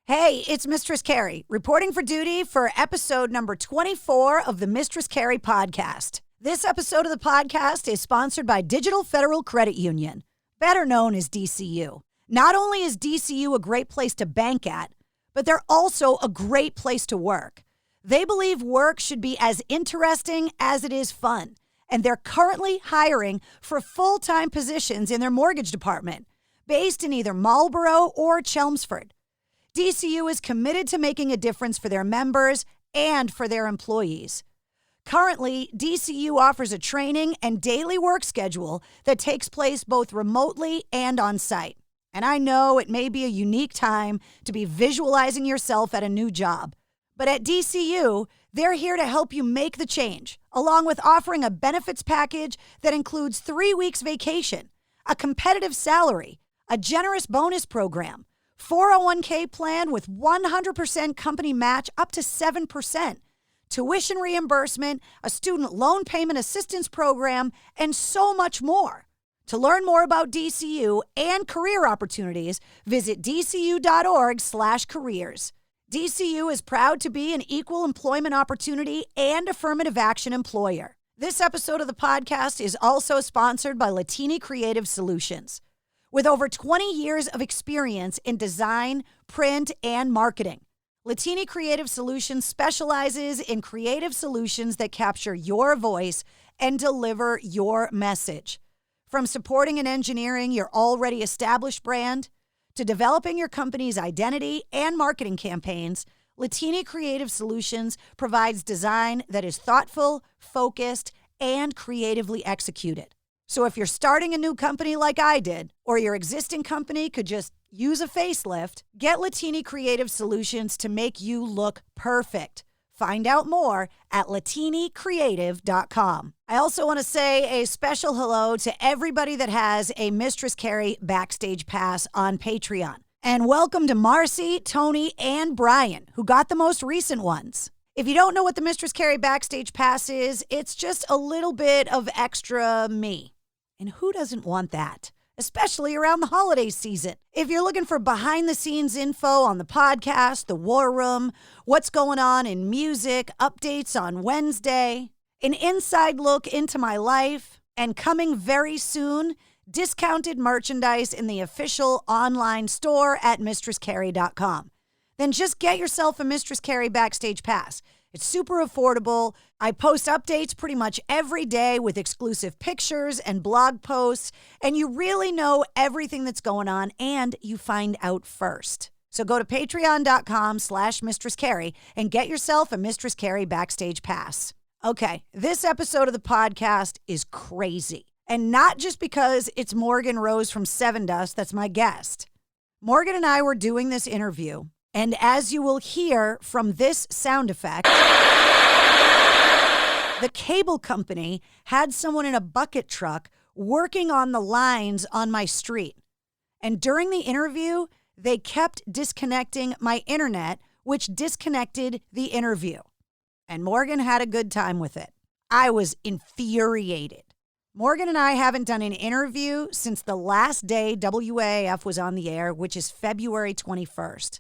Hey, it's Mistress Carrie, reporting for duty for episode number 24 of the Mistress Carrie podcast. This episode of the podcast is sponsored by Digital Federal Credit Union, better known as DCU. Not only is DCU a great place to bank at, but they're also a great place to work. They believe work should be as interesting as it is fun, and they're currently hiring for full-time positions in their mortgage department, based in either Marlborough or Chelmsford. DCU is committed to making a difference for their members and for their employees. Currently, DCU offers a training and daily work schedule that takes place both remotely and on-site. And I know it may be a unique time to be visualizing yourself at a new job. But at DCU, they're here to help you make the change, along with offering a benefits package that includes 3 weeks vacation, a competitive salary, a generous bonus program, 401k plan with 100% company match up to 7%, tuition reimbursement, a student loan payment assistance program, and so much more. To learn more about DCU and career opportunities, visit dcu.org/careers. DCU is proud to be an equal employment opportunity and affirmative action employer. This episode of the podcast is also sponsored by Latini Creative Solutions. With over 20 years of experience in design, print, and marketing, Latini Creative Solutions specializes in creative solutions that capture your voice and deliver your message. From supporting and engineering your already established brand to developing your company's identity and marketing campaigns, Latini Creative Solutions provides design that is thoughtful, focused, and creatively executed. So if you're starting a new company like I did, or your existing company could just use a facelift, get Latini Creative Solutions to make you look perfect. Find out more at latinicreative.com. I also want to say a special hello to everybody that has a Mistress Carrie Backstage Pass on Patreon. And welcome to Marcy, Tony, and Brian, who got the most recent ones. If you don't know what the Mistress Carrie Backstage Pass is, it's just a little bit of extra me. And who doesn't want that? Especially around the holiday season. If you're looking for behind-the-scenes info on the podcast, the War Room, what's going on in music, updates on Wednesday, an inside look into my life, and coming very soon, discounted merchandise in the official online store at mistresscarrie.com. Then just get yourself a Mistress Carrie Backstage Pass. It's super affordable. I post updates pretty much every day with exclusive pictures and blog posts, and you really know everything that's going on, and you find out first. So go to patreon.com/Mistress Carrie and get yourself a Mistress Carrie Backstage Pass. Okay, this episode of the podcast is crazy. And not just because it's Morgan Rose from Sevendust that's my guest. Morgan and I were doing this interview, and as you will hear from this sound effect, the cable company had someone in a bucket truck working on the lines on my street. And during the interview, they kept disconnecting my internet, which disconnected the interview. And Morgan had a good time with it. I was infuriated. Morgan and I haven't done an interview since the last day WAAF was on the air, which is February 21st.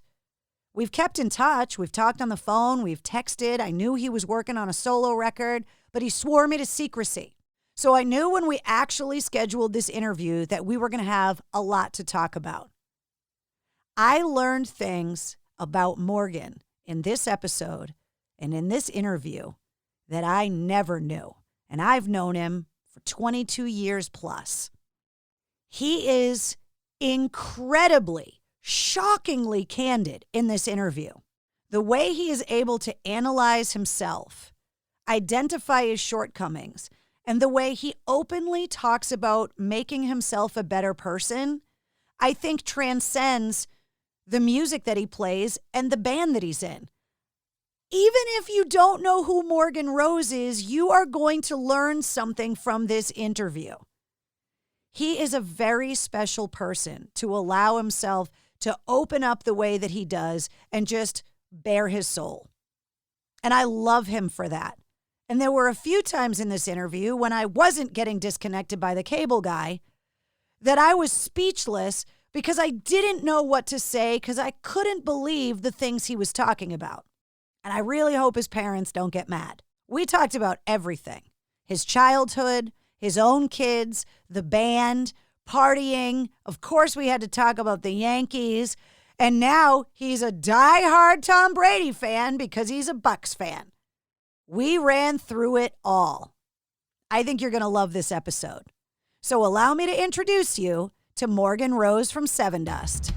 We've kept in touch. We've talked on the phone. We've texted. I knew he was working on a solo record, but he swore me to secrecy. So I knew when we actually scheduled this interview that we were going to have a lot to talk about. I learned things about Morgan in this episode and in this interview that I never knew. And I've known him for 22 years plus. He is incredibly, shockingly candid in this interview. The way he is able to analyze himself, identify his shortcomings, and the way he openly talks about making himself a better person, I think transcends the music that he plays and the band that he's in. Even if you don't know who Morgan Rose is, you are going to learn something from this interview. He is a very special person to allow himself to open up the way that he does and just bare his soul. And I love him for that. And there were a few times in this interview when I wasn't getting disconnected by the cable guy that I was speechless because I didn't know what to say because I couldn't believe the things he was talking about. And I really hope his parents don't get mad. We talked about everything. His childhood, his own kids, the band, partying. Of course, we had to talk about the Yankees. And now he's a diehard Tom Brady fan because he's a Bucks fan. We ran through it all. I think you're going to love this episode. So allow me to introduce you to Morgan Rose from Sevendust.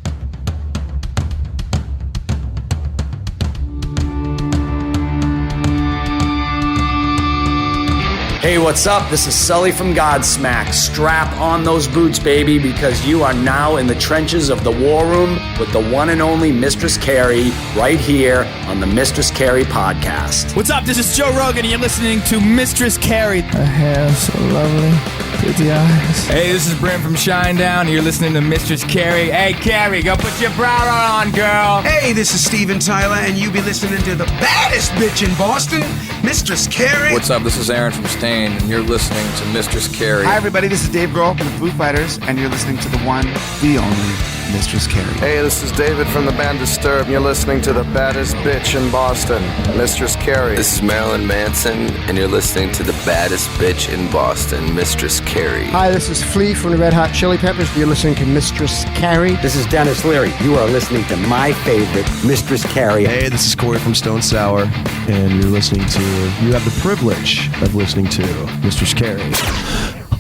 Hey, what's up? This is Sully from Godsmack. Strap on those boots, baby, because you are now in the trenches of the war room with the one and only Mistress Carrie right here on the Mistress Carrie podcast. What's up? This is Joe Rogan, and you're listening to Mistress Carrie. Her hair so lovely, pretty eyes. Hey, this is Brent from Shinedown, and you're listening to Mistress Carrie. Hey, Carrie, go put your bra on, girl. Hey, this is Steven Tyler, and you be listening to the baddest bitch in Boston, Mistress Carrie. What's up? This is Aaron from Stain, and you're listening to Mistress Carrie. Hi, everybody. This is Dave Grohl from the Foo Fighters, and you're listening to the one, the only Mistress Carrie. Hey, this is David from the band Disturbed, and you're listening to the baddest bitch in Boston, Mistress Carrie. This is Marilyn Manson, and you're listening to the baddest bitch in Boston, Mistress Carrie. Hi, this is Flea from the Red Hot Chili Peppers. You're listening to Mistress Carrie. This is Dennis Leary. You are listening to my favorite, Mistress Carrie. Hey, this is Corey from Stone Sour, and you're listening to, you have the privilege of listening to Mistress Carrie.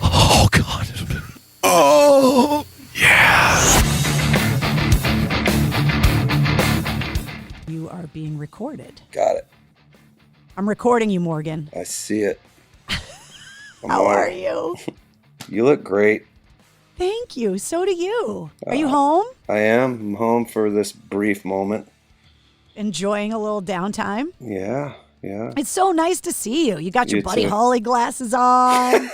Oh, God. Oh, yeah. You are being recorded. Got it. I'm recording you, Morgan. I see it. How are you? You look great. Thank you. So do you. Are you home? I am. I'm home for this brief moment. Enjoying a little downtime? Yeah. It's so nice to see you. You got your You Buddy too. Holly glasses on.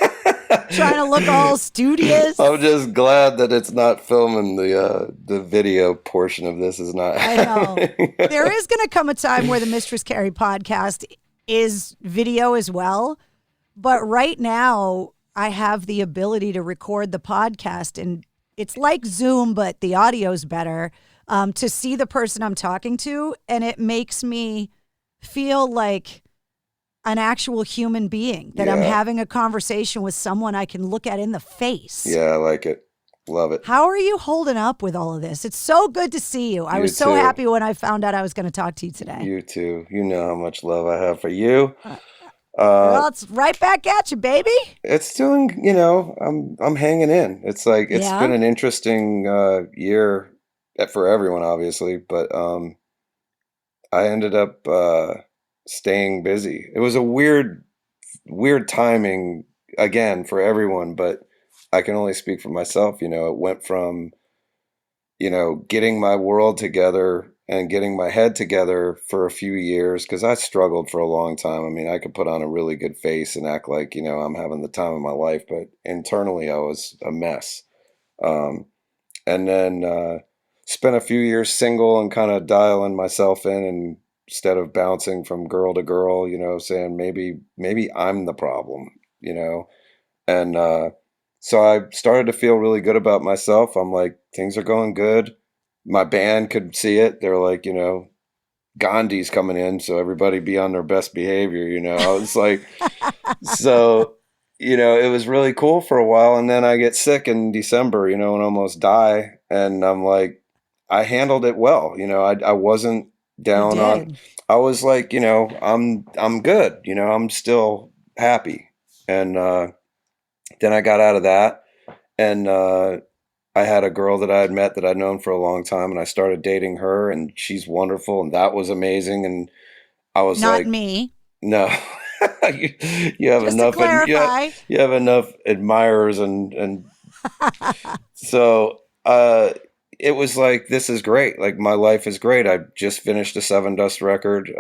Trying to look all studious. I'm just glad that it's not filming the video portion of this is not. I know. There is going to come a time where the Mistress Carrie podcast is video as well. But right now, I have the ability to record the podcast, and it's like Zoom, but the audio's better, to see the person I'm talking to, and it makes me feel like an actual human being, that I'm having a conversation with someone I can look at in the face. Yeah, I like it. Love it. How are you holding up with all of this? It's so good to see you. I was so happy when I found out I was going to talk to you today. You too. You know how much love I have for you. Well, it's right back at you, baby. It's doing, I'm hanging in. It's like, it's been an interesting year for everyone, obviously, but I ended up staying busy. It was a weird timing again for everyone, but I can only speak for myself. It went from, getting my world together and getting my head together for a few years, because I struggled for a long time. I mean, I could put on a really good face and act like, I'm having the time of my life, but internally I was a mess. And then spent a few years single and kind of dialing myself in, and instead of bouncing from girl to girl, saying maybe I'm the problem, and so I started to feel really good about myself. I'm like, things are going good. My band could see it. They're like, Gandhi's coming in, so everybody be on their best behavior, I was like, so, it was really cool for a while. And then I get sick in December, and almost die. And I'm like, I handled it well. I wasn't down on, I was like, I'm good, I'm still happy. And then I got out of that, and I had a girl that I had met that I'd known for a long time, and I started dating her, and she's wonderful, and that was amazing. And I was Not me. No, you have Just enough. to clarify. You have enough admirers, and so it was like, this is great. Like, my life is great. I just finished a Sevendust record.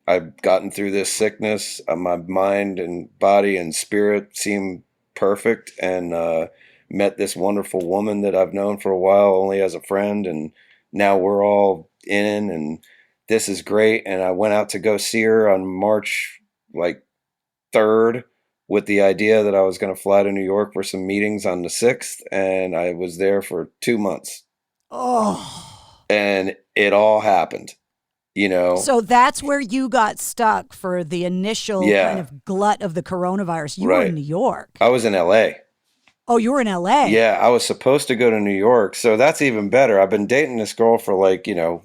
I've gotten through this sickness. My mind and body and spirit seem perfect, and met this wonderful woman that I've known for a while, only as a friend, and now we're all in, and this is great. And I went out to go see her on March 3rd with the idea that I was going to fly to New York for some meetings on the 6th, and I was there for 2 months. Oh. And it all happened, you know? So that's where you got stuck for the initial kind of glut of the coronavirus. You were in New York. I was in LA. Oh, you were in LA? Yeah, I was supposed to go to New York. So that's even better. I've been dating this girl for like, a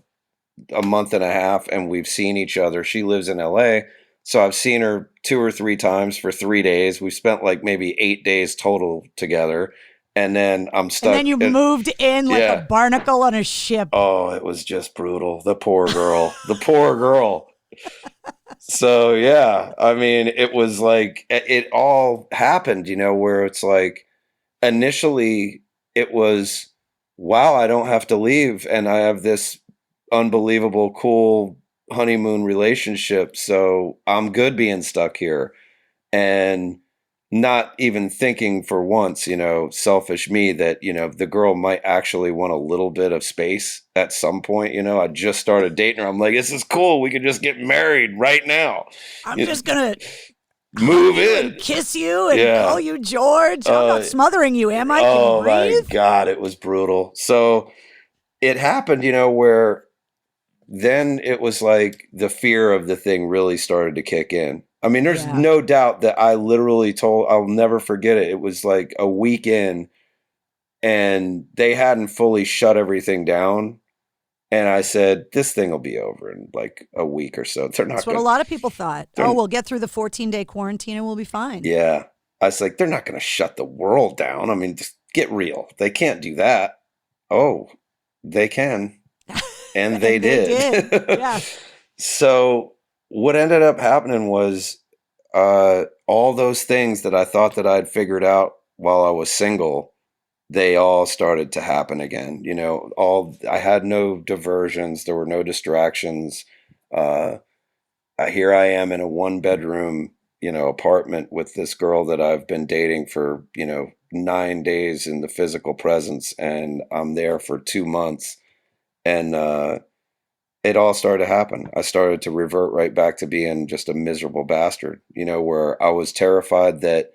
month and a half, and we've seen each other. She lives in LA. So I've seen her 2 or 3 times for 3 days. We spent like maybe 8 days total together. And then I'm stuck. And then you moved in like a barnacle on a ship. Oh, it was just brutal. The poor girl. The poor girl. So, yeah, I mean, it was like, it all happened, where it's like, initially it was, wow, I don't have to leave. And I have this unbelievable, cool honeymoon relationship. So I'm good being stuck here. And not even thinking for once, selfish me, that, the girl might actually want a little bit of space at some point. I just started dating her. I'm like, this is cool. We could just get married right now. I'm just going to move in and kiss you and call you George. I'm not smothering you, am I? Can oh you breathe? My God, it was brutal. So it happened, where then it was like the fear of the thing really started to kick in. I mean, there's no doubt that I literally I'll never forget it. It was like a week in, and they hadn't fully shut everything down. And I said, this thing will be over in like a week or so. That's what a lot of people thought. Oh, we'll get through the 14-day quarantine and we'll be fine. Yeah. I was like, they're not going to shut the world down. I mean, just get real. They can't do that. Oh, they can. And they did. Yeah. So what ended up happening was all those things that I thought that I'd figured out while I was single, they all started to happen again. I had no diversions. There were no distractions. Here I am in a 1-bedroom, apartment with this girl that I've been dating for, 9 days in the physical presence, and I'm there for 2 months. And it all started to happen. I started to revert right back to being just a miserable bastard, where I was terrified that,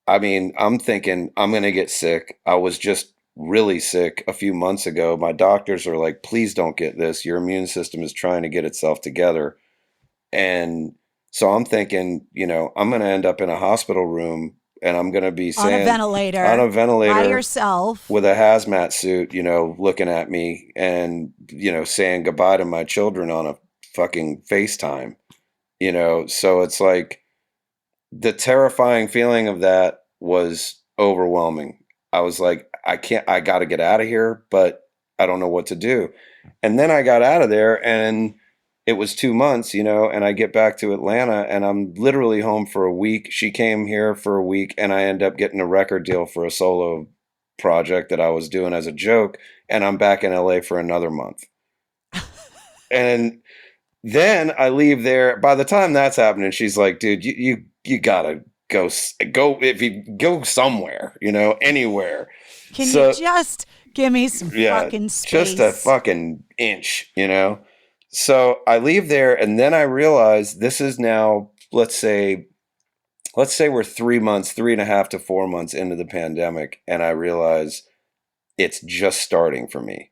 I'm thinking I'm going to get sick. I was just really sick a few months ago. My doctors are like, please don't get this. Your immune system is trying to get itself together. And so I'm thinking, I'm going to end up in a hospital room, and I'm going to be on a ventilator by yourself with a hazmat suit, looking at me and, saying goodbye to my children on a fucking FaceTime, so it's like the terrifying feeling of that was overwhelming. I was like, I got to get out of here, but I don't know what to do. And then I got out of there, and it was 2 months, and I get back to Atlanta, and I'm literally home for a week. She came here for a week, and I end up getting a record deal for a solo project that I was doing as a joke. And I'm back in LA for another month. And then I leave there. By the time that's happening, she's like, dude, you gotta go if you go somewhere, anywhere. Can you just give me some fucking space? Just a fucking inch, So I leave there, and then I realize this is now, let's say we're 3.5 to 4 months into the pandemic, and I realize it's just starting for me,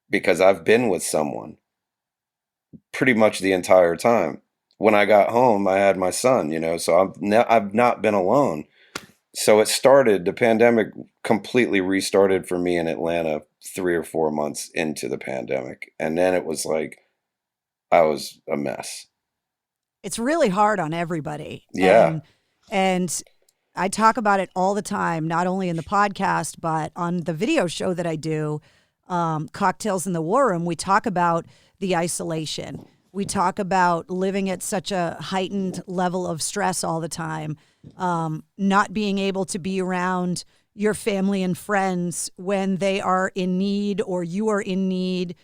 because I've been with someone pretty much the entire time. When I got home, I had my son, so I've not been alone. So the pandemic completely restarted for me in Atlanta 3 or 4 months into the pandemic. And then it was like, I was a mess. It's really hard on everybody. Yeah. And I talk about it all the time, not only in the podcast, but on the video show that I do, Cocktails in the War Room. We talk about the isolation. We talk about living at such a heightened level of stress all the time, not being able to be around your family and friends when they are in need or you are in need.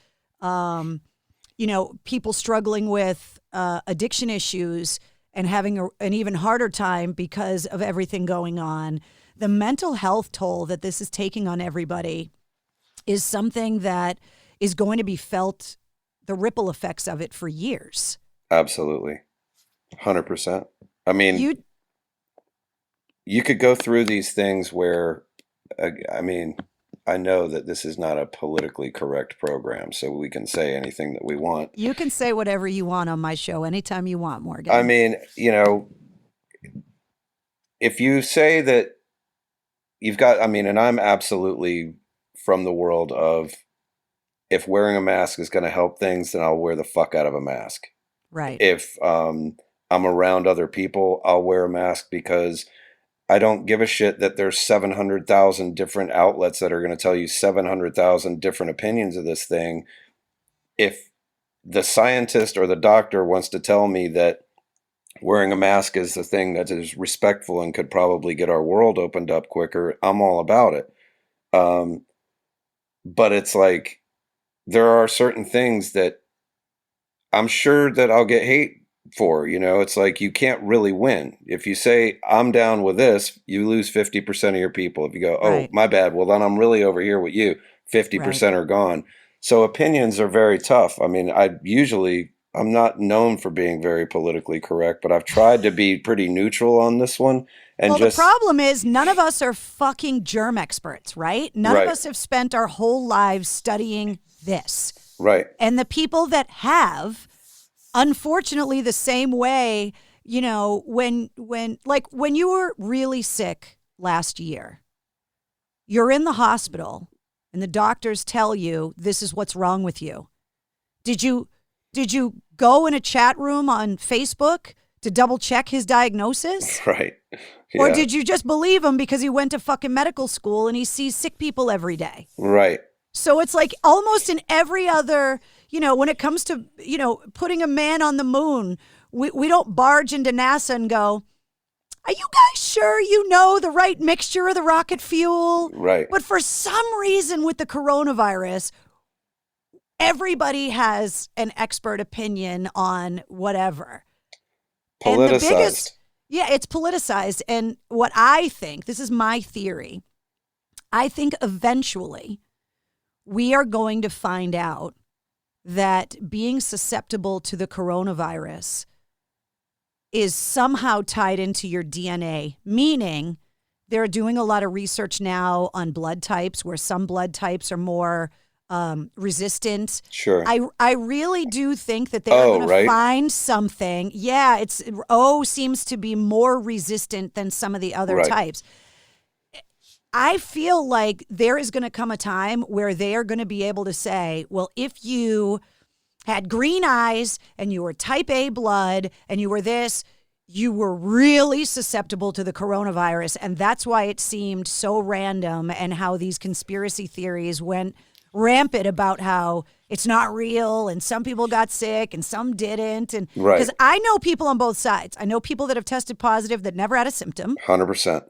People struggling with addiction issues and having an even harder time because of everything going on. The mental health toll that this is taking on everybody is something that is going to be felt, the ripple effects of it, for years. Absolutely. 100%. I mean, you could go through these things where, I I know that this is not a politically correct program, so we can say anything that we want. You can say whatever you want on my show anytime you want, Morgan. I mean, if you say that you've got, and I'm absolutely from the world of, if wearing a mask is going to help things, then I'll wear the fuck out of a mask. Right. If I'm around other people, I'll wear a mask because I don't give a shit that there's 700,000 different outlets that are going to tell you 700,000 different opinions of this thing. If the scientist or the doctor wants to tell me that wearing a mask is the thing that is respectful and could probably get our world opened up quicker, I'm all about it. But it's like, there are certain things that I'm sure that I'll get hate for, it's like, you can't really win. If you say I'm down with this, you lose 50% of your people. If you go, oh, my bad, well then I'm really over here with you, 50% are gone. So opinions are very tough. I'm not known for being very politically correct, but I've tried to be pretty neutral on this one. And the problem is none of us are fucking germ experts, right? None of us have spent our whole lives studying this. Right. And the people that have, unfortunately, the same way, when you were really sick last year, you're in the hospital and the doctors tell you this is what's wrong with you. Did you go in a chat room on Facebook to double check his diagnosis? Right. Yeah. Or did you just believe him because he went to fucking medical school and he sees sick people every day? Right. So it's like almost in every other, when it comes to, putting a man on the moon, we don't barge into NASA and go, are you guys sure you know the right mixture of the rocket fuel? Right. But for some reason with the coronavirus, everybody has an expert opinion on whatever. Politicized. It's politicized. And what I think, this is my theory, I think eventually we are going to find out that being susceptible to the coronavirus is somehow tied into your DNA, meaning they're doing a lot of research now on blood types where some blood types are more resistant. Sure. I really do think that they're going to find something. Yeah, O seems to be more resistant than some of the other types. I feel like there is going to come a time where they are going to be able to say, well, if you had green eyes and you were type A blood and you were this, you were really susceptible to the coronavirus. And that's why it seemed so random and how these conspiracy theories went rampant about how it's not real and some people got sick and some didn't. And because I know people on both sides. I know people that have tested positive that never had a symptom. 100%.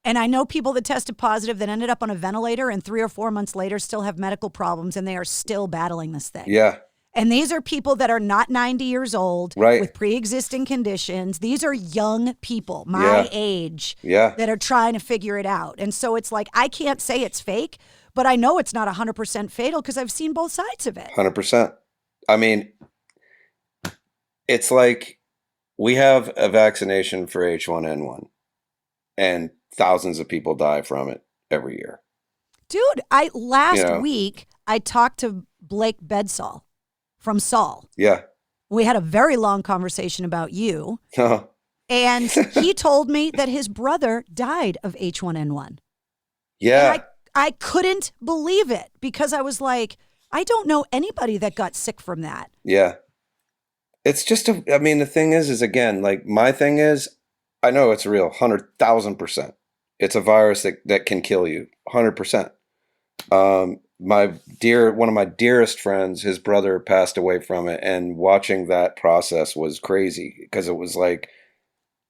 And I know people that tested positive that ended up on a ventilator and 3 or 4 months later still have medical problems and they are still battling this thing. Yeah. And these are people that are not 90 years old with pre-existing conditions. These are young people, my age, that are trying to figure it out. And so it's like, I can't say it's fake, but I know it's not 100% fatal because I've seen both sides of it. 100%. I mean, it's like we have a vaccination for H1N1 and thousands of people die from it every year. Dude, last week, I talked to Blake Bedsall from Saul. Yeah. We had a very long conversation about you. And he told me that his brother died of H1N1. Yeah. And I couldn't believe it because I was like, I don't know anybody that got sick from that. Yeah. It's just, the thing is again, like my thing is, I know it's real, 100,000%. It's a virus that can kill you, 100%. One of my dearest friends, his brother passed away from it, and watching that process was crazy because it was like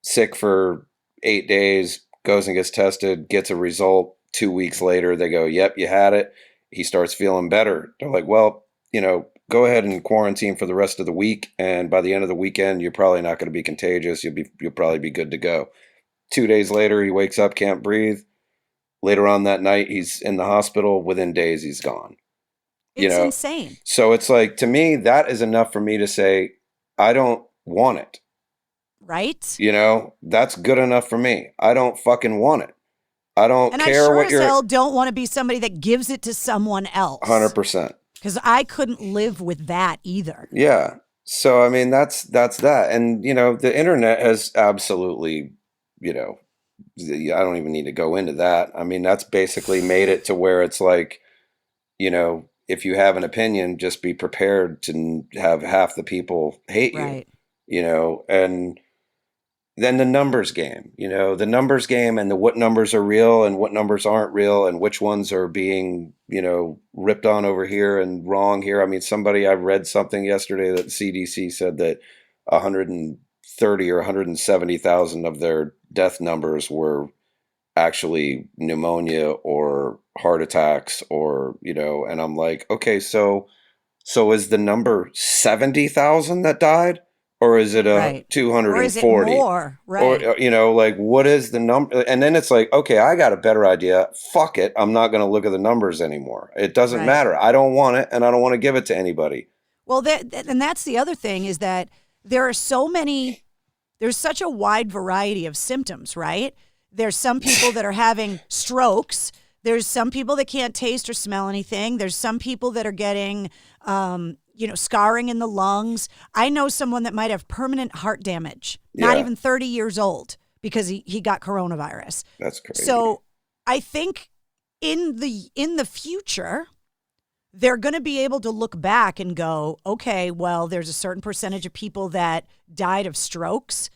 sick for 8 days, goes and gets tested, gets a result. 2 weeks later, they go, yep, you had it. He starts feeling better. They're like, well, go ahead and quarantine for the rest of the week. And by the end of the weekend, you're probably not going to be contagious. You'll probably be good to go. 2 days later, he wakes up, can't breathe. Later on that night, he's in the hospital. Within days, he's gone. It's insane. So it's like, to me, that is enough for me to say, I don't want it. Right? That's good enough for me. I don't fucking want it. I don't and care I sure what as you're. hell don't want to be somebody that gives it to someone else. 100%. Because I couldn't live with that either. Yeah. So, I mean, that's that. And, the internet has absolutely, I don't even need to go into that. I mean, that's basically made it to where it's like, if you have an opinion, just be prepared to have half the people hate right. you, and then the numbers game, the numbers game and what numbers are real and what numbers aren't real and which ones are being, ripped on over here and wrong here. I mean, I read something yesterday that the CDC said that 130 or 170,000 of their death numbers were actually pneumonia or heart attacks or, and I'm like, okay, so is the number 70,000 that died? Or is it right. 240? Or is it more? Right. Or, like, what is the number? And then it's like, okay, I got a better idea. Fuck it. I'm not going to look at the numbers anymore. It doesn't matter. I don't want it, and I don't want to give it to anybody. Well, and that's the other thing is that there's such a wide variety of symptoms, right? There's some people that are having strokes. There's some people that can't taste or smell anything. There's some people that are getting, scarring in the lungs. I know someone that might have permanent heart damage, not even 30 years old, because he got coronavirus. That's crazy. So I think in the future, they're going to be able to look back and go, okay, well, there's a certain percentage of people that died of strokes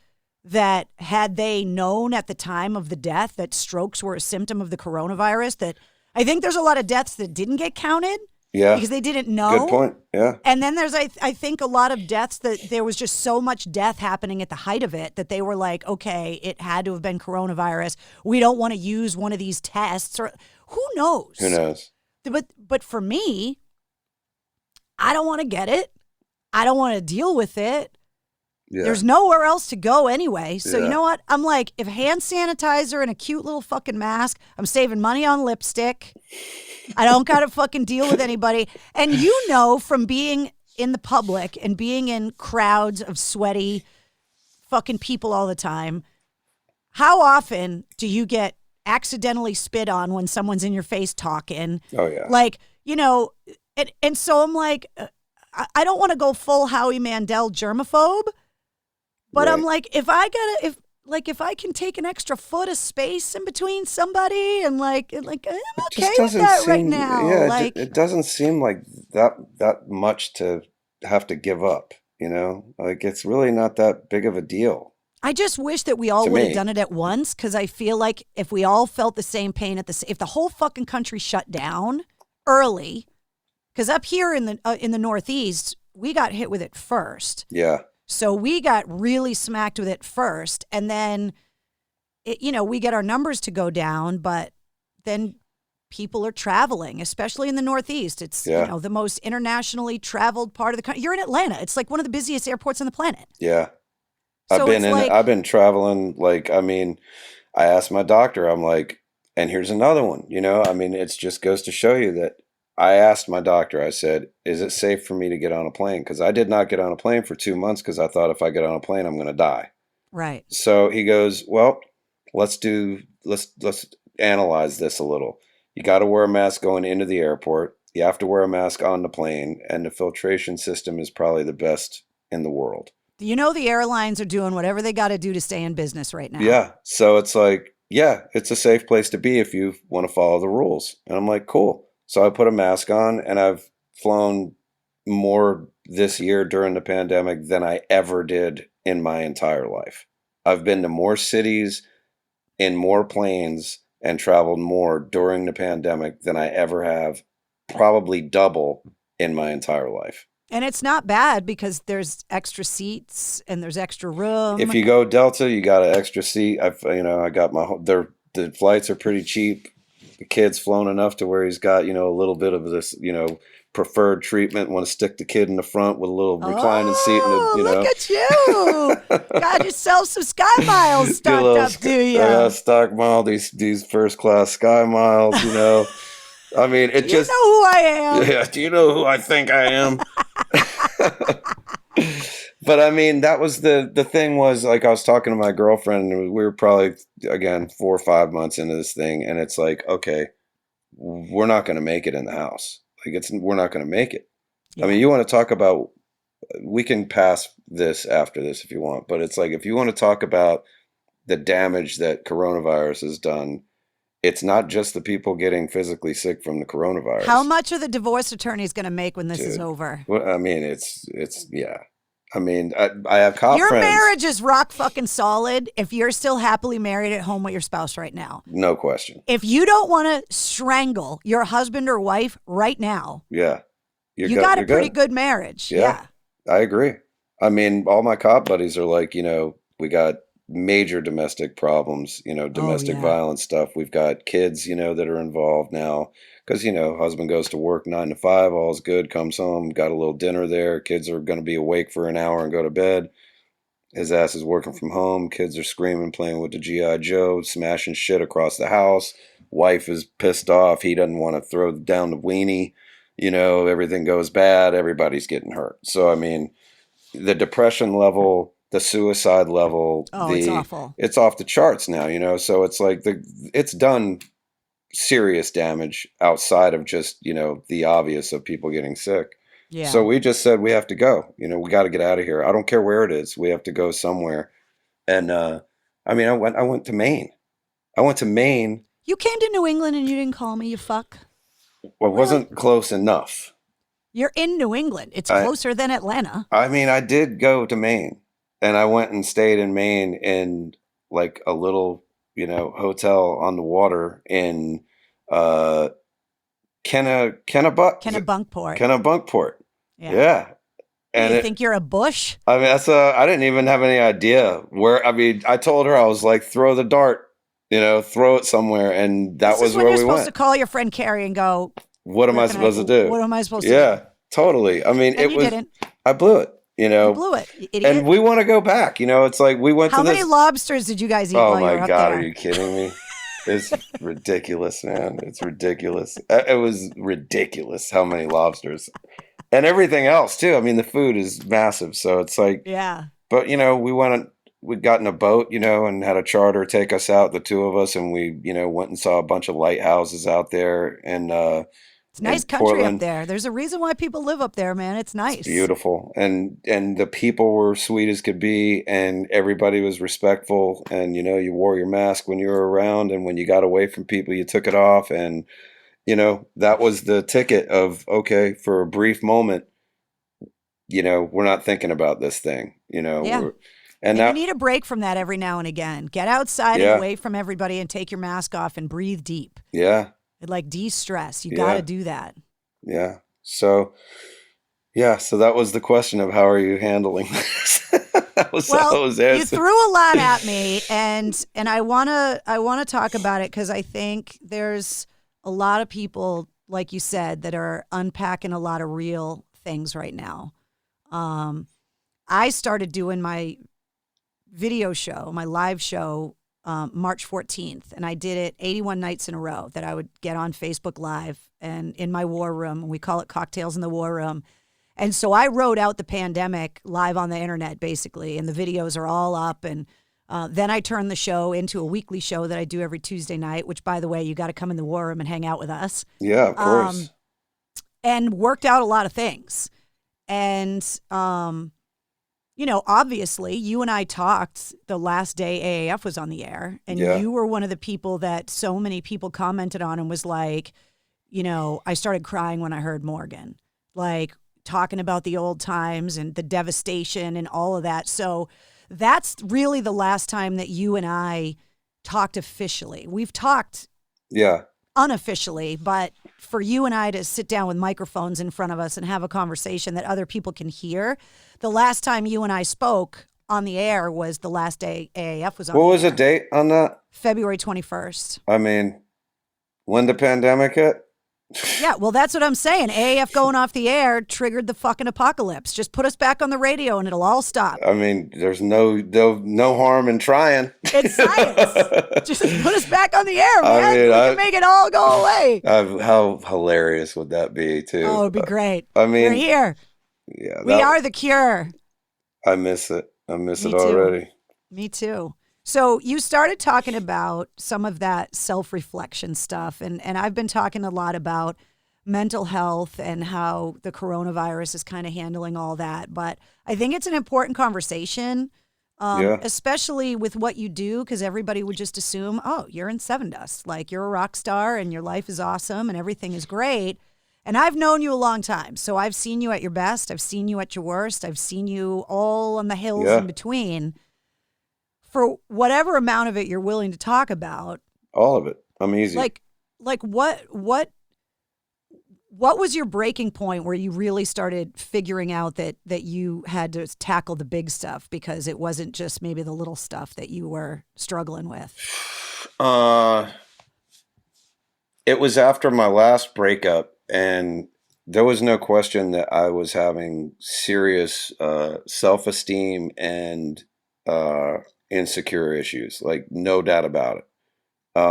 that had they known at the time of the death that strokes were a symptom of the coronavirus, that I think there's a lot of deaths that didn't get counted. Yeah. Because they didn't know. Good point. Yeah. And then there's, I think, a lot of deaths that there was just so much death happening at the height of it that they were like, okay, it had to have been coronavirus. We don't want to use one of these tests, or who knows? Who knows? But for me, I don't want to get it. I don't want to deal with it. Yeah. There's nowhere else to go anyway. So you know what? I'm like, if hand sanitizer and a cute little fucking mask, I'm saving money on lipstick. I don't got to fucking deal with anybody. And from being in the public and being in crowds of sweaty fucking people all the time, how often do you get accidentally spit on when someone's in your face talking? Oh, yeah. Like, and so I'm like, I don't want to go full Howie Mandel germaphobe, but I'm like, if I can take an extra foot of space in between somebody and I'm okay with that right now. Yeah, it doesn't seem like that much to have to give up, Like, it's really not that big of a deal. I just wish that we all would have done it at once, because I feel like if we all felt the same pain if the whole fucking country shut down early, because up here in the Northeast, we got hit with it first. Yeah. So we got really smacked with it first, and then, we get our numbers to go down, but then people are traveling, especially in the Northeast. It's, the most internationally traveled part of the country. You're in Atlanta. It's like one of the busiest airports on the planet. Yeah. So I've been traveling. I asked my doctor, I'm like, and here's another one, it just goes to show you that I asked my doctor, I said, is it safe for me to get on a plane? Because I did not get on a plane for 2 months because I thought if I get on a plane, I'm going to die. Right. So he goes, well, let's analyze this a little. You got to wear a mask going into the airport. You have to wear a mask on the plane. And the filtration system is probably the best in the world. The airlines are doing whatever they got to do to stay in business right now. Yeah. So it's like, it's a safe place to be if you want to follow the rules. And I'm like, cool. So I put a mask on, and I've flown more this year during the pandemic than I ever did in my entire life. I've been to more cities in more planes and traveled more during the pandemic than I ever have, probably double in my entire life. And it's not bad because there's extra seats and there's extra room. If you go Delta, you got an extra seat. I got the flights are pretty cheap. The kid's flown enough to where he's got, a little bit of this, preferred treatment. Want to stick the kid in the front with a little reclining seat. And look at you. Got yourself some Sky Miles stocked up, do you? Stock mile, these first class Sky Miles, I mean, it just. You know who I am. Yeah, do you know who I think I am? But I mean, that was the thing was like, I was talking to my girlfriend and we were probably, again, 4 or 5 months into this thing. And it's like, okay, we're not going to make it in the house. Like we're not going to make it. Yeah. I mean, you want to talk about, we can pass this after this if you want, but it's like, if you want to talk about the damage that coronavirus has done, it's not just the people getting physically sick from the coronavirus. How much are the divorce attorneys going to make when this is over? Well, I mean, it's yeah. I mean, I have cop your friends. Your marriage is rock fucking solid if you're still happily married at home with your spouse right now. No question. If you don't want to strangle your husband or wife right now, yeah, you got a pretty good marriage. Yeah, I agree. I mean, all my cop buddies are like, we got major domestic problems, domestic violence stuff. We've got kids, that are involved now. Because, husband goes to work 9 to 5, all's good, comes home, got a little dinner there. Kids are going to be awake for an hour and go to bed. His ass is working from home. Kids are screaming, playing with the G.I. Joe, smashing shit across the house. Wife is pissed off. He doesn't want to throw down the weenie. Everything goes bad. Everybody's getting hurt. So, I mean, the depression level, the suicide level. It's awful. It's off the charts now, So it's like it's done serious damage outside of just the obvious of people getting sick. Yeah. So we just said we have to go. We got to get out of here. I don't care where it is. We have to go somewhere. And I mean, I went to Maine. You came to New England and you didn't call me, you fuck. Well, it wasn't close enough. You're in New England. It's closer than Atlanta. I mean, I did go to Maine, and I went and stayed in Maine in like a little hotel on the water in Kennebunkport. Yeah. And you think you're a bush? I mean, I didn't even have any idea where. I mean, I told her, I was like, throw the dart, throw it somewhere, and that was where we went. You're supposed to call your friend Carrie and go, what am I supposed to do? What am I supposed to do? Yeah, totally. I mean, and you didn't. I blew it. You blew it, you idiot. And we want to go back. It's like we went to this. How many lobsters did you guys eat while you were up there? Oh my God, are you kidding me? It's ridiculous, man. It's ridiculous. It was ridiculous how many lobsters and everything else too. I mean, the food is massive. So it's like, yeah. But we got in a boat, and had a charter take us out, the two of us. And we, went and saw a bunch of lighthouses out there. And, it's nice country Portland. Up there. There's a reason why people live up there, man. It's nice. It's beautiful. And the people were sweet as could be, and everybody was respectful. And, you wore your mask when you were around, and when you got away from people, you took it off. And, that was the ticket of, okay, for a brief moment, we're not thinking about this thing, Yeah. And you need a break from that every now and again. Get outside and away from everybody and take your mask off and breathe deep. Yeah. Like de-stress. You got to do that. Yeah. So that was the question of how are you handling this? You threw a lot at me, and I wanna talk about it because I think there's a lot of people, like you said, that are unpacking a lot of real things right now. I started doing my video show, my live show, March 14th, and I did it 81 nights in a row that I would get on Facebook Live and in my war room. We call it Cocktails in the War Room. And so I wrote out the pandemic live on the internet, basically, and the videos are all up. And then I turned the show into a weekly show that I do every Tuesday night, which, by the way, you got to come in the war room and hang out with us. Yeah, of course. And worked out a lot of things. And, obviously, you and I talked the last day AAF was on the air, and you were one of the people that so many people commented on and was like, I started crying when I heard Morgan, like talking about the old times and the devastation and all of that. So that's really the last time that you and I talked officially. We've talked unofficially, but for you and I to sit down with microphones in front of us and have a conversation that other people can hear. The last time you and I spoke on the air was the last day AAF was on. What was the date on that? February 21st. I mean, when the pandemic hit? Yeah, well, that's what I'm saying. AAF going off the air triggered the fucking apocalypse. Just put us back on the radio and it'll all stop. I mean, there's no harm in trying. It's science. Just put us back on the air, man. I mean, we can make it all go away. How hilarious would that be, too? Oh, it'd be great. I mean, we're here. Yeah, we are the cure. I miss it. I miss Me it too. already. Me too. So you started talking about some of that self-reflection stuff, and I've been talking a lot about mental health and how the coronavirus is kind of handling all that. But I think it's an important conversation, especially with what you do, because everybody would just assume, oh, you're in Sevendust, like you're a rock star and your life is awesome and everything is great. And I've known you a long time, so I've seen you at your best. I've seen you at your worst. I've seen you all on the hills in between. For whatever amount of it you're willing to talk about, all of it. I'm easy. Like what was your breaking point where you really started figuring out that you had to tackle the big stuff because it wasn't just maybe the little stuff that you were struggling with? It was after my last breakup, and there was no question that I was having serious self-esteem and insecure issues, like no doubt about it.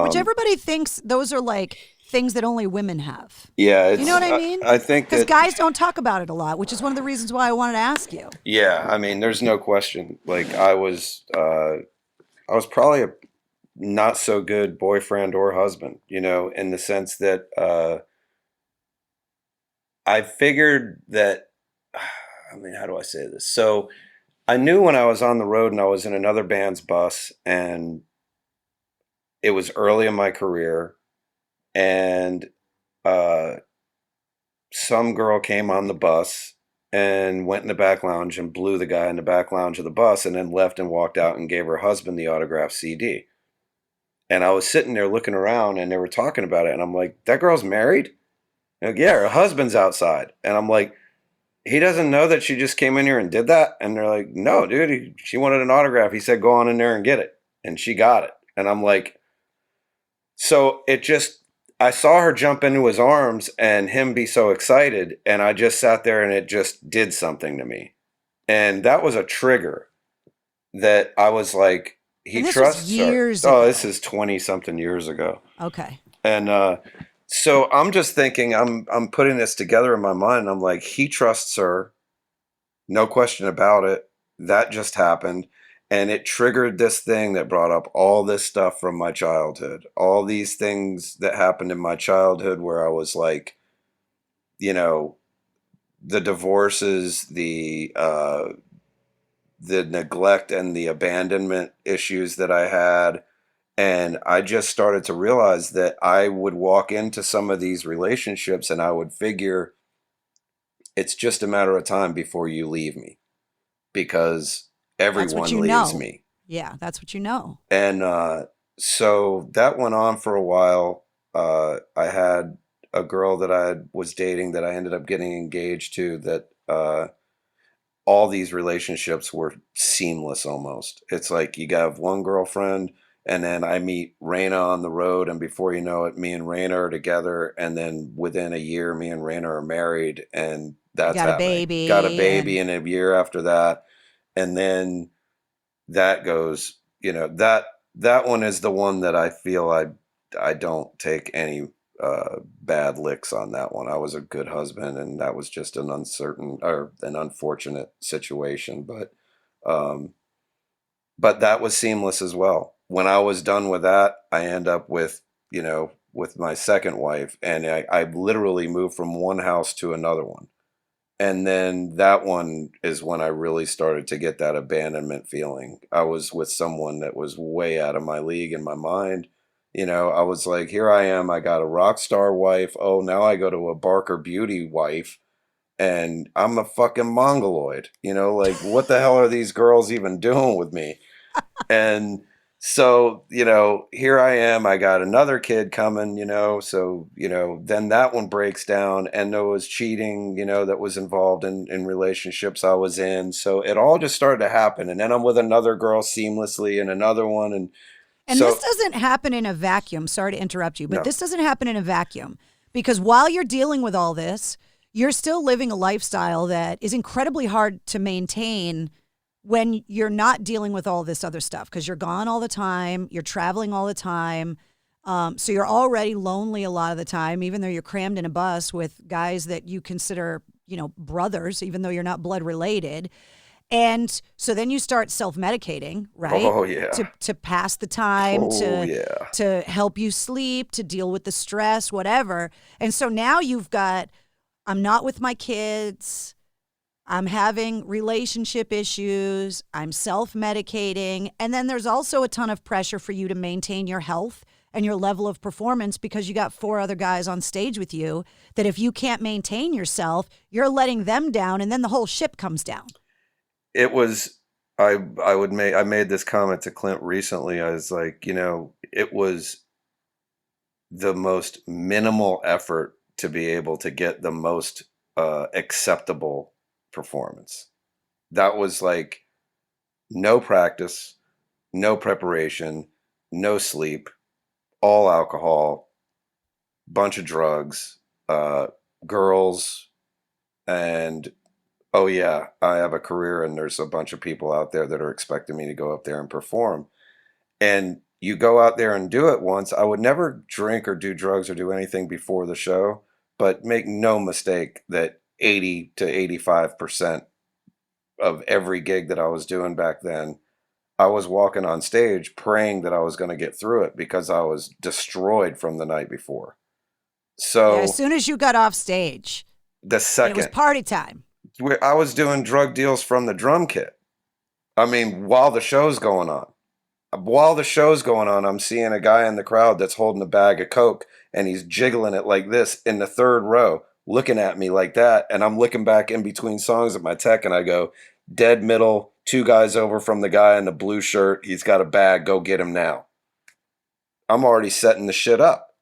Which everybody thinks those are like things that only women have. Yeah. You know what I mean? I think because guys don't talk about it a lot, which is one of the reasons why I wanted to ask you. Yeah. I mean, there's no question. Like I was probably a not so good boyfriend or husband, you know, in the sense that I figured that, I mean, how do I say this? So I knew when I was on the road and I was in another band's bus and it was early in my career and some girl came on the bus and went in the back lounge and blew the guy in the back lounge of the bus and then left and walked out and gave her husband the autographed CD. And I was sitting there looking around and they were talking about it. And I'm like, that girl's married? Like, yeah, her husband's outside. And I'm like, he doesn't know that she just came in here and did that? And they're like, no, dude, she wanted an autograph. He said, go on in there and get it. And she got it. And I'm like, so it just, I saw her jump into his arms and him be so excited. And I just sat there and it just did something to me. And that was a trigger that I was like, he trusts her. Oh, this is 20 something years ago. Okay. And, so I'm just thinking, I'm putting this together in my mind. I'm like, he trusts her. No question about it. That just happened. And it triggered this thing that brought up all this stuff from my childhood. All these things that happened in my childhood where I was like, you know, the divorces, the neglect and the abandonment issues that I had. And I just started to realize that I would walk into some of these relationships and I would figure it's just a matter of time before you leave me because everyone leaves me. Yeah, that's what you know. And so that went on for a while. I had a girl that I was dating that I ended up getting engaged to that all these relationships were seamless almost. It's like you have one girlfriend and then I meet Raina on the road, and before you know it, me and Raina are together, and then within a year, me and Raina are married, and that's got happening. A baby. Got a baby in a year after that, and then that goes. You know, that one is the one that I feel I don't take any bad licks on that one. I was a good husband, and that was just an uncertain or an unfortunate situation, but that was seamless as well. When I was done with that, I end up with my second wife, and I literally moved from one house to another one. And then that one is when I really started to get that abandonment feeling. I was with someone that was way out of my league in my mind. You know, I was like, here I am. I got a rock star wife. Oh, now I go to a Barker Beauty wife, and I'm a fucking mongoloid. You know, like, what the hell are these girls even doing with me? And so, you know, here I am, I got another kid coming, you know, so, you know, then that one breaks down and there was cheating, you know, that was involved in relationships I was in. So it all just started to happen. And then I'm with another girl seamlessly and another one. And so, this doesn't happen in a vacuum. Sorry to interrupt you, but This doesn't happen in a vacuum because while you're dealing with all this, you're still living a lifestyle that is incredibly hard to maintain when you're not dealing with all this other stuff, because you're gone all the time, you're traveling all the time. So you're already lonely a lot of the time, even though you're crammed in a bus with guys that you consider, you know, brothers, even though you're not blood related. And so then you start self-medicating, right? Oh, yeah. To pass the time, to help you sleep, to deal with the stress, whatever. And so now you've got, I'm not with my kids, I'm having relationship issues, I'm self-medicating, and then there's also a ton of pressure for you to maintain your health and your level of performance because you got 4 other guys on stage with you that if you can't maintain yourself, you're letting them down, and then the whole ship comes down. It was, I made this comment to Clint recently. I was like, it was the most minimal effort to be able to get the most acceptable performance. That was like no practice, no preparation, no sleep, all alcohol, bunch of drugs, girls, and oh yeah, I have a career and there's a bunch of people out there that are expecting me to go up there and perform. And you go out there and do it once. I would never drink or do drugs or do anything before the show, but make no mistake that 80 to 85% of every gig that I was doing back then, I was walking on stage praying that I was going to get through it because I was destroyed from the night before. So as soon as you got off stage, the second, it was party time. I was doing drug deals from the drum kit. I mean, while the show's going on. I'm seeing a guy in the crowd that's holding a bag of Coke and he's jiggling it like this in the 3rd row, looking at me like that. And I'm looking back in between songs at my tech and I go, dead middle, 2 guys over from the guy in the blue shirt. He's got a bag. Go get him now. I'm already setting the shit up.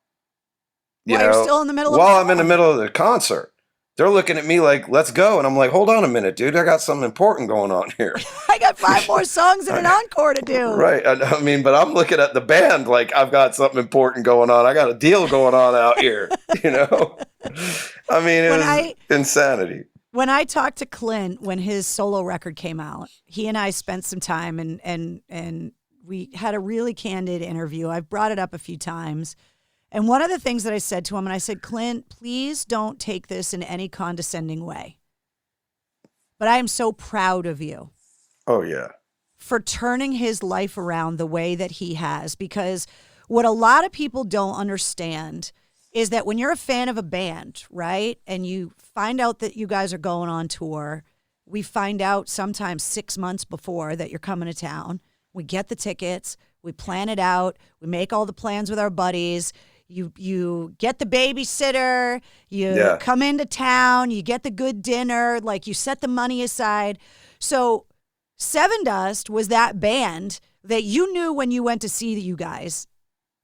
You're still in the middle While I'm in the middle of the concert. They're looking at me like, let's go. And I'm like, hold on a minute, dude. I got something important going on here. I got 5 more songs and an encore to do. Right. I mean, but I'm looking at the band like I've got something important going on. I got a deal going on out here, I mean, it was insanity. When I talked to Clint, when his solo record came out, he and I spent some time and we had a really candid interview. I've brought it up a few times. And one of the things that I said to him, and I said, Clint, please don't take this in any condescending way. But I am so proud of you. Oh, yeah. For turning his life around the way that he has. Because what a lot of people don't understand is that when you're a fan of a band, right, and you find out that you guys are going on tour, we find out sometimes 6 months before that you're coming to town. We get the tickets. We plan it out. We make all the plans with our buddies. You get the babysitter, you come into town, you get the good dinner, like you set the money aside. So Sevendust was that band that you knew when you went to see you guys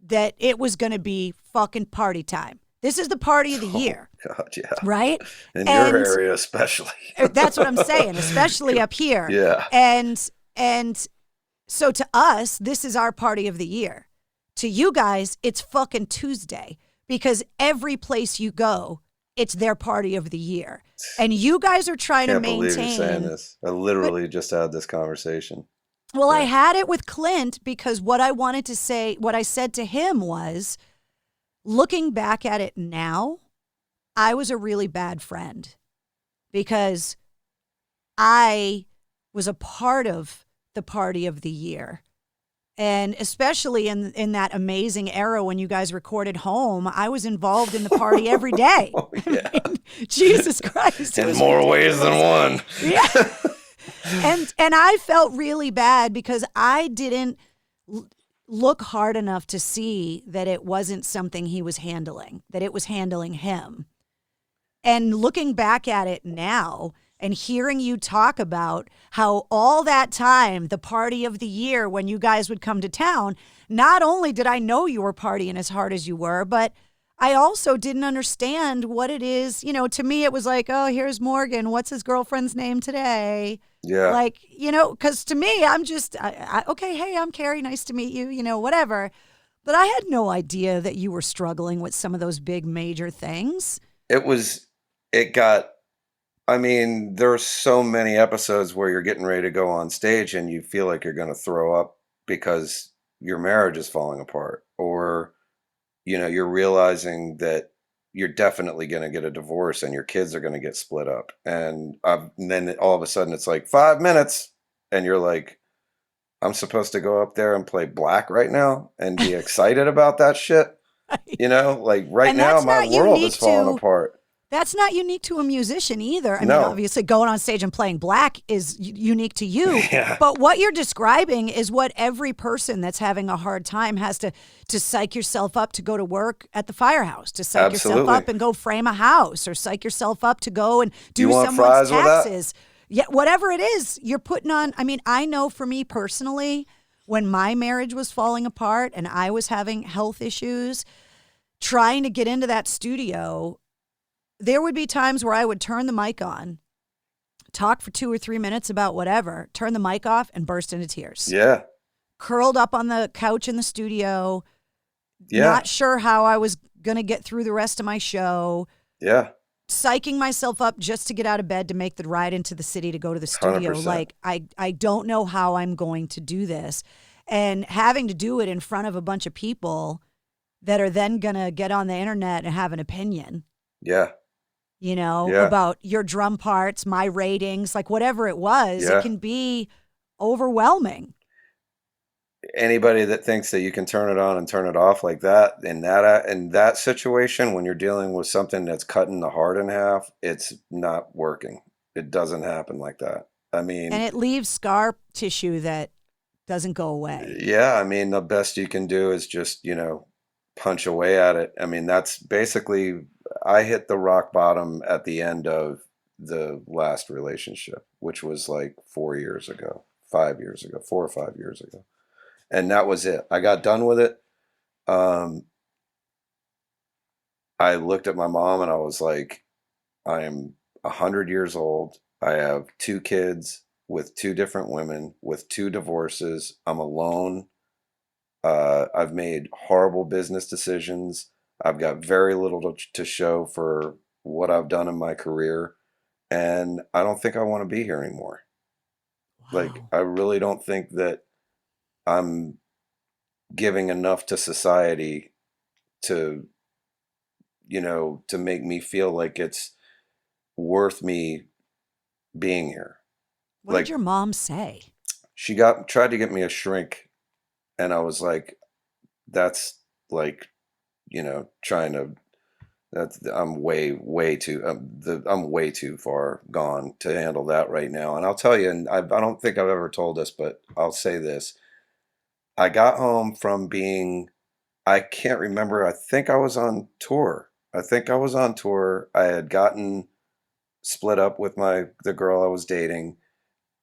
that it was going to be fucking party time. This is the party of the year. God, yeah. Right? In your area especially. That's what I'm saying, especially up here. Yeah. And so to us, this is our party of the year. To you guys, it's fucking Tuesday because every place you go, it's their party of the year. And you guys are trying to maintain. I can't believe you're saying this. I literally just had this conversation. Well, I had it with Clint because what I wanted to say, what I said to him was, looking back at it now, I was a really bad friend because I was a part of the party of the year. And especially in that amazing era when you guys recorded home, I was involved in the party every day. Oh, yeah. I mean, Jesus Christ. In more ways than one. Yeah. And I felt really bad because I didn't look hard enough to see that it wasn't something he was handling, that it was handling him. And looking back at it now, and hearing you talk about how all that time, the party of the year, when you guys would come to town, not only did I know you were partying as hard as you were, but I also didn't understand what it is. To me, it was like, oh, here's Morgan. What's his girlfriend's name today? Yeah. Like, because to me, I'm just, okay, hey, I'm Carrie. Nice to meet you, whatever. But I had no idea that you were struggling with some of those big major things. There are so many episodes where you're getting ready to go on stage and you feel like you're going to throw up because your marriage is falling apart, or, you're realizing that you're definitely going to get a divorce and your kids are going to get split up. And then all of a sudden it's like 5 minutes and you're like, I'm supposed to go up there and play black right now and be excited about that shit. You know, like right now my world is falling apart. That's not unique to a musician either. I mean, No. obviously going on stage and playing black is unique to you. Yeah. But what you're describing is what every person that's having a hard time has to psych yourself up to go to work at the firehouse, to psych yourself up and go frame a house, or psych yourself up to go and do someone's taxes. Yeah, whatever it is, you're putting on. I mean, I know for me personally, when my marriage was falling apart and I was having health issues, trying to get into that studio, there would be times where I would turn the mic on, talk for 2 or 3 minutes about whatever, turn the mic off and burst into tears. Yeah. Curled up on the couch in the studio, Yeah. not sure how I was going to get through the rest of my show. Yeah. Psyching myself up just to get out of bed to make the ride into the city to go to the studio. 100%. Like, I don't know how I'm going to do this. And having to do it in front of a bunch of people that are then going to get on the internet and have an opinion. Yeah. You know, Yeah. about your drum parts, my ratings, like whatever it was, Yeah. it can be overwhelming. Anybody that thinks that you can turn it on and turn it off like that, in that situation, when you're dealing with something that's cutting the heart in half, it's not working. It doesn't happen like that. I mean, And it leaves scar tissue that doesn't go away. yeah, I mean, the best you can do is just, you know, punch away at it. I mean, that's basically, I hit the rock bottom at the end of the last relationship, which was like 4 years ago, 5 years ago, 4 or 5 years ago. And that was it. I got done with it. I looked at my mom and I was like, I am 100 years old. I have 2 kids with 2 different women, with 2 divorces. I'm alone. I've made horrible business decisions. I've got very little to show for what I've done in my career. And I don't think I want to be here anymore. Wow. Like, I really don't think that I'm giving enough to society to, you know, to make me feel like it's worth me being here. What did your mom say? She tried to get me a shrink, and I was like, that's like, you know, I'm way too far gone to handle that right now. And I'll tell you, and I don't think I've ever told this, but I'll say this. I got home from I can't remember. I think I was on tour. I had gotten split up with the girl I was dating.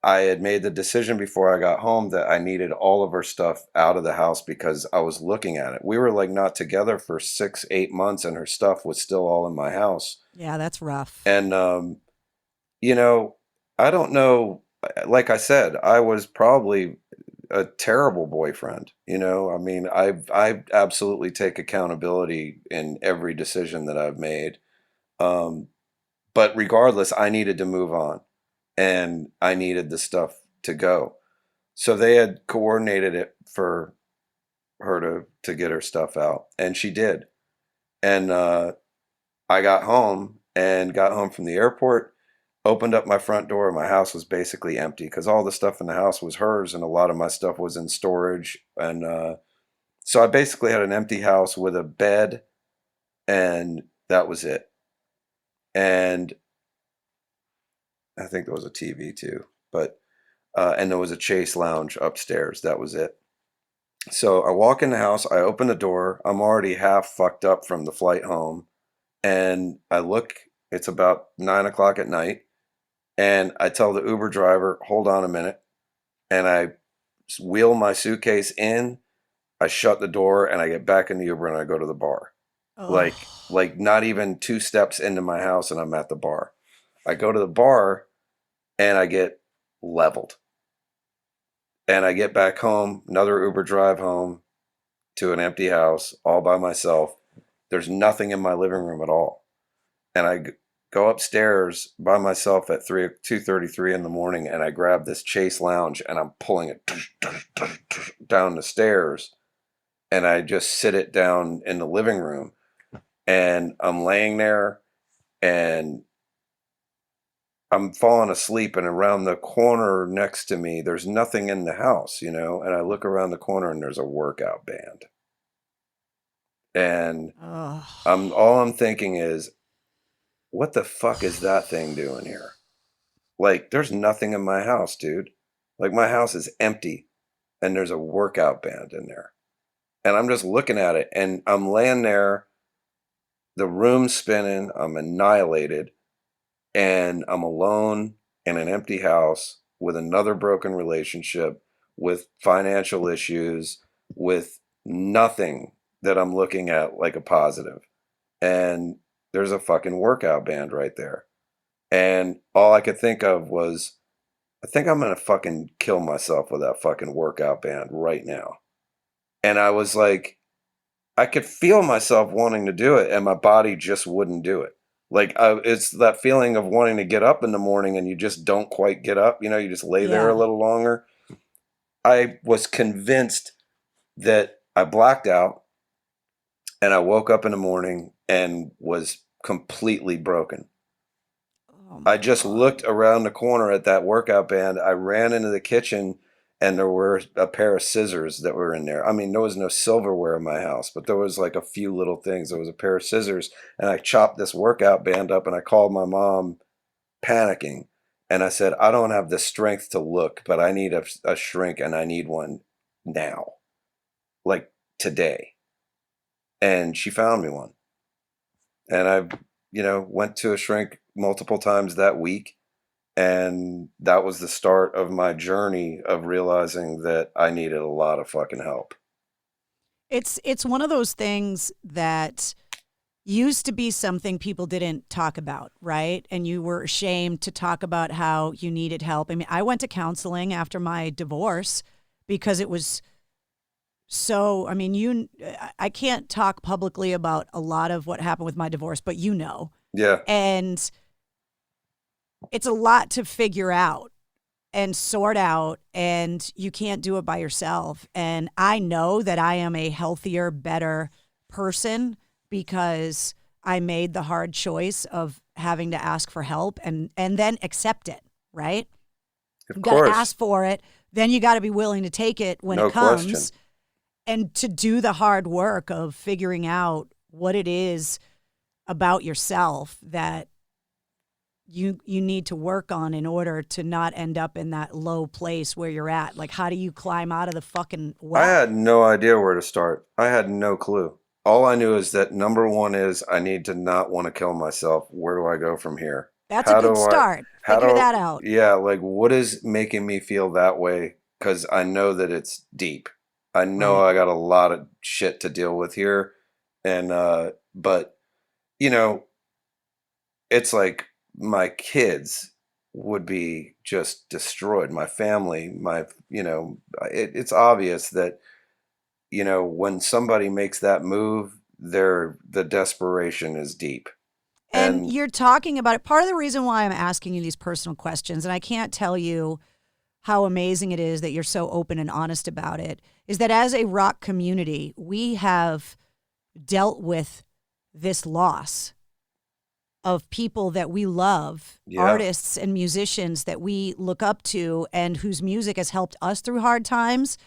I had made the decision before I got home that I needed all of her stuff out of the house because I was looking at it. We were like not together for 6-8 months and her stuff was still all in my house. Yeah, that's rough. And, you know, I don't know. Like I said, I was probably a terrible boyfriend. You know, I mean, I absolutely take accountability in every decision that I've made. But regardless, I needed to move on. And I needed the stuff to go. So they had coordinated it for her to get her stuff out. And she did. And I got home from the airport, opened up my front door. My house was basically empty because all the stuff in the house was hers. And a lot of my stuff was in storage. And so I basically had an empty house with a bed. And that was it. And I think there was a TV too, but, and there was a Chase lounge upstairs. That was it. So I walk in the house, I open the door. I'm already half fucked up from the flight home. And I look, it's about 9 o'clock at night. And I tell the Uber driver, hold on a minute. And I wheel my suitcase in, I shut the door and I get back in the Uber and I go to the bar. Oh. Like not even 2 steps into my house and I'm at the bar. I go to the bar and I get leveled. And I get back home, another Uber drive home to an empty house all by myself. There's nothing in my living room at all. And I go upstairs by myself at 2:33 in the morning and I grab this Chase lounge and I'm pulling it down the stairs and I just sit it down in the living room. and I'm laying there and I'm falling asleep, and around the corner next to me, there's nothing in the house, and I look around the corner and there's a workout band. And all I'm thinking is, what the fuck is that thing doing here? Like, there's nothing in my house, dude. Like, my house is empty and there's a workout band in there. And I'm just looking at it and I'm laying there, the room's spinning, I'm annihilated, and I'm alone in an empty house with another broken relationship, with financial issues, with nothing that I'm looking at like a positive. And there's a fucking workout band right there. And all I could think of was, I think I'm going to fucking kill myself with that fucking workout band right now. And I was like, I could feel myself wanting to do it, and my body just wouldn't do it. Like, it's that feeling of wanting to get up in the morning and you just don't quite get up. You just lay there a little longer. I was convinced that I blacked out, and I woke up in the morning and was completely broken. I just looked around the corner at that workout band. I ran into the kitchen, and there were a pair of scissors that were in there. I mean, there was no silverware in my house, but there was like a few little things. There was a pair of scissors, and I chopped this workout band up, and I called my mom panicking. And I said, I don't have the strength to look, but I need a shrink, and I need one now, like today. And she found me one. And I, went to a shrink multiple times that week. And that was the start of my journey of realizing that I needed a lot of fucking help. It's one of those things that used to be something people didn't talk about, right? And you were ashamed to talk about how you needed help. I mean, I went to counseling after my divorce because it was so, I mean, I can't talk publicly about a lot of what happened with my divorce, but Yeah. And it's a lot to figure out and sort out, and you can't do it by yourself. And I know that I am a healthier, better person because I made the hard choice of having to ask for help and then accept it, right? Of you course. got to ask for it. Then you got to be willing to take it when it comes. Question. And to do the hard work of figuring out what it is about yourself that you need to work on in order to not end up in that low place where you're at. Like, how do you climb out of the fucking well? I had no idea where to start. I had no clue. All I knew is that number one is I need to not want to kill myself. Where do I go from here? That's a good start. Figure that out. Yeah, like, what is making me feel that way? Because I know that it's deep. I know I got a lot of shit to deal with here. And, but, it's like my kids would be just destroyed. My family, it's obvious that, when somebody makes that move, the desperation is deep. And you're talking about it. Part of the reason why I'm asking you these personal questions, and I can't tell you how amazing it is that you're so open and honest about it, is that as a rock community, we have dealt with this loss of people that we love, artists and musicians that we look up to and whose music has helped us through hard times.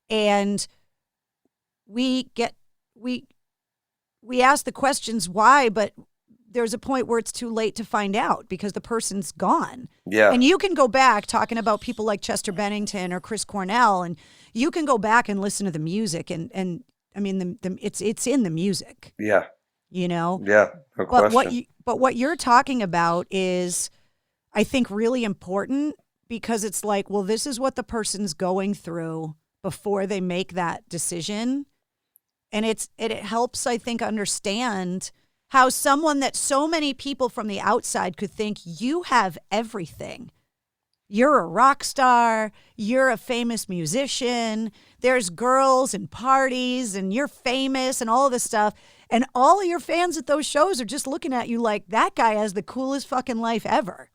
And we ask the questions why, but there's a point where it's too late to find out because the person's gone. Yeah. And you can go back talking about people like Chester Bennington or Chris Cornell, and you can go back and listen to the music, and I mean, it's in the music. Yeah. Yeah, no question. But what you're talking about is, I think, really important because it's like, well, this is what the person's going through before they make that decision. And it helps, I think, understand how someone that so many people from the outside could think you have everything. You're a rock star. You're a famous musician. There's girls and parties and you're famous and all this stuff. And all of your fans at those shows are just looking at you like that guy has the coolest fucking life ever.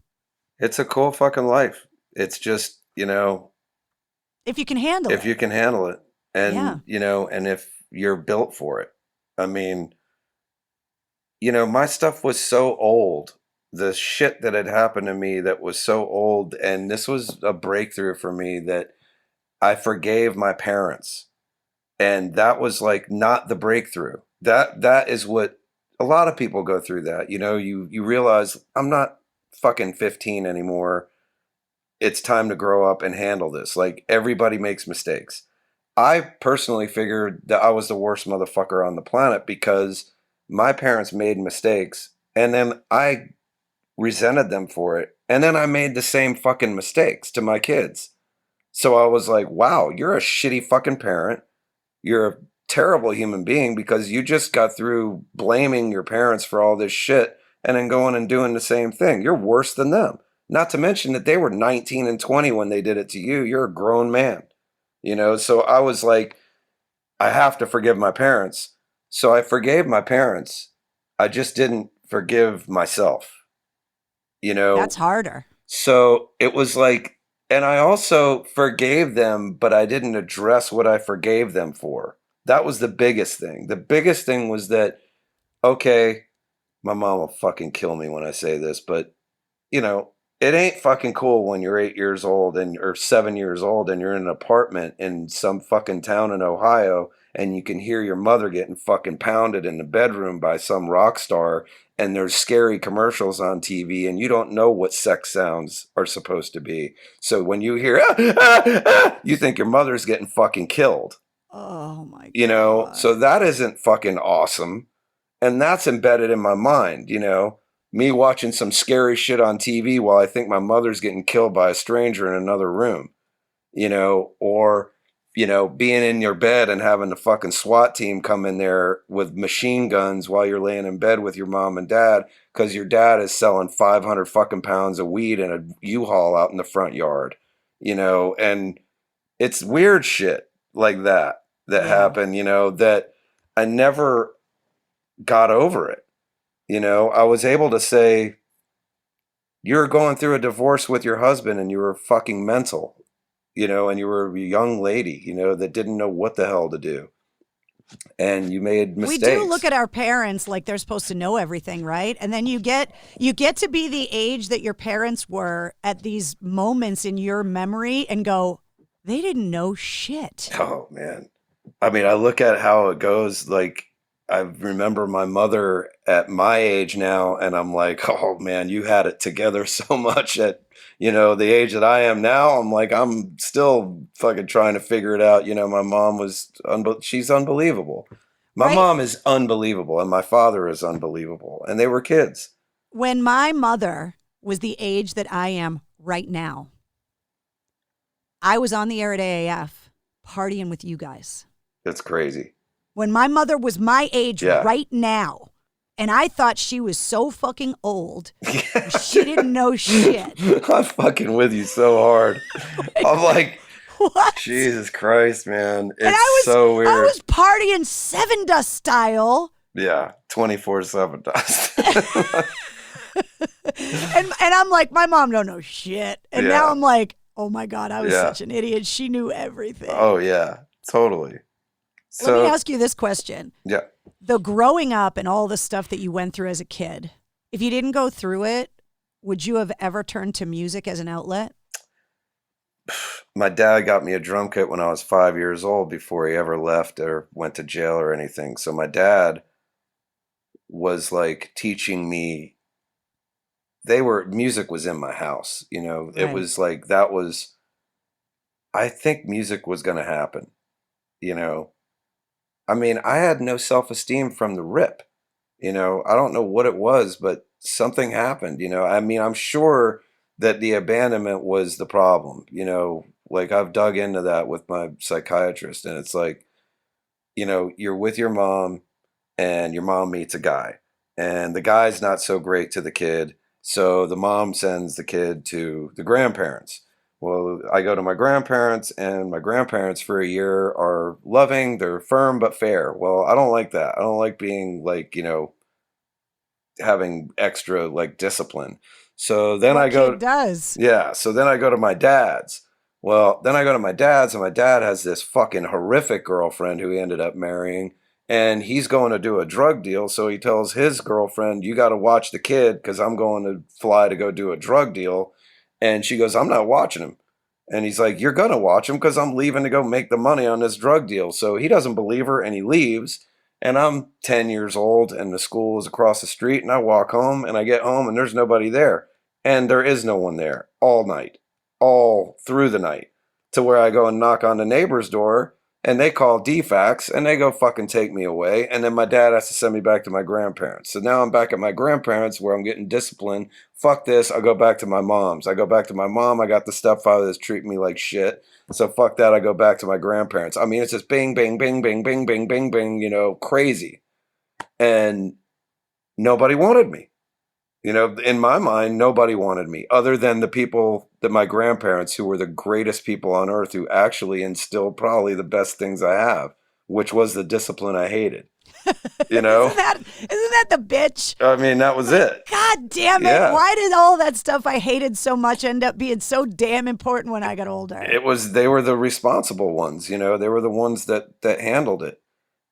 It's a cool fucking life. It's just, if you can handle it. If you can handle it. And, and if you're built for it. I mean, my stuff was so old. The shit that had happened to me that was so old, and this was a breakthrough for me that I forgave my parents. And that was like not the breakthrough. That is what a lot of people go through that. You realize I'm not fucking 15 anymore. It's time to grow up and handle this. Like everybody makes mistakes. I personally figured that I was the worst motherfucker on the planet because my parents made mistakes and then I resented them for it. And then I made the same fucking mistakes to my kids. So I was like, wow, you're a shitty fucking parent. You're a terrible human being because you just got through blaming your parents for all this shit and then going and doing the same thing. You're worse than them. Not to mention that they were 19 and 20 when they did it to you. You're a grown man. So I was like, I have to forgive my parents. So I forgave my parents. I just didn't forgive myself. That's harder. So it was like, and I also forgave them, but I didn't address what I forgave them for. That was the biggest thing. The biggest thing was that, okay, my mom will fucking kill me when I say this, but it ain't fucking cool when you're 8 years old or 7 years old and you're in an apartment in some fucking town in Ohio and you can hear your mother getting fucking pounded in the bedroom by some rock star and there's scary commercials on TV and you don't know what sex sounds are supposed to be. So when you hear, you think your mother's getting fucking killed. Oh my God. So that isn't fucking awesome. And that's embedded in my mind, me watching some scary shit on TV while I think my mother's getting killed by a stranger in another room, or, being in your bed and having the fucking SWAT team come in there with machine guns while you're laying in bed with your mom and dad because your dad is selling 500 fucking pounds of weed in a U-Haul out in the front yard, and it's weird shit like that happened, that I never got over it. I was able to say, you're going through a divorce with your husband and you were fucking mental, and you were a young lady, that didn't know what the hell to do. And you made mistakes. We do look at our parents like they're supposed to know everything, right? And then you get to be the age that your parents were at these moments in your memory and go, they didn't know shit. Oh, man. I mean, I look at how it goes, like, I remember my mother at my age now, and I'm like, oh man, you had it together so much at, the age that I am now. I'm like, I'm still fucking trying to figure it out. My mom was, she's unbelievable. My mom is unbelievable, and my father is unbelievable, and they were kids. When my mother was the age that I am right now, I was on the air at AAF partying with you guys. That's crazy. When my mother was my age right now, and I thought she was so fucking old, she didn't know shit. I'm fucking with you so hard. I'm like, what? Jesus Christ, man. It's so weird. I was partying Sevendust style. Yeah, 24/7 Sevendust. and I'm like, my mom don't know shit. And now I'm like, oh my God, I was such an idiot. She knew everything. Oh, yeah, totally. Let me ask you this question. Yeah. The growing up and all the stuff that you went through as a kid, if you didn't go through it, would you have ever turned to music as an outlet? My dad got me a drum kit when I was 5 years old before he ever left or went to jail or anything. So my dad was like teaching me. Music was in my house, It was like, I think music was going to happen, I mean, I had no self-esteem from the rip, I don't know what it was, but something happened, I mean, I'm sure that the abandonment was the problem, like I've dug into that with my psychiatrist, and it's like, you're with your mom and your mom meets a guy and the guy's not so great to the kid. So the mom sends the kid to the grandparents. Well, I go to my grandparents, and my grandparents for a year are loving. They're firm but fair. Well, I don't like that. I don't like being like, having extra like discipline. So then I go. It does. Yeah. So then I go to my dad's. Well, then I go to my dad's, and my dad has this fucking horrific girlfriend who he ended up marrying. and he's going to do a drug deal. So he tells his girlfriend, you got to watch the kid because I'm going to fly to go do a drug deal. And she goes, I'm not watching him. And he's like, you're going to watch him because I'm leaving to go make the money on this drug deal. So he doesn't believe her and he leaves. And I'm 10 years old and the school is across the street, and I walk home and I get home and there's nobody there. And there is no one there all night, all through the night, to where I go and knock on the neighbor's door and they call DFAX and they go fucking take me away. And then my dad has to send me back to my grandparents. So now I'm back at my grandparents where I'm getting disciplined. Fuck this. I go back to my mom's. I go back to my mom. I got the stepfather that's treating me like shit. So fuck that. I go back to my grandparents. I mean, it's just bing, bing, bing, bing, bing, bing, bing, bing, you know, crazy. And nobody wanted me. You know, in my mind, nobody wanted me other than the people that my grandparents, who were the greatest people on earth, who actually instilled probably the best things I have, which was the discipline I hated. You know, isn't that the bitch? I mean, that was it. God damn it. Yeah. Why did all that stuff I hated so much end up being so damn important when I got older? They were the responsible ones, you know, they were the ones that handled it.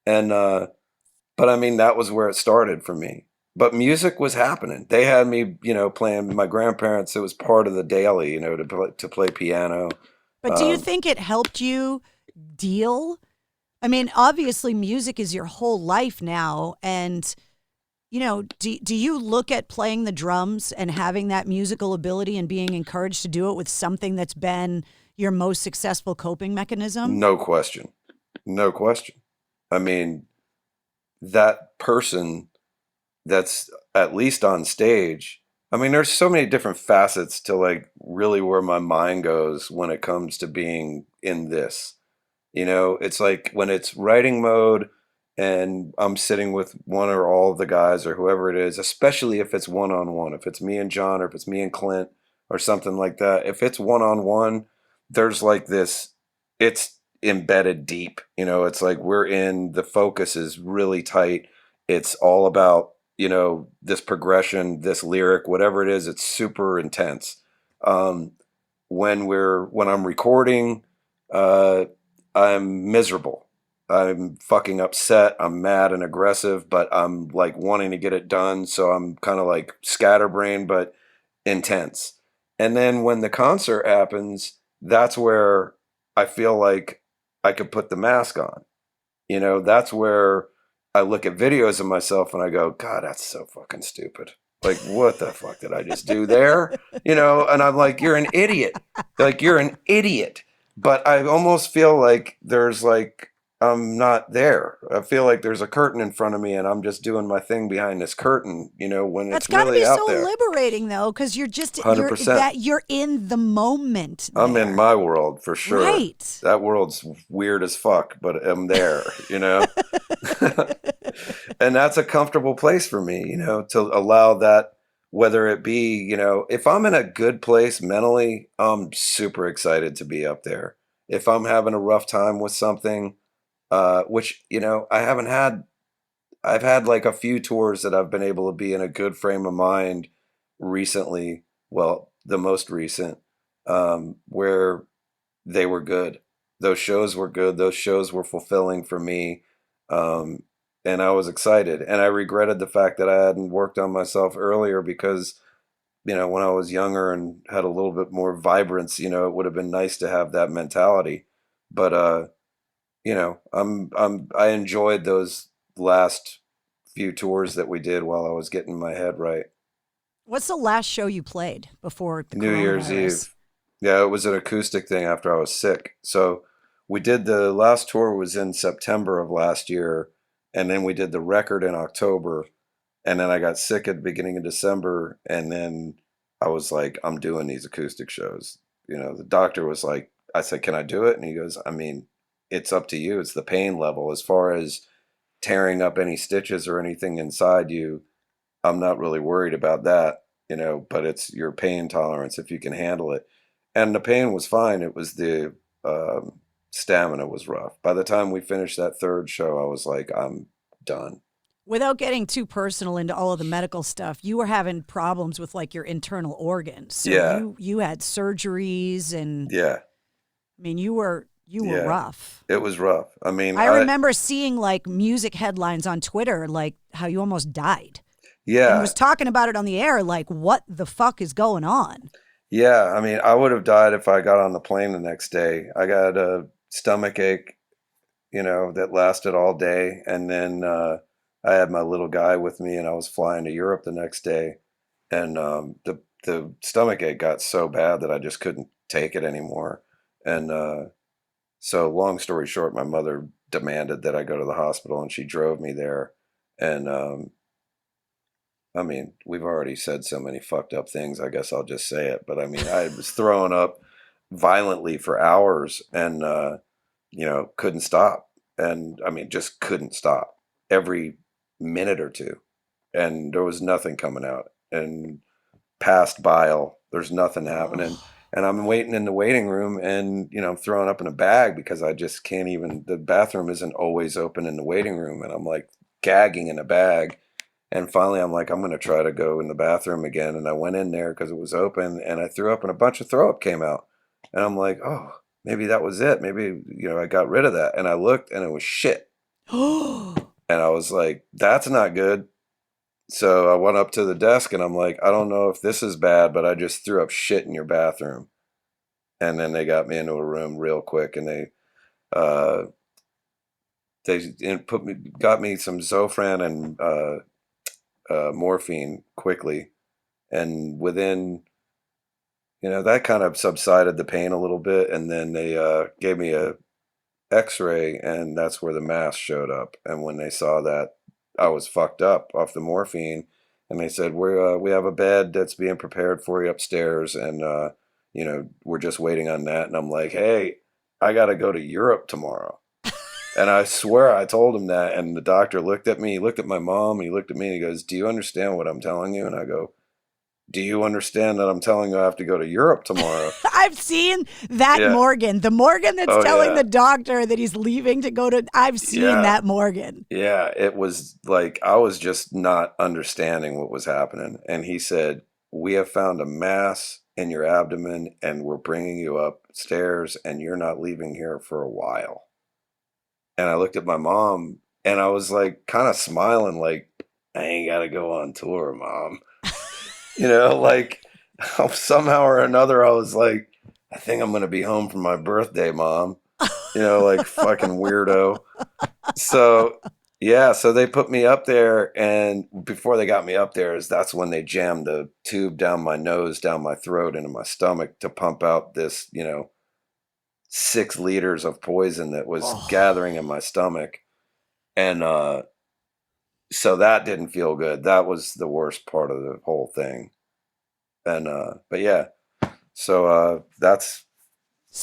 And, but I mean, that was where it started for me. But music was happening. They had me, you know, playing my grandparents. It was part of the daily, you know, to play piano. But do you think it helped you deal? I mean, obviously music is your whole life now. And, you know, do you look at playing the drums and having that musical ability and being encouraged to do it with something that's been your most successful coping mechanism? No question. No question. I mean, that person that's at least on stage. I mean, there's so many different facets to like really where my mind goes when it comes to being in this. You know, it's like when it's writing mode and I'm sitting with one or all of the guys or whoever it is, especially if it's one-on-one, if it's me and John or if it's me and Clint or something like that. If it's one-on-one, there's like this, it's embedded deep. You know, it's like the focus is really tight. It's all about, you know, this progression, this lyric, whatever it is, it's super intense. When I'm recording, I'm miserable. I'm fucking upset. I'm mad and aggressive, but I'm like wanting to get it done. So I'm kind of like scatterbrained, but intense. And then when the concert happens, that's where I feel like I could put the mask on. You know, that's where I look at videos of myself and I go, God, that's so fucking stupid. Like, what the fuck did I just do there? You know, and I'm like, you're an idiot. Like, you're an idiot. But I almost feel like there's like, I'm not there. I feel like there's a curtain in front of me and I'm just doing my thing behind this curtain, you know, when it's really out there. That's gotta be so liberating though, because you're just, 100%. You're in the moment. I'm in my world for sure. Right. That world's weird as fuck, but I'm there, you know? And that's a comfortable place for me, you know, to allow that, whether it be, you know, if I'm in a good place mentally, I'm super excited to be up there. If I'm having a rough time with something, which, you know, I've had like a few tours that I've been able to be in a good frame of mind recently. Well, the most recent, where they were good. Those shows were good. Those shows were fulfilling for me. And I was excited, and I regretted the fact that I hadn't worked on myself earlier because, you know, when I was younger and had a little bit more vibrance, you know, it would have been nice to have that mentality. But, you know, I enjoyed those last few tours that we did while I was getting my head right. What's the last show you played before the New Year's coronavirus? Eve? Yeah, it was an acoustic thing after I was sick. So we did the last tour was in September of last year. And then we did the record in October, and then I got sick at the beginning of December, and then I was like, I'm doing these acoustic shows. You know, the doctor was like, I said, can I do it? And he goes, I mean, it's up to you. It's the pain level. As far as tearing up any stitches or anything inside you, I'm not really worried about that, you know, but it's your pain tolerance if you can handle it. And the pain was fine. It was the stamina was rough. By the time we finished that third show, I was like, I'm done. Without getting too personal into all of the medical stuff, you were having problems with like your internal organs. So yeah. You had surgeries and yeah. I mean, you were You were rough. It was rough. I mean, I remember seeing like music headlines on Twitter, like how you almost died. Yeah. And was talking about it on the air, like, what the fuck is going on? Yeah. I mean, I would have died if I got on the plane the next day. I got a stomach ache, that lasted all day. And then I had my little guy with me and I was flying to Europe the next day. And the stomach ache got so bad that I just couldn't take it anymore. And so long story short, my mother demanded that I go to the hospital and she drove me there. And I mean, we've already said so many fucked up things. I guess I'll just say it. But I mean, I was throwing up violently for hours and, couldn't stop. And I mean, just couldn't stop every minute or two. And there was nothing coming out. And past bile, there's nothing happening. And I'm waiting in the waiting room and, I'm throwing up in a bag because I just can't even, the bathroom isn't always open in the waiting room. And I'm like gagging in a bag. And finally, I'm like, I'm going to try to go in the bathroom again. And I went in there because it was open and I threw up and a bunch of throw up came out. And I'm like, oh, maybe that was it. Maybe, I got rid of that. And I looked and it was shit. And I was like, that's not good. So I went up to the desk and I'm like, I don't know if this is bad, but I just threw up shit in your bathroom. And then they got me into a room real quick and they got me some Zofran and morphine quickly. And within, that kind of subsided the pain a little bit. And then they gave me a x-ray and that's where the mass showed up. And when they saw that, I was fucked up off the morphine, and they said, we have a bed that's being prepared for you upstairs, and we're just waiting on that. And I'm like, hey, I got to go to Europe tomorrow. And I swear I told him that, and the doctor looked at me, he looked at my mom, he looked at me, and he goes, do you understand what I'm telling you? And I go, do you understand that I'm telling you I have to go to Europe tomorrow? I've seen that Morgan. The Morgan that's telling the doctor that he's leaving to go to... I've seen that Morgan. Yeah, it was like I was just not understanding what was happening. And he said, we have found a mass in your abdomen and we're bringing you upstairs and you're not leaving here for a while. And I looked at my mom and I was like kind of smiling like, I ain't got to go on tour, Mom. Like somehow or another, I was like, I think I'm going to be home for my birthday, Mom. Like fucking weirdo. So, so they put me up there. And before they got me up there, that's when they jammed the tube down my nose, down my throat, into my stomach to pump out this, 6 liters of poison that was gathering in my stomach. And, so that didn't feel good. That was the worst part of the whole thing. And, but yeah, so, that's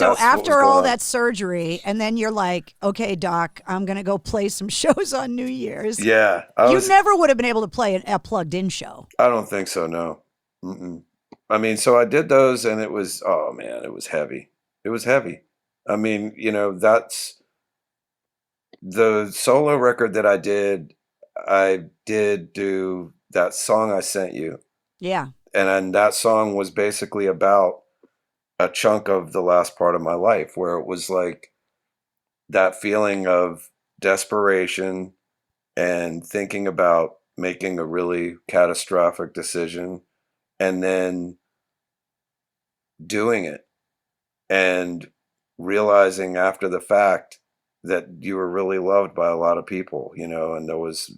after all that surgery, and then you're like, okay, Doc, I'm going to go play some shows on New Year's. Yeah. You never would have been able to play a plugged in show. I don't think so. No. Mm-mm. I mean, so I did those and it was, oh man, it was heavy. It was heavy. I mean, that's the solo record that I did do that song I sent you. Yeah. And then that song was basically about a chunk of the last part of my life where it was like that feeling of desperation and thinking about making a really catastrophic decision and then doing it and realizing after the fact that you were really loved by a lot of people, and there was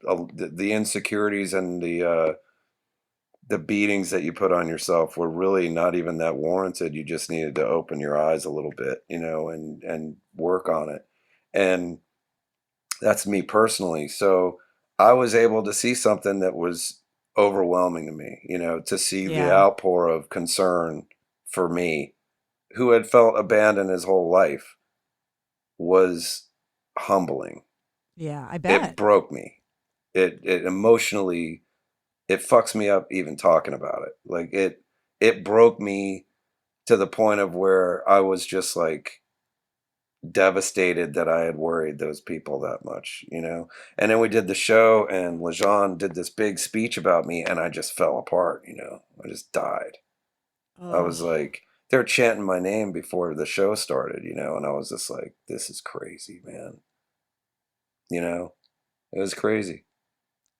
the insecurities and the beatings that you put on yourself were really not even that warranted. You just needed to open your eyes a little bit, and work on it. And that's me personally. So I was able to see something that was overwhelming to me, to see the outpour of concern for me, who had felt abandoned his whole life, was humbling. Yeah, I bet. It broke me. It emotionally, it fucks me up even talking about it. Like it broke me to the point of where I was just like devastated that I had worried those people that much, And then we did the show and Lejean did this big speech about me and I just fell apart, I just died. I was like, they were chanting my name before the show started, you know, and I was just like, this is crazy, man. You know, it was crazy.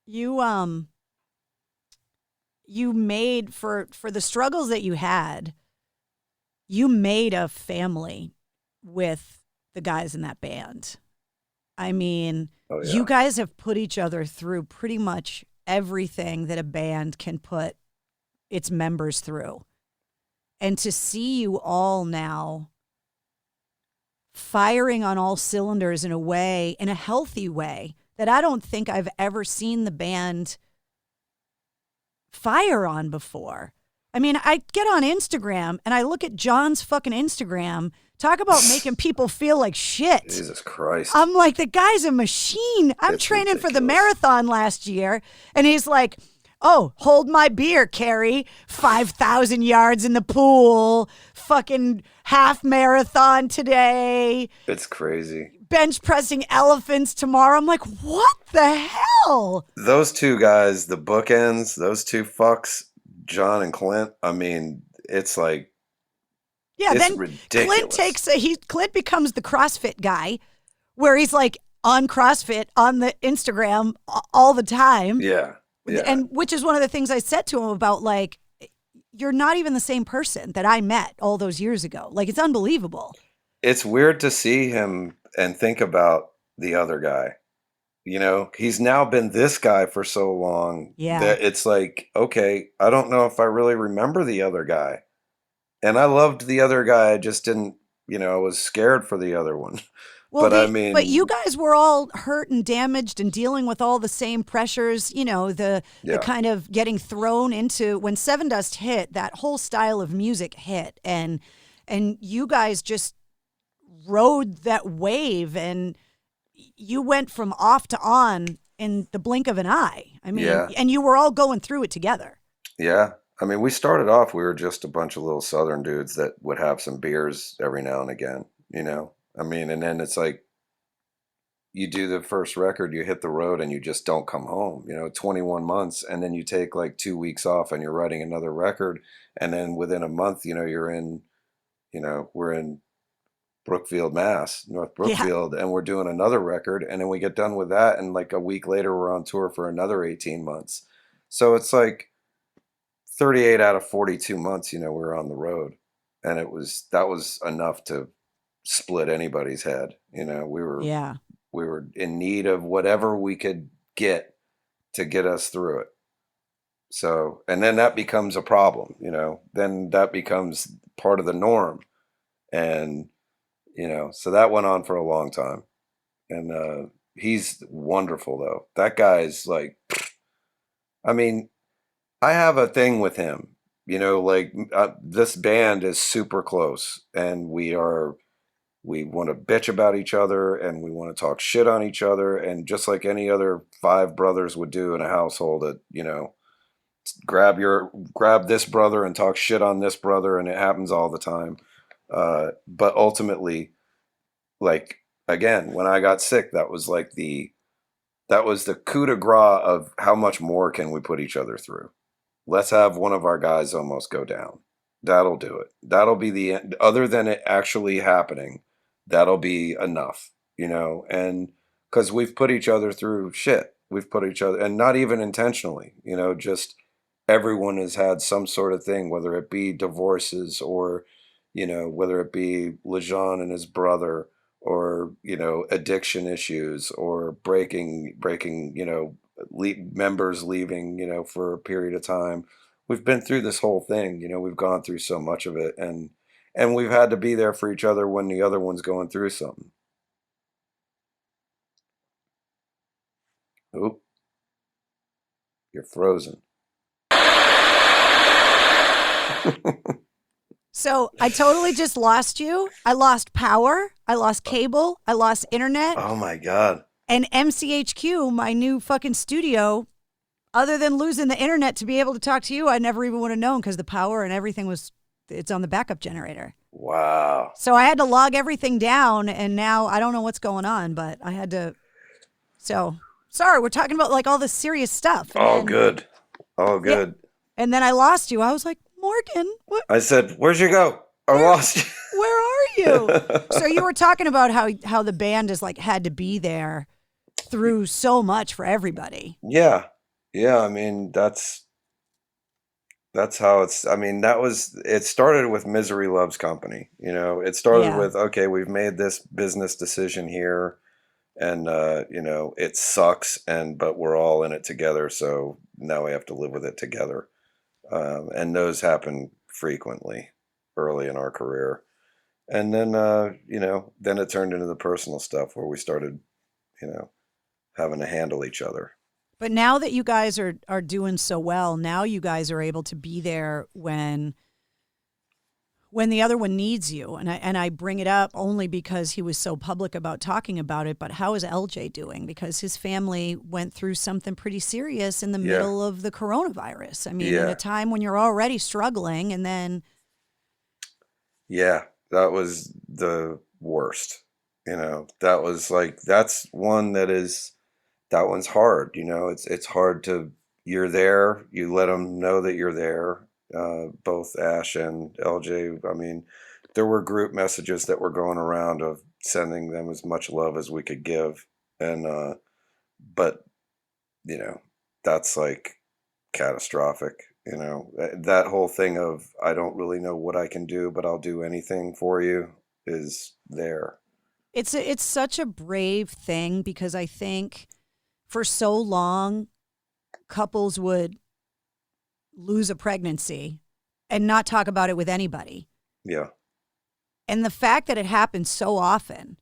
You made for the struggles that you had, you made a family with the guys in that band. I mean, you guys have put each other through pretty much everything that a band can put its members through. And to see you all now firing on all cylinders in a healthy way that I don't think I've ever seen the band fire on before. I mean, I get on Instagram and I look at John's fucking Instagram. Talk about making people feel like shit. Jesus Christ. I'm like, the guy's a machine. I'm training for the marathon last year. And he's like, oh, hold my beer, Carrie. 5,000 yards in the pool. Fucking half marathon today. It's crazy. Bench pressing elephants tomorrow. I'm like, what the hell? Those two guys, the bookends, those two fucks, John and Clint. I mean, it's like, yeah, it's then ridiculous. Clint becomes the CrossFit guy where he's like on CrossFit on the Instagram all the time. Yeah. And which is one of the things I said to him about, like, you're not even the same person that I met all those years ago. Like, it's unbelievable. It's weird to see him and think about the other guy. You know, he's now been this guy for so long that it's like, okay, I don't know if I really remember the other guy. And I loved the other guy. I just didn't, you know, I was scared for the other one. Well, but you guys were all hurt and damaged and dealing with all the same pressures, you know, the kind of getting thrown into when Sevendust hit, that whole style of music hit, and you guys just rode that wave, and you went from off to on in the blink of an eye. I mean, and you were all going through it together. Yeah. I mean, we started off, we were just a bunch of little Southern dudes that would have some beers every now and again, you know? I mean, and then it's like, you do the first record, you hit the road and you just don't come home, you know, 21 months. And then you take like 2 weeks off and you're writing another record. And then within a month, you know, we're in Brookfield, Mass, North Brookfield, and we're doing another record. And then we get done with that. And like a week later, we're on tour for another 18 months. So it's like 38 out of 42 months, you know, we were on the road. And that was enough to split anybody's head. You know, we were in need of whatever we could get to get us through it. So, and then that becomes a problem, you know, then that becomes part of the norm. And, you know, so that went on for a long time. And he's wonderful though. That guy's like, I mean, I have a thing with him, you know, like this band is super close and we want to bitch about each other and we want to talk shit on each other. And just like any other 5 brothers would do in a household, that, you know, grab this brother and talk shit on this brother. And it happens all the time. But ultimately, like, again, when I got sick, that was the coup de grace of how much more can we put each other through. Let's have one of our guys almost go down. That'll do it. That'll be the end. Other than it actually happening, that'll be enough, you know, and because we've put each other through shit. We've put each other, and not even intentionally, you know, just everyone has had some sort of thing, whether it be divorces or, you know, whether it be Lejean and his brother or, you know, addiction issues or breaking, you know, members leaving, you know, for a period of time. We've been through this whole thing, you know, we've gone through so much of it, and we've had to be there for each other when the other one's going through something. Oop. You're frozen. So I totally just lost you. I lost power. I lost cable. I lost internet. Oh my God. And MCHQ, my new fucking studio, other than losing the internet to be able to talk to you, I never even would have known because the power and everything it's on the backup generator. Wow. So I had to log everything down, and now I don't know what's going on, but I had to. So, sorry, we're talking about like all this serious stuff. All good. Yeah. And then I lost you. I was like, Morgan, what? I said, where'd you go? I lost you. Where are you? So you were talking about how the band is like had to be there through so much for everybody. Yeah. Yeah. I mean, that's how it started with Misery Loves Company. It started with, okay, we've made this business decision here and, it sucks but we're all in it together. So now we have to live with it together. And those happen frequently early in our career. And then, then it turned into the personal stuff where we started, having to handle each other. But now that you guys are doing so well, now you guys are able to be there when the other one needs you. And I bring it up only because he was so public about talking about it. But how is LJ doing? Because his family went through something pretty serious in the middle of the coronavirus. I mean, in a time when you're already struggling and then. Yeah, that was the worst. That was like, that's one that one's hard. It's hard you're there. You let them know that you're there. Both Ash and LJ. I mean, there were group messages that were going around of sending them as much love as we could give. And, but, that's like catastrophic. That whole thing of, I don't really know what I can do, but I'll do anything for you is there. It's such a brave thing because I think for so long, couples would lose a pregnancy and not talk about it with anybody. Yeah. And the fact that it happened so often,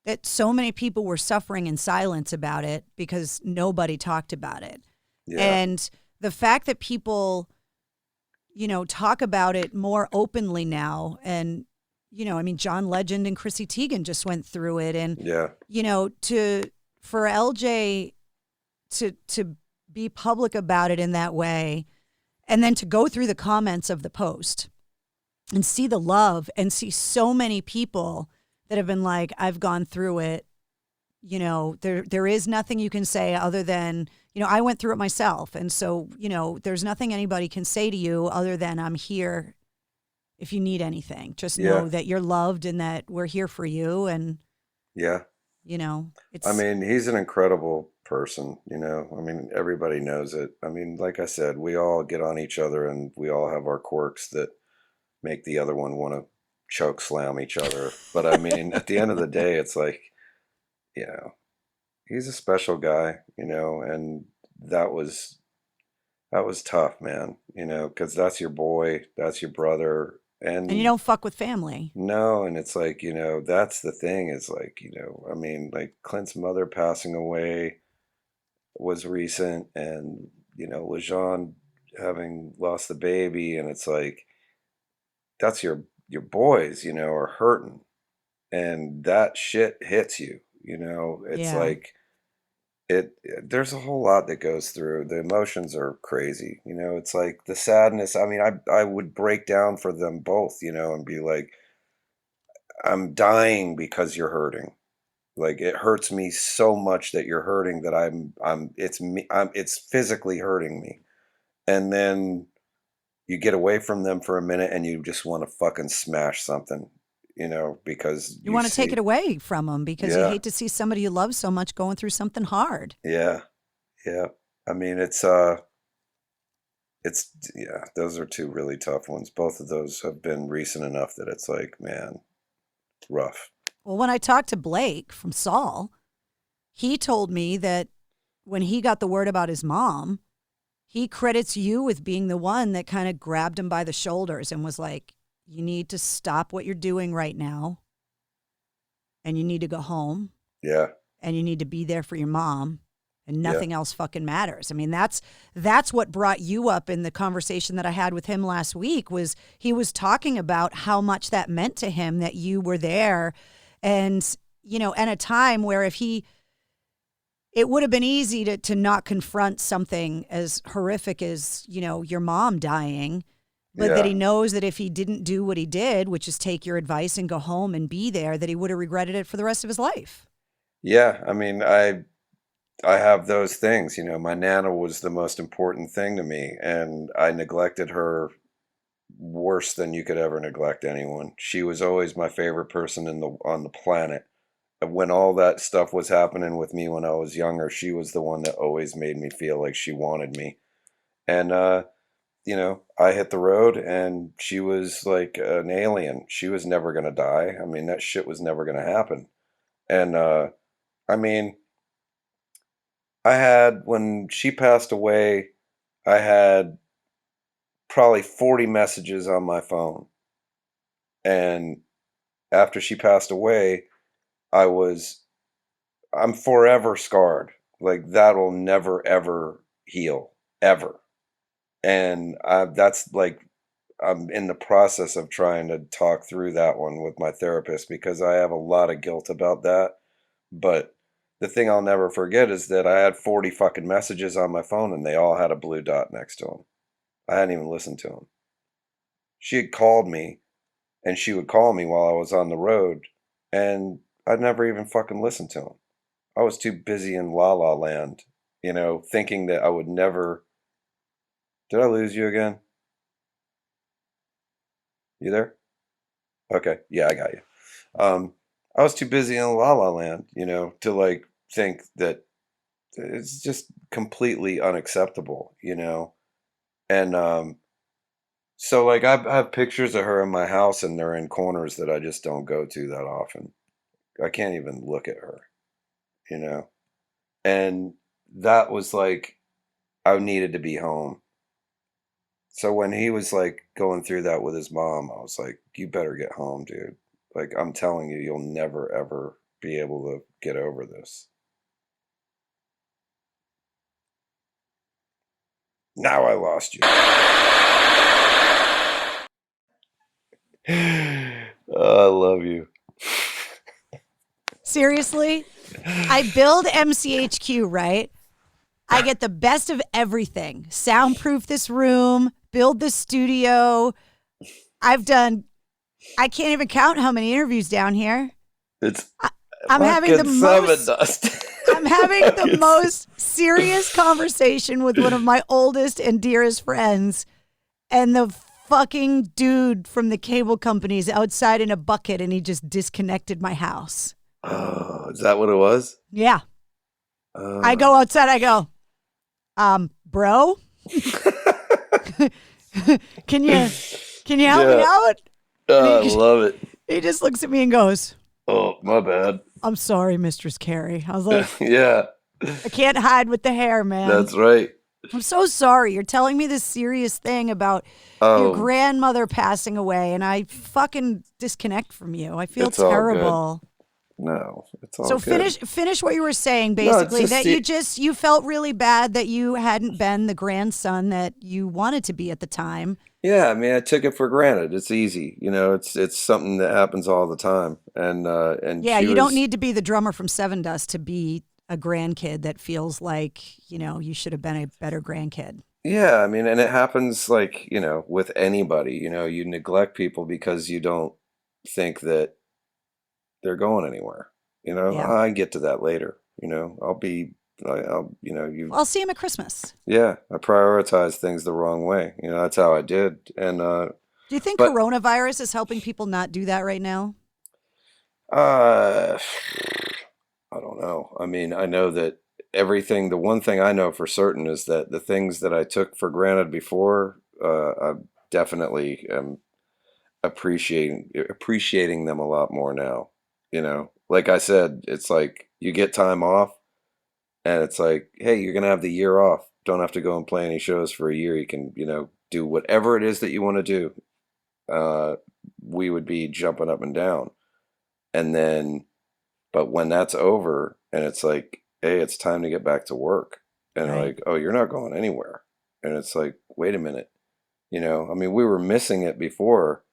that so many people were suffering in silence about it because nobody talked about it. Yeah. And the fact that people, talk about it more openly now and, John Legend and Chrissy Teigen just went through it. And, for LJ to be public about it in that way, and then to go through the comments of the post and see the love and see so many people that have been like, I've gone through it. There is nothing you can say other than, I went through it myself. And so, there's nothing anybody can say to you other than I'm here if you need anything. Just know that you're loved and that we're here for you. And he's an incredible person, everybody knows it. Like I said, we all get on each other and we all have our quirks that make the other one want to choke slam each other. But at the end of the day, it's like, he's a special guy, and that was tough, man, because that's your boy, that's your brother. And you don't fuck with family. No, and it's like, that's the thing is like, like Clint's mother passing away was recent and, LeJean having lost the baby. And it's like, that's your boys, are hurting. And that shit hits you, it's like, there's a whole lot that goes through. The emotions are crazy. It's like the sadness. I would break down for them both, and be like, I'm dying because you're hurting. Like it hurts me so much that you're hurting that it's physically hurting me. And then you get away from them for a minute and you just want to fucking smash something. Because you want to take it away from them because you hate to see somebody you love so much going through something hard. Yeah. Yeah. Those are two really tough ones. Both of those have been recent enough that it's like, man, rough. Well, when I talked to Blake from Saul, he told me that when he got the word about his mom, he credits you with being the one that kind of grabbed him by the shoulders and was like, you need to stop what you're doing right now. And you need to go home. Yeah. And you need to be there for your mom. And nothing else fucking matters. That's what brought you up in the conversation that I had with him last week was he was talking about how much that meant to him that you were there. And, at a time where it would have been easy to not confront something as horrific as, your mom dying. But that he knows that if he didn't do what he did, which is take your advice and go home and be there, that he would have regretted it for the rest of his life. Yeah. I have those things, my Nana was the most important thing to me and I neglected her worse than you could ever neglect anyone. She was always my favorite person on the planet. When all that stuff was happening with me when I was younger, she was the one that always made me feel like she wanted me. And you know, I hit the road and she was like an alien. She was never going to die. I mean, that shit was never going to happen. And I mean, when she passed away, I had probably 40 messages on my phone. And after she passed away, I'm forever scarred. Like, that'll never, ever heal. Ever. And that's like, I'm in the process of trying to talk through that one with my therapist because I have a lot of guilt about that. But the thing I'll never forget is that I had 40 fucking messages on my phone and they all had a blue dot next to them. I hadn't even listened to them. She had called me and she would call me while I was on the road and I'd never even fucking listened to them. I was too busy in La La Land, you know, thinking that I would never. Did I lose you again? You there? Okay. Yeah, I got you. I was too busy in La La Land, you know, to like think that it's just completely unacceptable, you know? And so like I have pictures of her in my house and they're in corners that I just don't go to that often. I can't even look at her, you know? And that was like, I needed to be home. So when he was like going through that with his mom, I was like, you better get home, dude. Like, I'm telling you, you'll never, ever be able to get over this. Now I lost you. Oh, I love you. Seriously? I build MCHQ, right? I get the best of everything. Soundproof this room, build this studio. I can't even count how many interviews down here. I'm having the most serious conversation with one of my oldest and dearest friends, and the fucking dude from the cable company is outside in a bucket and he just disconnected my house. Oh, is that what it was? Yeah. I go outside, I go, bro, can you help me out? I love it. He just looks at me and goes, oh, my bad. I'm sorry, Mistress Carrie. I was like, yeah. I can't hide with the hair, man. That's right. I'm so sorry. You're telling me this serious thing about your grandmother passing away, and I fucking disconnect from you. I feel terrible. No, it's all so good. finish what you were saying, basically, that you felt really bad that you hadn't been the grandson that you wanted to be at the time. Yeah, I mean, I took it for granted. It's easy, you know. It's something that happens all the time, and yeah, you don't need to be the drummer from Sevendust to be a grandkid that feels like, you know, you should have been a better grandkid. Yeah, I mean, and it happens like, you know, with anybody. You know, you neglect people because you don't think that they're going anywhere. You know, Yeah. I get to that later. You know, I'll I'll see him at Christmas. Yeah, I prioritize things the wrong way. You know, that's how I did. And do you think coronavirus is helping people not do that right now? I don't know. I mean, I know that the one thing I know for certain is that the things that I took for granted before, I definitely am appreciating them a lot more now. You know, like I said, it's like you get time off and it's like, hey, you're going to have the year off. Don't have to go and play any shows for a year. You can, you know, do whatever it is that you want to do. We would be jumping up and down. And then, but when that's over and it's like, hey, it's time to get back to work. And Right. like, oh, you're not going anywhere. And it's like, wait a minute. You know, I mean, we were missing it before.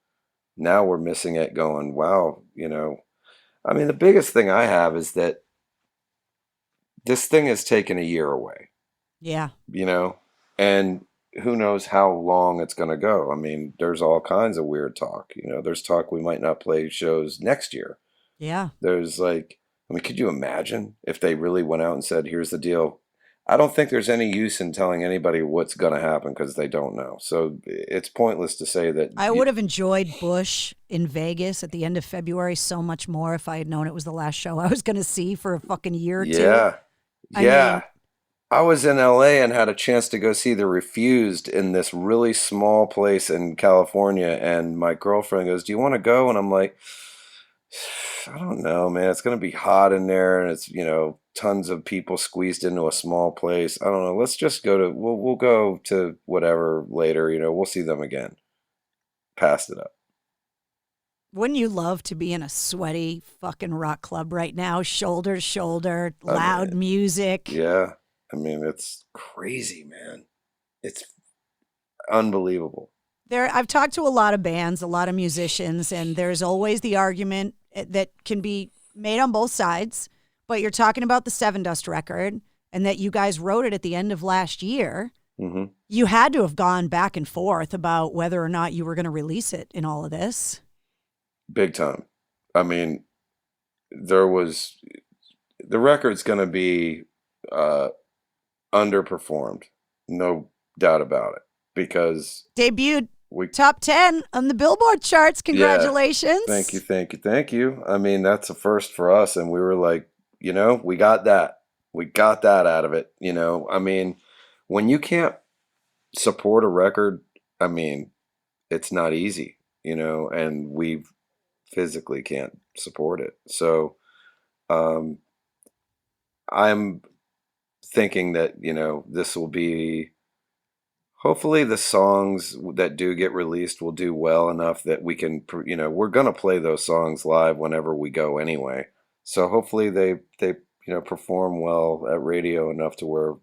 Now we're missing it going, wow, you know. I mean, the biggest thing I have is that this thing has taken a year away. Yeah. You know, and who knows how long it's going to go. I mean, there's all kinds of weird talk. You know, there's talk we might not play shows next year. Yeah. There's like, I mean, could you imagine if they really went out and said, here's the deal. I don't think there's any use in telling anybody what's going to happen because they don't know. So it's pointless to say that. I would have enjoyed Bush in Vegas at the end of February so much more if I had known it was the last show I was going to see for a fucking year or two. Yeah. I mean, I was in LA and had a chance to go see The Refused in this really small place in California. And my girlfriend goes, "Do you want to go?" And I'm like, "I don't know, man. It's going to be hot in there. And it's, tons of people squeezed into a small place. I don't know. Let's just go to, we'll go to whatever later. We'll see them again." Passed it up. Wouldn't you love to be in a sweaty fucking rock club right now? Shoulder to shoulder, loud music. Yeah. I mean, it's crazy, man. It's unbelievable. I've talked to a lot of bands, a lot of musicians, and there's always the argument that can be made on both sides. But you're talking about the Sevendust record and that you guys wrote it at the end of last year. Mm-hmm. You had to have gone back and forth about whether or not you were going to release it in all of this. Big time. I mean, the record's going to be underperformed. No doubt about it. Because debuted top 10 on the Billboard charts. Congratulations. Yeah. Thank you. I mean, that's a first for us. And we were like, we got that. We got that out of it. I mean, when you can't support a record, I mean, it's not easy, and we physically can't support it. So I'm thinking that, this will be, hopefully the songs that do get released will do well enough that we can, we're going to play those songs live whenever we go anyway. So hopefully they perform well at radio enough to where,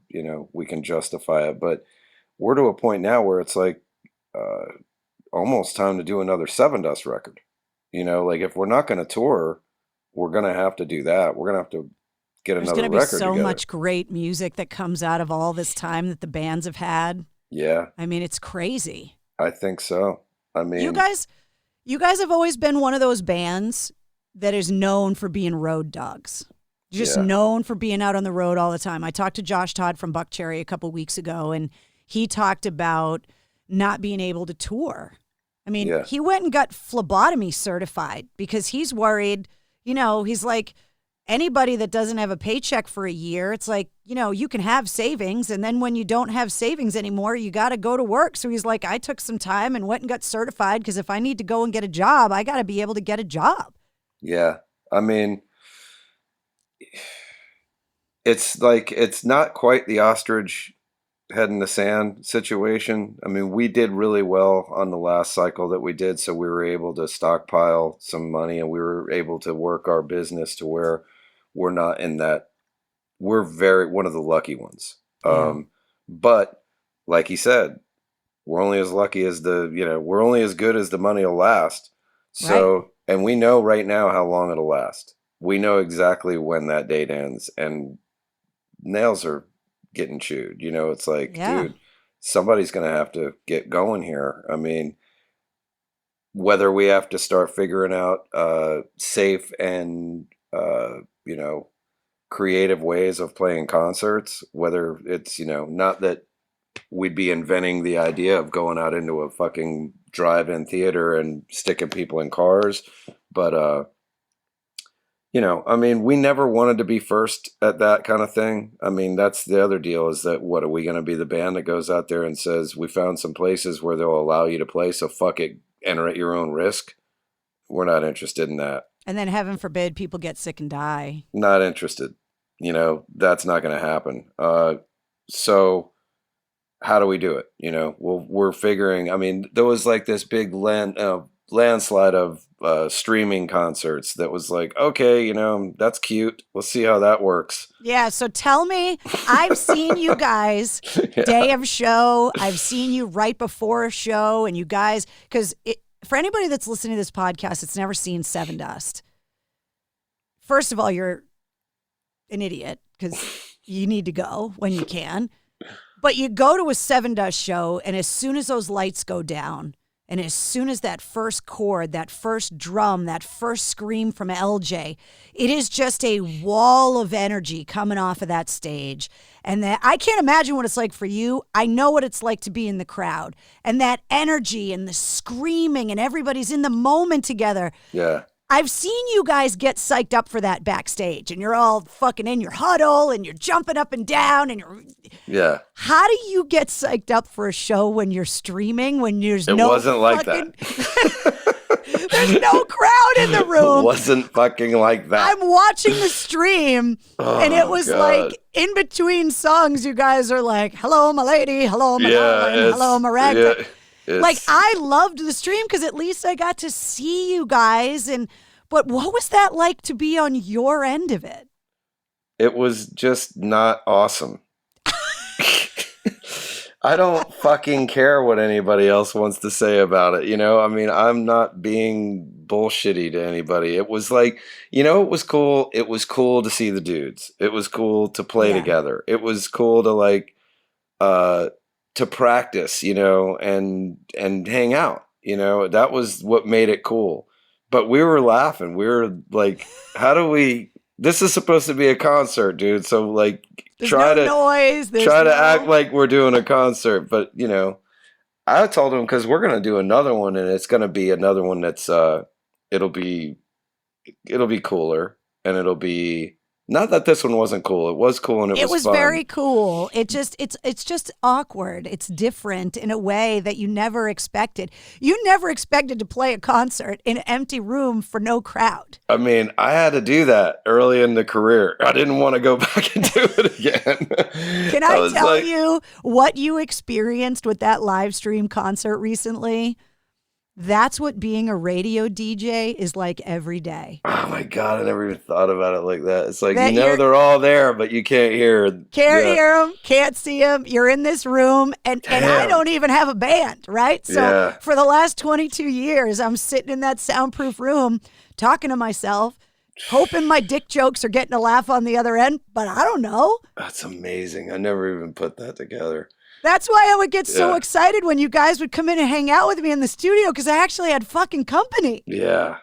we can justify it. But we're to a point now where it's like almost time to do another Sevendust record. Like if we're not going to tour, we're going to have to do that. We're going to have to get another record together. There's going to be so much great music that comes out of all this time that the bands have had. Yeah. I mean, it's crazy. I think so. I mean, you guys have always been one of those bands that is known for being road dogs. Just known for being out on the road all the time. I talked to Josh Todd from Buck Cherry a couple weeks ago, and he talked about not being able to tour. I mean, he went and got phlebotomy certified because he's worried, he's like, anybody that doesn't have a paycheck for a year, it's like, you can have savings. And then when you don't have savings anymore, you got to go to work. So he's like, I took some time and went and got certified because if I need to go and get a job, I got to be able to get a job. Yeah. I mean, it's like, it's not quite the ostrich head in the sand situation. I mean, we did really well on the last cycle that we did. So we were able to stockpile some money and we were able to work our business to where we're not in that. We're one of the lucky ones. But like he said, we're only as lucky as we're only as good as the money will last. So, and we know right now how long it'll last. We know exactly when that date ends and nails are getting chewed. It's like, dude, somebody's going to have to get going here. I mean, whether we have to start figuring out safe and, creative ways of playing concerts, whether it's, not that we'd be inventing the idea of going out into a fucking drive-in theater and sticking people in cars. But, I mean, we never wanted to be first at that kind of thing. I mean, that's the other deal is that what are we going to be the band that goes out there and says, we found some places where they'll allow you to play. So fuck it, enter at your own risk. We're not interested in that. And then heaven forbid people get sick and die. Not interested. That's not going to happen. So how do we do it? We're figuring, I mean, there was like this big landslide of streaming concerts that was like, okay, that's cute. We'll see how that works. Yeah. So tell me, I've seen you guys day of show. I've seen you right before a show and you guys, because for anybody that's listening to this podcast that's never seen Sevendust, first of all, you're an idiot because you need to go when you can. But you go to a Sevendust show, and as soon as those lights go down, And as soon as that first chord, that first drum, that first scream from LJ, it is just a wall of energy coming off of that stage. And that I can't imagine what it's like for you. I know what it's like to be in the crowd. And that energy and the screaming and everybody's in the moment together. Yeah. I've seen you guys get psyched up for that backstage, and you're all fucking in your huddle, and you're jumping up and down, and you're... Yeah. How do you get psyched up for a show when you're streaming, when there's It wasn't like that. There's no crowd in the room. It wasn't fucking like that. I'm watching the stream, and it was like, in between songs, you guys are like, hello, my lady, hello, my darling, hello, my ragtime. Yeah. Like, I loved the stream because at least I got to see you guys. But what was that like to be on your end of it? It was just not awesome. I don't fucking care what anybody else wants to say about it. You know, I mean, I'm not being bullshitty to anybody. It was like, you know, it was cool. It was cool to see the dudes. It was cool to play together. It was cool to like, to practice, you know, and hang out, you know, that was what made it cool. But we were laughing. We were like, this is supposed to be a concert, dude. So like, try to act like we're doing a concert. But you know, I told him, cause we're going to do another one, and it's going to be another one that's, it'll be cooler, and it'll be, not that this one wasn't cool. It was cool, and it was fun. Very cool. It's just awkward. It's different in a way that you never expected. You never expected to play a concert in an empty room for no crowd. I mean, I had to do that early in the career. I didn't want to go back and do it again. Can I tell you what you experienced with that live stream concert recently? That's what being a radio DJ is like every day. Oh my God, I never even thought about it like that. It's like, you know, they're all there, but you can't hear. Can't hear them, can't see them. You're in this room, and I don't even have a band, right? So for the last 22 years, I'm sitting in that soundproof room talking to myself, hoping my dick jokes are getting a laugh on the other end, but I don't know. That's amazing. I never even put that together. That's why I would get so excited when you guys would come in and hang out with me in the studio, because I actually had fucking company. Yeah.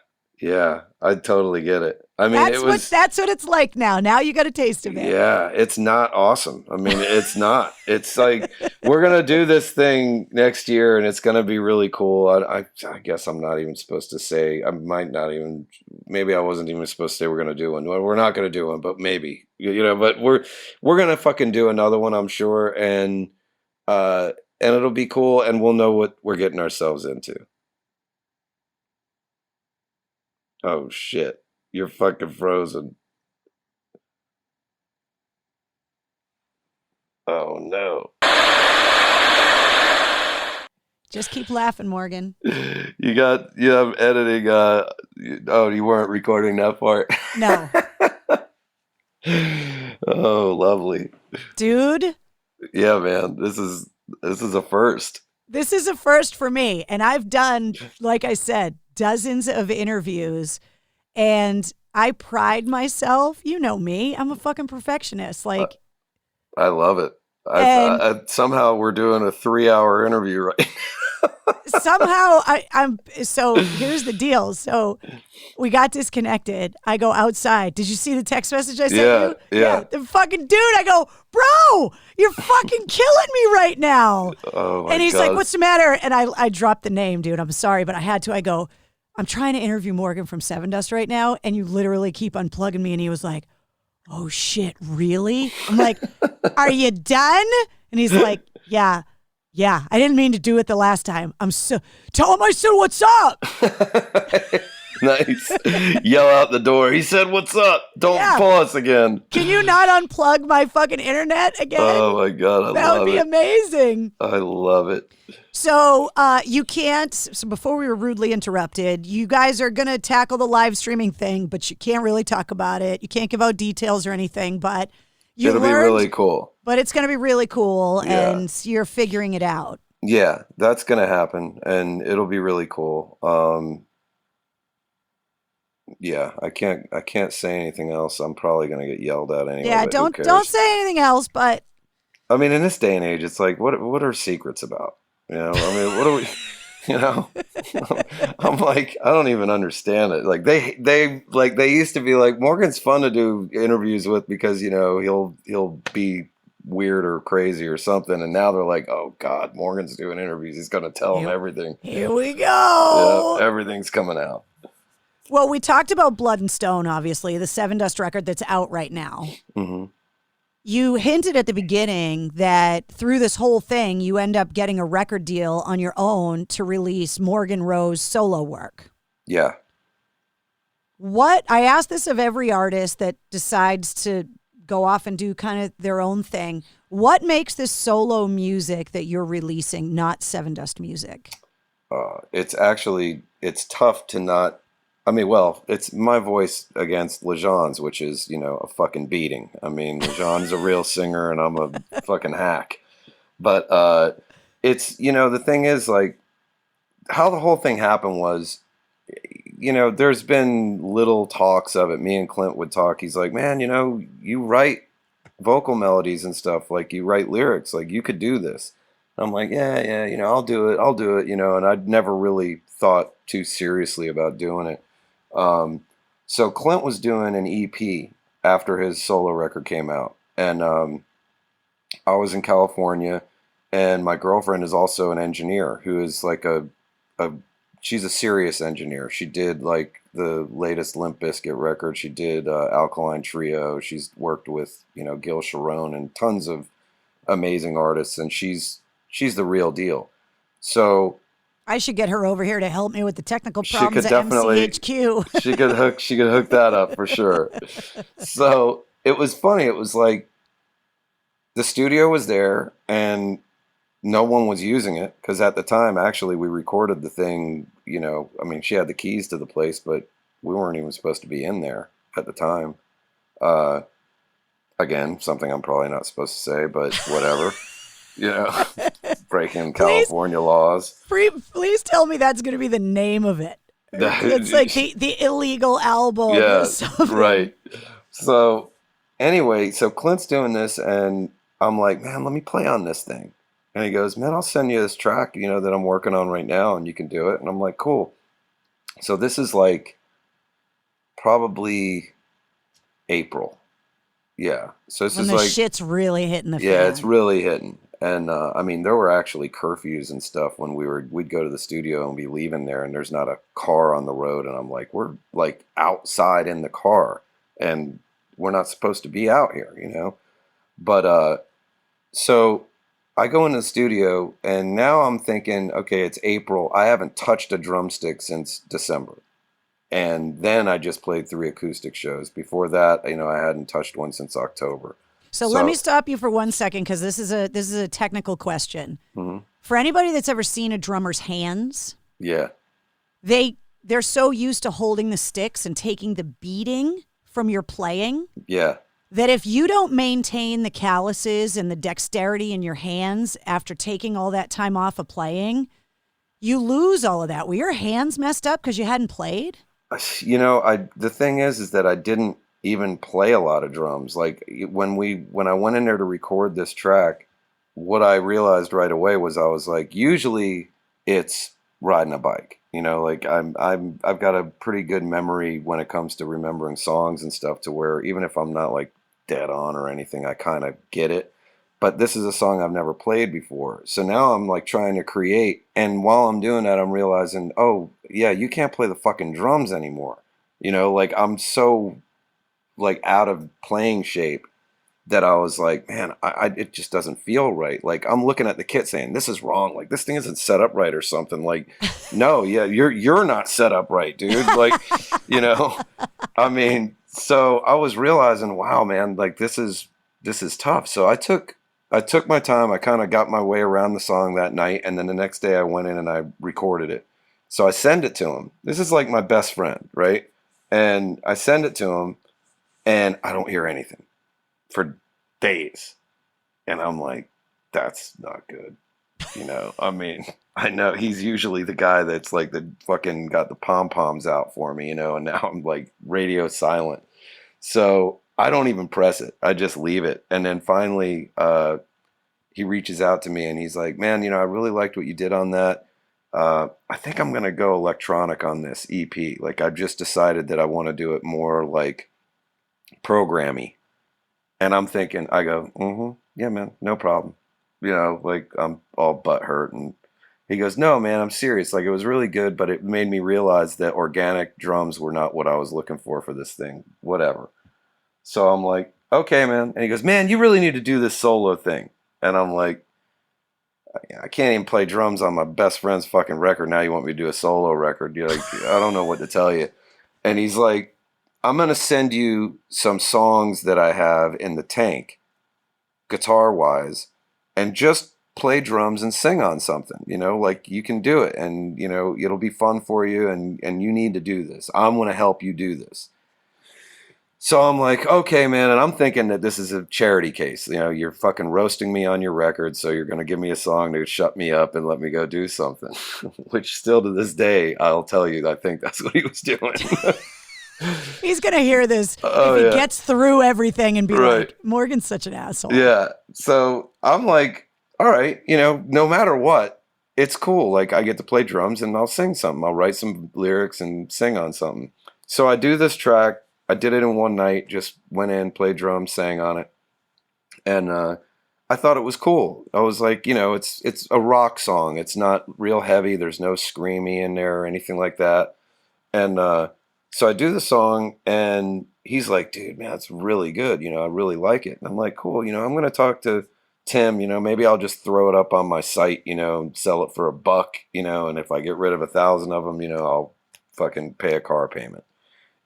I totally get it. I mean, that's what it's like now. Now you got a taste of it. Yeah, it's not awesome. I mean, it's not. It's like, we're going to do this thing next year, and it's going to be really cool. I guess I'm not even supposed to say, maybe I wasn't even supposed to say we're going to do one. Well, we're not going to do one, but maybe, you know, but we're going to fucking do another one, I'm sure. And it'll be cool, and we'll know what we're getting ourselves into. Oh shit, you're fucking frozen. Oh no. Just keep laughing, Morgan. You have editing, you weren't recording that part. No. Oh, lovely. Dude. Yeah, man, this is a first. This is a first for me, and I've done, like I said, dozens of interviews, and I pride myself. You know me, I'm a fucking perfectionist. Like, I love it. I somehow we're doing a 3-hour interview right now. Somehow I'm. So here's the deal. So we got disconnected. I go outside. Did you see the text message I sent you? Yeah. The fucking dude. I go, bro, you're fucking killing me right now. Oh my And he's God. like, what's the matter? And I dropped the name, dude. I'm sorry, but I had to. I go, I'm trying to interview Morgan from Sevendust right now, and you literally keep unplugging me. And he was like, oh shit, really? I'm like, are you done? And he's like, yeah, I didn't mean to do it the last time. Tell him I said, what's up? Nice. Yell out the door. He said, what's up? Don't pause again. Can you not unplug my fucking internet again? Oh my God, that would be amazing. I love it. So you can't, so before we were rudely interrupted, you guys are going to tackle the live streaming thing, but you can't really talk about it. You can't give out details or anything, but it'll be really cool. But it's going to be really cool, and you're figuring it out. Yeah, that's going to happen, and it'll be really cool. Yeah, I can't say anything else. I'm probably going to get yelled at anyway. Yeah, don't say anything else, but I mean, in this day and age, it's like, what are secrets about? You know, I mean, what are we? You know, I'm like, I don't even understand it. Like they used to be like, Morgan's fun to do interviews with because, you know, he'll be weird or crazy or something. And now they're like, oh God, Morgan's doing interviews. He's going to tell them everything. Here we go. Yeah, everything's coming out. Well, we talked about Blood and Stone, obviously, the Sevendust record that's out right now. Mm-hmm. You hinted at the beginning that through this whole thing, you end up getting a record deal on your own to release Morgan Rowe's solo work. Yeah. I ask this of every artist that decides to go off and do kind of their own thing. What makes this solo music that you're releasing not Sevendust music? It's tough to not. I mean, well, it's my voice against Lejean's, which is, you know, a fucking beating. I mean, Lejean's a real singer and I'm a fucking hack. But it's, you know, the thing is, like, how the whole thing happened was, you know, there's been little talks of it. Me and Clint would talk. He's like, man, you know, you write vocal melodies and stuff. Like, you write lyrics. Like, you could do this. I'm like, yeah, you know, I'll do it, you know, and I'd never really thought too seriously about doing it. So Clint was doing an EP after his solo record came out, and I was in California, and my girlfriend is also an engineer who is like she's a serious engineer. She did like the latest Limp Bizkit record. She did Alkaline Trio. She's worked with, you know, Gil Sharon and tons of amazing artists, and she's the real deal. So I should get her over here to help me with the technical problems at definitely, MCHQ. she could hook that up for sure. So it was funny. It was like the studio was there and no one was using it because at the time, actually, we recorded the thing. You know, I mean, she had the keys to the place, but we weren't even supposed to be in there at the time. Again, something I'm probably not supposed to say, but whatever. You know, breaking California laws. Please tell me that's going to be the name of it. It's like the illegal album. Yeah, or something. Right. So anyway, so Clint's doing this, and I'm like, man, let me play on this thing. And he goes, man, I'll send you this track, you know, that I'm working on right now, and you can do it. And I'm like, cool. So this is like probably April. Yeah. So this is like shit's really hitting the fan. Yeah, it's really hitting. And I mean, there were actually curfews and stuff when we'd go to the studio and be leaving there, and there's not a car on the road, and I'm like, we're like outside in the car, and we're not supposed to be out here, you know. But so I go in the studio, and now I'm thinking, okay, it's April. I haven't touched a drumstick since December, and then I just played 3 acoustic shows. Before that, you know, I hadn't touched one since October. So let me stop you for 1 second because this is a technical question. Mm-hmm. For anybody that's ever seen a drummer's hands, yeah, they're so used to holding the sticks and taking the beating from your playing, yeah, that if you don't maintain the calluses and the dexterity in your hands after taking all that time off of playing, you lose all of that. Were your hands messed up because you hadn't played? You know, the thing is that I didn't even play a lot of drums. Like when I went in there to record this track, what I realized right away was I was like, usually it's riding a bike. You know, like I've got a pretty good memory when it comes to remembering songs and stuff, to where even if I'm not like dead on or anything, I kind of get it. But this is a song I've never played before. So now I'm like trying to create, and while I'm doing that, I'm realizing, oh yeah, you can't play the fucking drums anymore. You know, like I'm so like out of playing shape that I was like, man, it just doesn't feel right. Like I'm looking at the kit saying, this is wrong. Like this thing isn't set up right or something. Like, no, yeah, you're not set up right, dude. Like, you know, I mean, so I was realizing, wow, man, like this is tough. So I took my time. I kind of got my way around the song that night. And then the next day I went in and I recorded it. So I send it to him. This is like my best friend, right? And I send it to him, and I don't hear anything for days. And I'm like, that's not good. You know, I mean, I know he's usually the guy that's like the fucking got the pom-poms out for me, you know, and now I'm like radio silent. So I don't even press it. I just leave it. And then finally, he reaches out to me and he's like, man, you know, I really liked what you did on that. I think I'm going to go electronic on this EP. Like, I've just decided that I want to do it more like programmy. And I'm thinking, I go, yeah, man, no problem. You know, like, I'm all butthurt. And he goes, no, man, I'm serious. Like, it was really good, but it made me realize that organic drums were not what I was looking for this thing. Whatever. So I'm like, okay, man. And he goes, man, you really need to do this solo thing. And I'm like, I can't even play drums on my best friend's fucking record. Now you want me to do a solo record? You're like, I don't know what to tell you. And he's like, I'm going to send you some songs that I have in the tank, guitar-wise, and just play drums and sing on something, you know, like you can do it and, you know, it'll be fun for you and you need to do this. I'm going to help you do this. So I'm like, okay, man. And I'm thinking that this is a charity case. You know, you're fucking roasting me on your record. So you're going to give me a song to shut me up and let me go do something, which still to this day, I'll tell you, I think that's what he was doing. He's going to hear this if he gets through everything and be like, Morgan's such an asshole. Yeah. So I'm like, all right, you know, no matter what, it's cool. Like, I get to play drums and I'll sing something. I'll write some lyrics and sing on something. So I do this track. I did it in one night, just went in, played drums, sang on it. And I thought it was cool. I was like, you know, it's a rock song. It's not real heavy. There's no screamy in there or anything like that. And so I do the song and he's like, dude, man, it's really good. You know, I really like it. And I'm like, cool. You know, I'm going to talk to Tim, you know, maybe I'll just throw it up on my site, you know, and sell it for $1, you know, and if I get rid of 1,000 of them, you know, I'll fucking pay a car payment,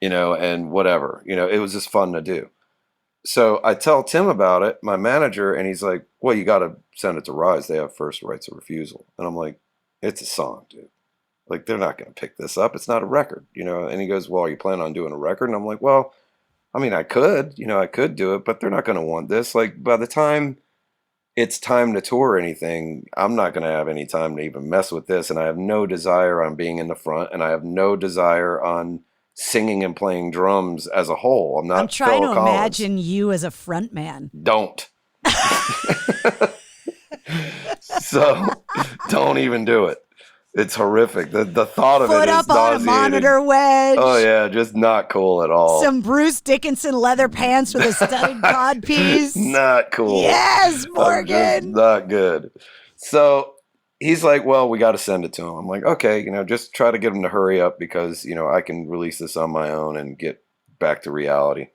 you know, and whatever, you know, it was just fun to do. So I tell Tim about it, my manager, and he's like, well, you got to send it to Rise. They have first rights of refusal. And I'm like, it's a song, dude. Like, they're not going to pick this up. It's not a record, you know? And he goes, well, are you planning on doing a record? And I'm like, well, I mean, I could do it, but they're not going to want this. Like, by the time it's time to tour or anything, I'm not going to have any time to even mess with this. And I have no desire on being in the front, and I have no desire on singing and playing drums as a whole. I'm trying to imagine you as a front man. Don't. So don't even do it. It's horrific. The thought of it is nauseating. Foot up on a monitor wedge. Oh yeah, just not cool at all. Some Bruce Dickinson leather pants with a studded codpiece. Not cool. Yes, Morgan. Not good. So he's like, well, we got to send it to him. I'm like, okay, you know, just try to get him to hurry up because, you know, I can release this on my own and get back to reality.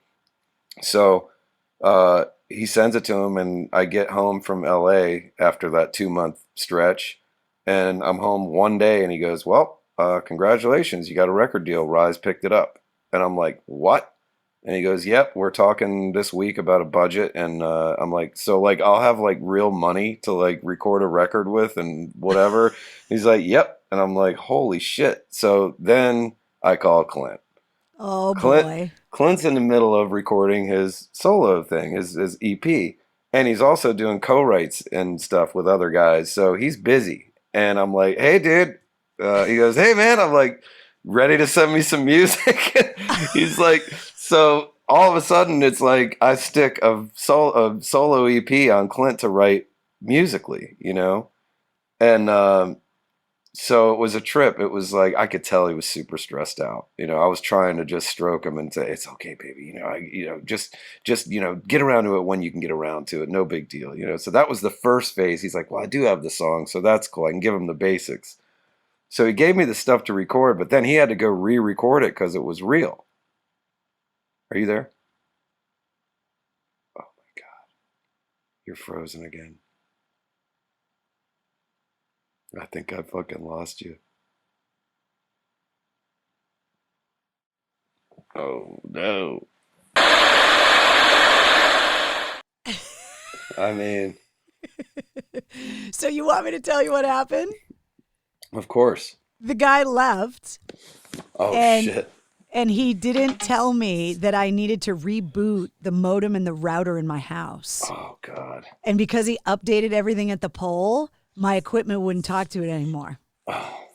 So he sends it to him, and I get home from LA after that 2-month stretch, and I'm home one day, and he goes, well, congratulations, you got a record deal. Rise picked it up. And I'm like, what? And he goes, yep, we're talking this week about a budget. And I'm like, so like, I'll have like real money to like record a record with and whatever. He's like, yep. And I'm like, holy shit. So then I call Clint. Oh, boy. Clint's in the middle of recording his solo thing, his EP. And he's also doing co-writes and stuff with other guys. So he's busy. And I'm like, hey, dude. He goes, hey, man. I'm like, ready to send me some music? He's like, so all of a sudden it's like I stick a solo EP on Clint to write musically, you know? And so it was a trip. It was like, I could tell he was super stressed out. You know, I was trying to just stroke him and say, it's okay, baby. You know, just, you know, get around to it when you can get around to it. No big deal. You know, so that was the first phase. He's like, well, I do have the song, so that's cool. I can give him the basics. So he gave me the stuff to record, but then he had to go re-record it because it was real. Are you there? Oh my God. You're frozen again. I think I fucking lost you. Oh no. I mean. So you want me to tell you what happened? Of course. The guy left. Oh, shit. And he didn't tell me that I needed to reboot the modem and the router in my house. Oh, God. And because he updated everything at the pole, my equipment wouldn't talk to it anymore. Oh,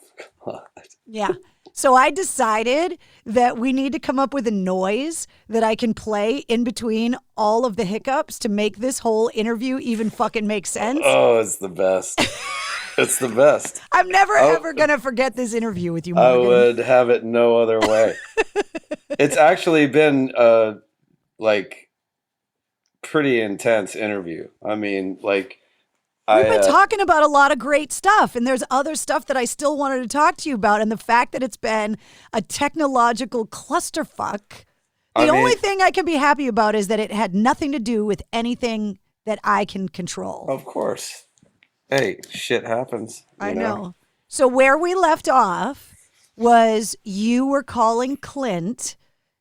God. Yeah. So I decided that we need to come up with a noise that I can play in between all of the hiccups to make this whole interview even fucking make sense. Oh, it's the best. It's the best. I'm never ever gonna forget this interview with you, Morgan. I would have it no other way. It's actually been like pretty intense interview. I mean, like we've been talking about a lot of great stuff, and there's other stuff that I still wanted to talk to you about, and the fact that it's been a technological clusterfuck. The only thing I can be happy about is that it had nothing to do with anything that I can control. Of course. Hey, shit happens. I know. So where we left off was you were calling Clint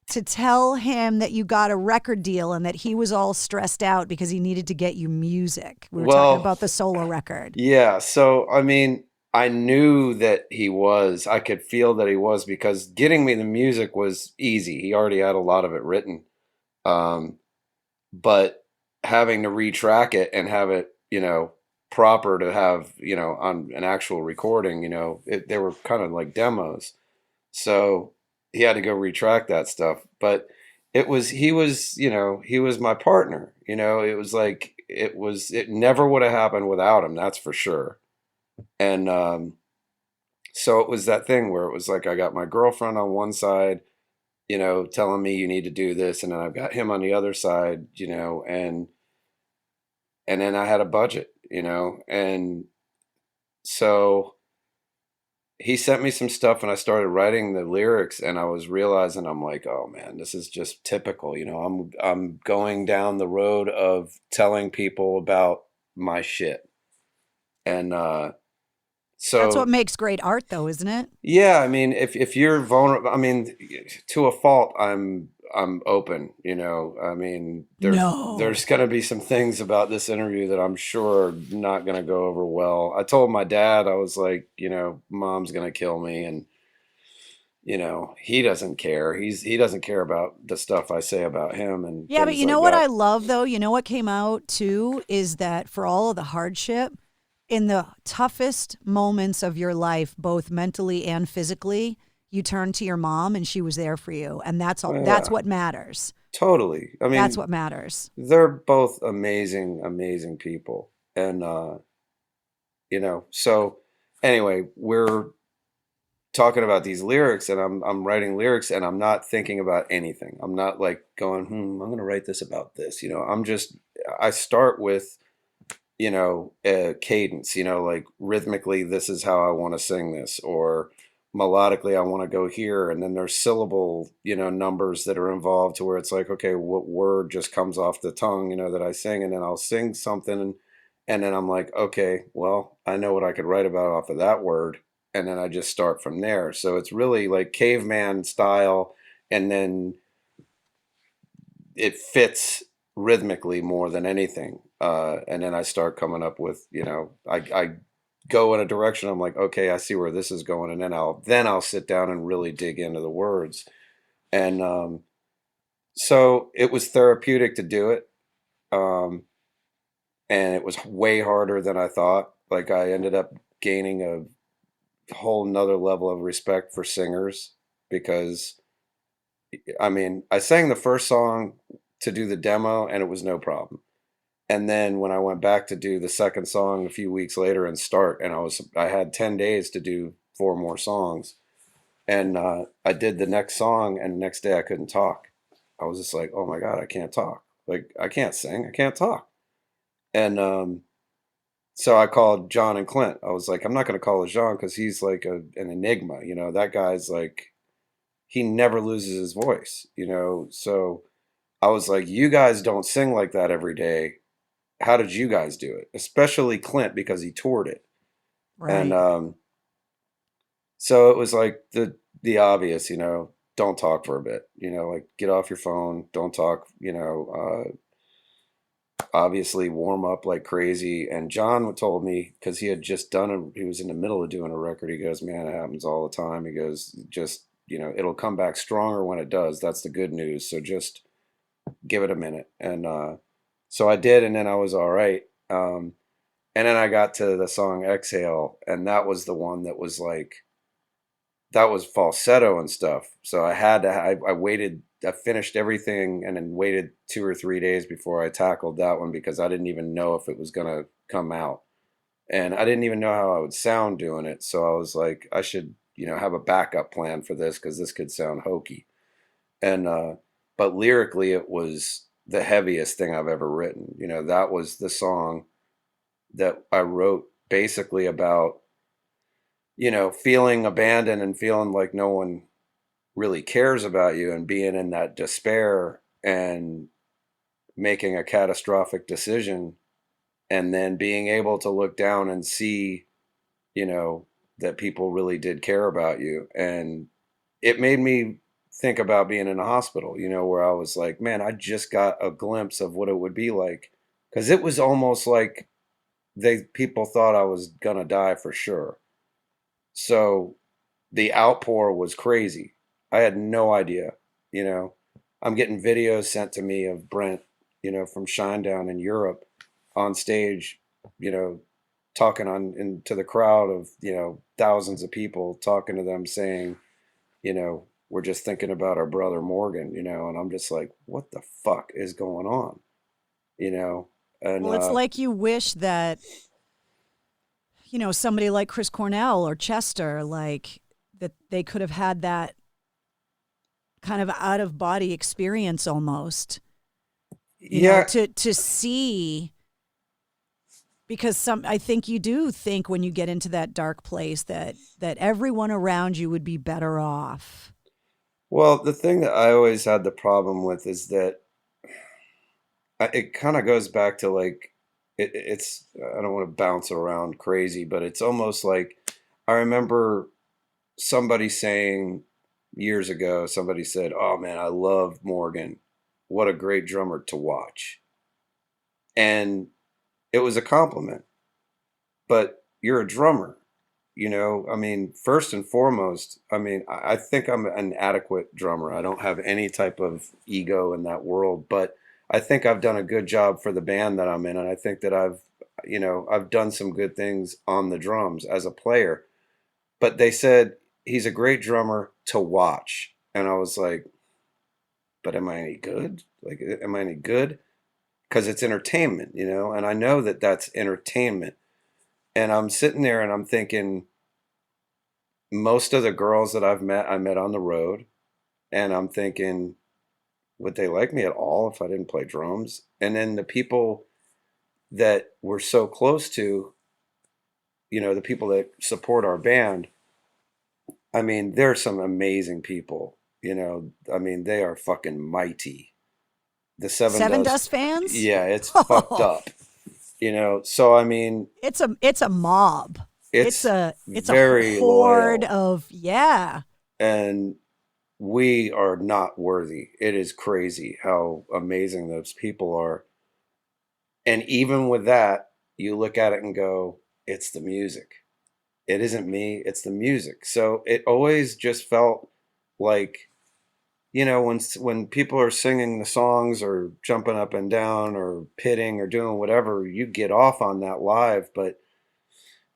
to tell him that you got a record deal and that he was all stressed out because he needed to get you music. We were talking about the solo record. Yeah. So, I mean, I knew that he was. I could feel that he was, because getting me the music was easy. He already had a lot of it written. But having to retrack it and have it, proper to have, on an actual recording, they were kind of like demos. So he had to go retrack that stuff. But he was my partner. It was like, it never would have happened without him. That's for sure. And so it was that thing where it was like, I got my girlfriend on one side, telling me you need to do this. And then I've got him on the other side, and then I had a budget, and so he sent me some stuff and I started writing the lyrics, and I was realizing, I'm like, oh man, this is just typical. I'm going down the road of telling people about my shit. And, so that's what makes great art though, isn't it? Yeah. I mean, if you're vulnerable, I mean, to a fault, I'm open, I mean, there's going to be some things about this interview that I'm sure are not going to go over well. I told my dad, I was like, Mom's going to kill me. And, he doesn't care. He doesn't care about the stuff I say about him. And yeah, but you know what I love though? You know what came out too is that for all of the hardship, in the toughest moments of your life, both mentally and physically, you turned to your mom and she was there for you. And that's all. Yeah. That's what matters. Totally. I mean, that's what matters. They're both amazing, amazing people. And, so anyway, we're talking about these lyrics, and I'm writing lyrics, and I'm not thinking about anything. I'm not like going, I'm going to write this about this. I start with, a cadence, like rhythmically, this is how I want to sing this, or melodically, I want to go here. And then there's syllable, numbers that are involved to where it's like, okay, what word just comes off the tongue, that I sing, and then I'll sing something. And then I'm like, okay, well, I know what I could write about off of that word. And then I just start from there. So it's really like caveman style. And then it fits rhythmically more than anything. And then I start coming up with, I go in a direction. I'm like, okay, I see where this is going. And then I'll sit down and really dig into the words. And so it was therapeutic to do it. And it was way harder than I thought. Like I ended up gaining a whole nother level of respect for singers, because I sang the first song to do the demo and it was no problem. And then when I went back to do the second song a few weeks later and start, and I had 10 days to do 4 more songs. And I did the next song, and the next day I couldn't talk. I was just like, oh my God, I can't talk. Like, I can't sing, I can't talk. And so I called John and Clint. I was like, I'm not going to call it Jean because he's like an enigma. That guy's like, he never loses his voice, So I was like, you guys don't sing like that every day. How did you guys do it? Especially Clint, because he toured it. Right. And so it was like the obvious, don't talk for a bit, like get off your phone, don't talk, obviously warm up like crazy. And John told me, because he had just he was in the middle of doing a record. He goes, man, it happens all the time. He goes, just, it'll come back stronger when it does. That's the good news. So just give it a minute. And so I did, and then I was all right. And then I got to the song Exhale, and that was the one that was like, that was falsetto and stuff. So I waited, I finished everything and then waited 2 or 3 days before I tackled that one, because I didn't even know if it was going to come out. And I didn't even know how I would sound doing it. So I was like, I should, have a backup plan for this because this could sound hokey. And, but lyrically, it was the heaviest thing I've ever written. That was the song that I wrote basically about, feeling abandoned and feeling like no one really cares about you and being in that despair and making a catastrophic decision and then being able to look down and see, that people really did care about you. And it made me think about being in a hospital, where I was like, man, I just got a glimpse of what it would be like. Because it was almost like people thought I was going to die for sure. So the outpour was crazy. I had no idea, I'm getting videos sent to me of Brent, from Shinedown in Europe on stage, talking into the crowd of, thousands of people, talking to them saying, we're just thinking about our brother Morgan, and I'm just like, what the fuck is going on? And well, it's like you wish that, somebody like Chris Cornell or Chester, like that they could have had that kind of out of body experience almost, to see, because I think you do think when you get into that dark place that everyone around you would be better off. Well, the thing that I always had the problem with is that it kind of goes back to like, it's, I don't want to bounce around crazy, but it's almost like, I remember somebody saying years ago, somebody said, oh man, I love Morgan. What a great drummer to watch. And it was a compliment, but you're a drummer, first and foremost, I think I'm an adequate drummer. I don't have any type of ego in that world, but I think I've done a good job for the band that I'm in. And I think that I've done some good things on the drums as a player, but they said he's a great drummer to watch. And I was like, but am I any good? Like, am I any good? Because it's entertainment, and I know that that's entertainment. And I'm sitting there and I'm thinking, most of the girls that I met on the road, and I'm thinking, would they like me at all if I didn't play drums? And then the people that we're so close to, the people that support our band, they're some amazing people, they are fucking mighty. The Sevendust fans? Yeah, it's fucked up. So it's a mob. It's a very horde loyal. of, yeah. And we are not worthy. It is crazy how amazing those people are. And even with that, you look at it and go, it's the music. It isn't me, it's the music. So it always just felt like, when people are singing the songs or jumping up and down or pitting or doing whatever, you get off on that live. But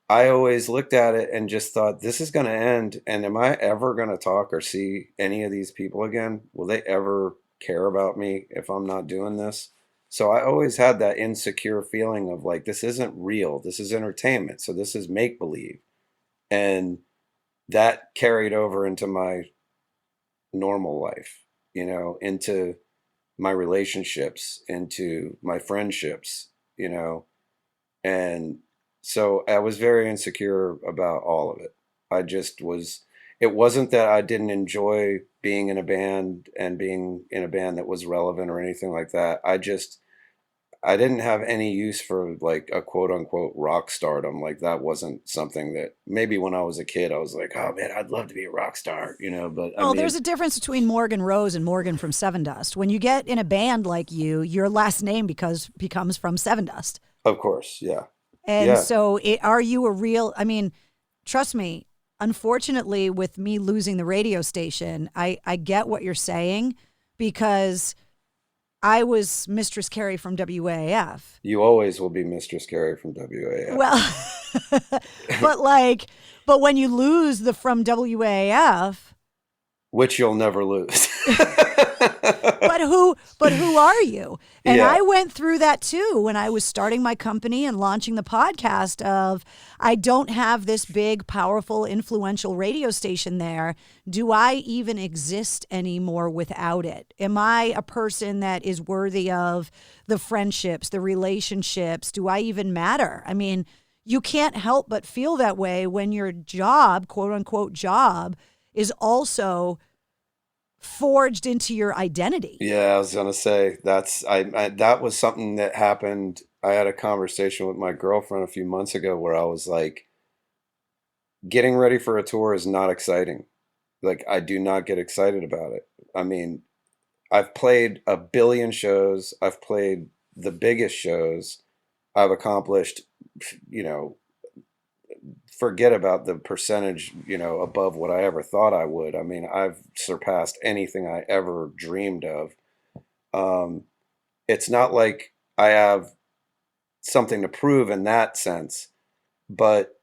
I always looked at it and just thought, this is going to end. And am I ever going to talk or see any of these people again? Will they ever care about me if I'm not doing this? So I always had that insecure feeling of like, this isn't real. This is entertainment. So this is make believe. And that carried over into my normal life, into my relationships, into my friendships, and so I was very insecure about all of it. It wasn't that I didn't enjoy being in a band and being in a band that was relevant or anything like that. I didn't have any use for like a quote unquote rock stardom. Like that wasn't something that maybe when I was a kid, I was like, oh man, I'd love to be a rock star, but there's a difference between Morgan Rose and Morgan from Sevendust. When you get in a band like you, your last name becomes from Sevendust. Of course. Yeah. And so are you a real, trust me, unfortunately with me losing the radio station, I get what you're saying because I was Mistress Carrie from WAAF. You always will be Mistress Carrie from WAAF. Well, but when you lose the from WAAF, which you'll never lose. But who are you? And Yeah. I went through that too when I was starting my company and launching the podcast of, I don't have this big, powerful, influential radio station there. Do I even exist anymore without it? Am I a person that is worthy of the friendships, the relationships? Do I even matter? I mean, you can't help but feel that way when your job, quote unquote job, is also forged into your identity. Yeah, I was gonna say that was something that happened. I had a conversation with my girlfriend a few months ago where I was like, getting ready for a tour is not exciting. Like, I do not get excited about it. I mean, I've played a billion shows. I've played the biggest shows. I've accomplished, you know, forget about the percentage, you know, above what I ever thought I would. I mean, I've surpassed anything I ever dreamed of. It's not like I have something to prove in that sense, but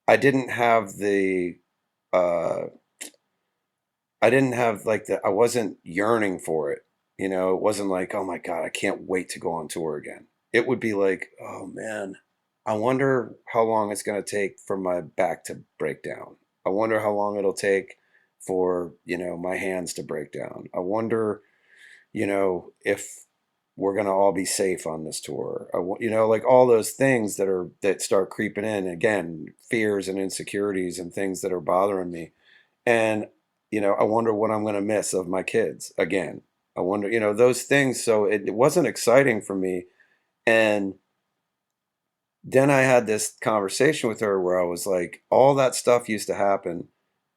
I didn't have I wasn't yearning for it. You know, it wasn't like, oh my God, I can't wait to go on tour again. It would be like, oh man, I wonder how long it's going to take for my back to break down. I wonder how long it'll take for, you know, my hands to break down. I wonder, you know, if we're going to all be safe on this tour. You know, like all those things that start creeping in, again, fears and insecurities and things that are bothering me. And, you know, I wonder what I'm going to miss of my kids again. I wonder, you know, those things. So it wasn't exciting for me. And then I had this conversation with her where I was like, all that stuff used to happen.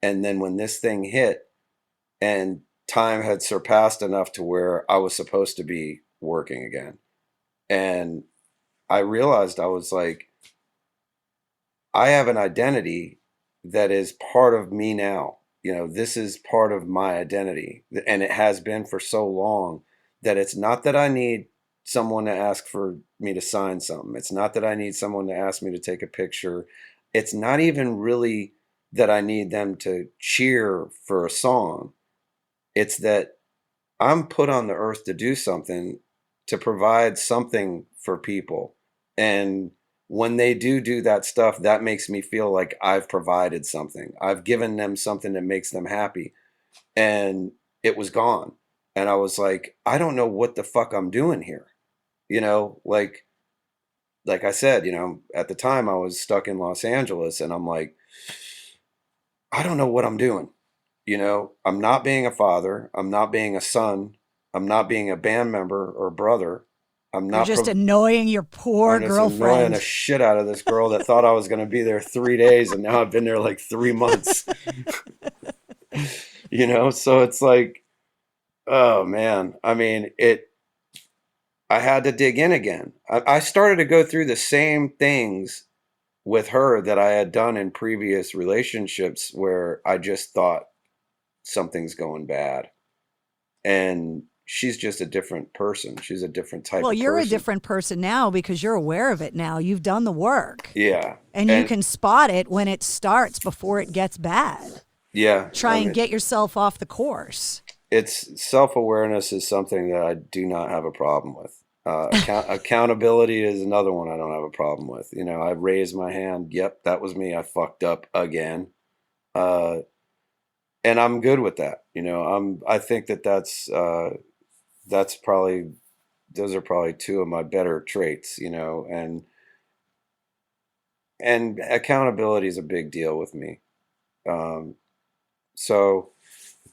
And then when this thing hit and time had surpassed enough to where I was supposed to be working again. And I realized, I was like, I have an identity that is part of me now. You know, this is part of my identity. And it has been for so long that it's not that I need someone to ask for me to sign something. It's not that I need someone to ask me to take a picture. It's not even really that I need them to cheer for a song. It's that I'm put on the earth to do something, to provide something for people. And when they do that stuff, that makes me feel like I've provided something. I've given them something that makes them happy. And it was gone. And I was like, I don't know what the fuck I'm doing here. You know, like I said, you know, at the time I was stuck in Los Angeles and I'm like, I don't know what I'm doing. You know, I'm not being a father. I'm not being a son. I'm not being a band member or brother. I'm not You're just annoying your poor girlfriend. Annoying the shit out of this girl that thought I was going to be there 3 days and now I've been there like 3 months. You know, so it's like, oh man. I mean, I had to dig in again. I started to go through the same things with her that I had done in previous relationships where I just thought something's going bad. And she's just a different person. She's a different type of person. Well, you're a different person now because you're aware of it now. You've done the work. Yeah. And you can spot it when it starts before it gets bad. Yeah. Try and get yourself off the course. It's self-awareness is something that I do not have a problem with. Accountability is another one I don't have a problem with. You know, I raised my hand. Yep, that was me. I fucked up again. And I'm good with that. You know, I think that's probably, those are probably two of my better traits, you know, and accountability is a big deal with me. So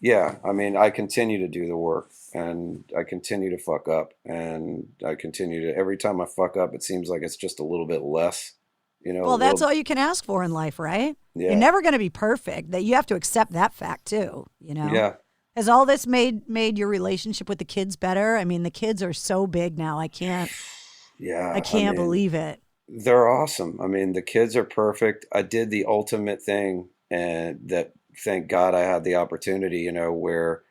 yeah, I mean, I continue to do the work and I continue to fuck up and I continue to, every time I fuck up, it seems like it's just a little bit less, you know. Well, that's all you can ask for in life, right? Yeah. You're never going to be perfect. That you have to accept that fact too, you know? Yeah. Has all this made your relationship with the kids better? I mean, the kids are so big now. I can't believe it. They're awesome. I mean, the kids are perfect. I did the ultimate thing, and that, thank God I had the opportunity, you know, where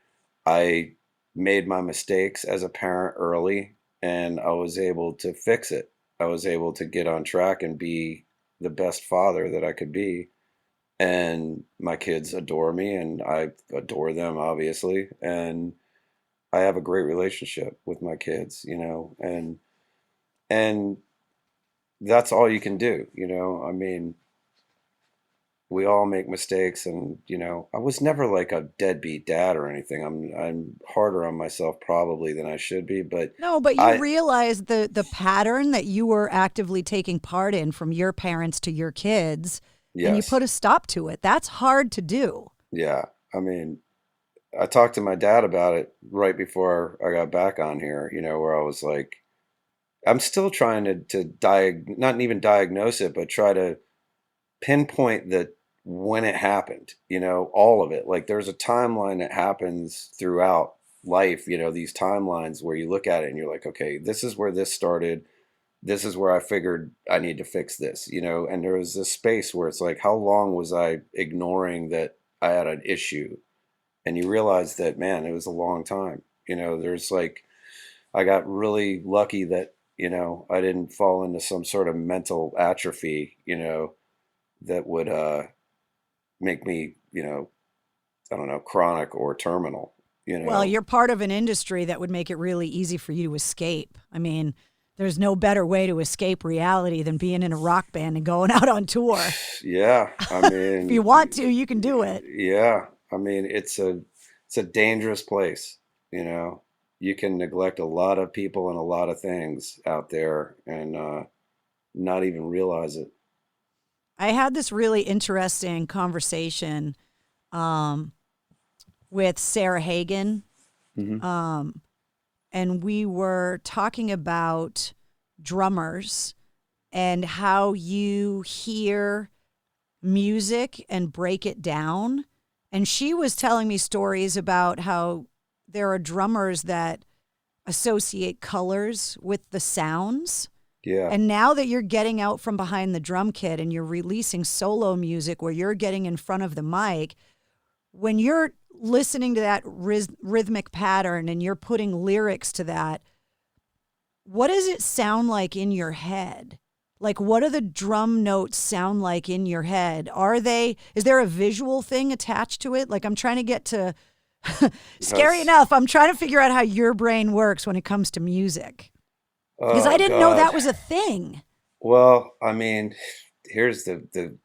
I made my mistakes as a parent early and I was able to fix it. I was able to get on track and be the best father that I could be. and my kids adore me, and I adore them, obviously, and I have a great relationship with my kids, and that's all you can do, I mean, we all make mistakes, and I was never like a deadbeat dad or anything. I'm harder on myself probably than I should be, but no, but you realize the pattern that you were actively taking part in from your parents to your kids, and you put a stop to it. That's hard to do. Yeah, I mean, I talked to my dad about it right before I got back on here, where I was like, I'm still trying to not even diagnose it, but try to pinpoint when it happened, all of it. Like there's a timeline that happens throughout life, these timelines where you look at it and you're like, okay, this is where this started. This is where I figured I need to fix this, and there was this space where it's like, how long was I ignoring that I had an issue? And you realize that, man, it was a long time. There's like, I got really lucky that, I didn't fall into some sort of mental atrophy, that would make me, I don't know, chronic or terminal, Well, you're part of an industry that would make it really easy for you to escape. I mean, there's no better way to escape reality than being in a rock band and going out on tour. Yeah, I mean, if you want to, you can do it. Yeah, I mean, it's a dangerous place, You can neglect a lot of people and a lot of things out there and not even realize it. I had this really interesting conversation with Sarah Hagen, and we were talking about drummers and how you hear music and break it down. And she was telling me stories about how there are drummers that associate colors with the sounds. Yeah. And now that you're getting out from behind the drum kit and you're releasing solo music where you're getting in front of the mic, when you're listening to that rhythmic pattern and you're putting lyrics to that, what does it sound like in your head? Like, what do the drum notes sound like in your head? Is there a visual thing attached to it? Like, I'm trying to get to, scary enough, I'm trying to figure out how your brain works when it comes to music. Because I didn't know that was a thing. Well, I mean, here's the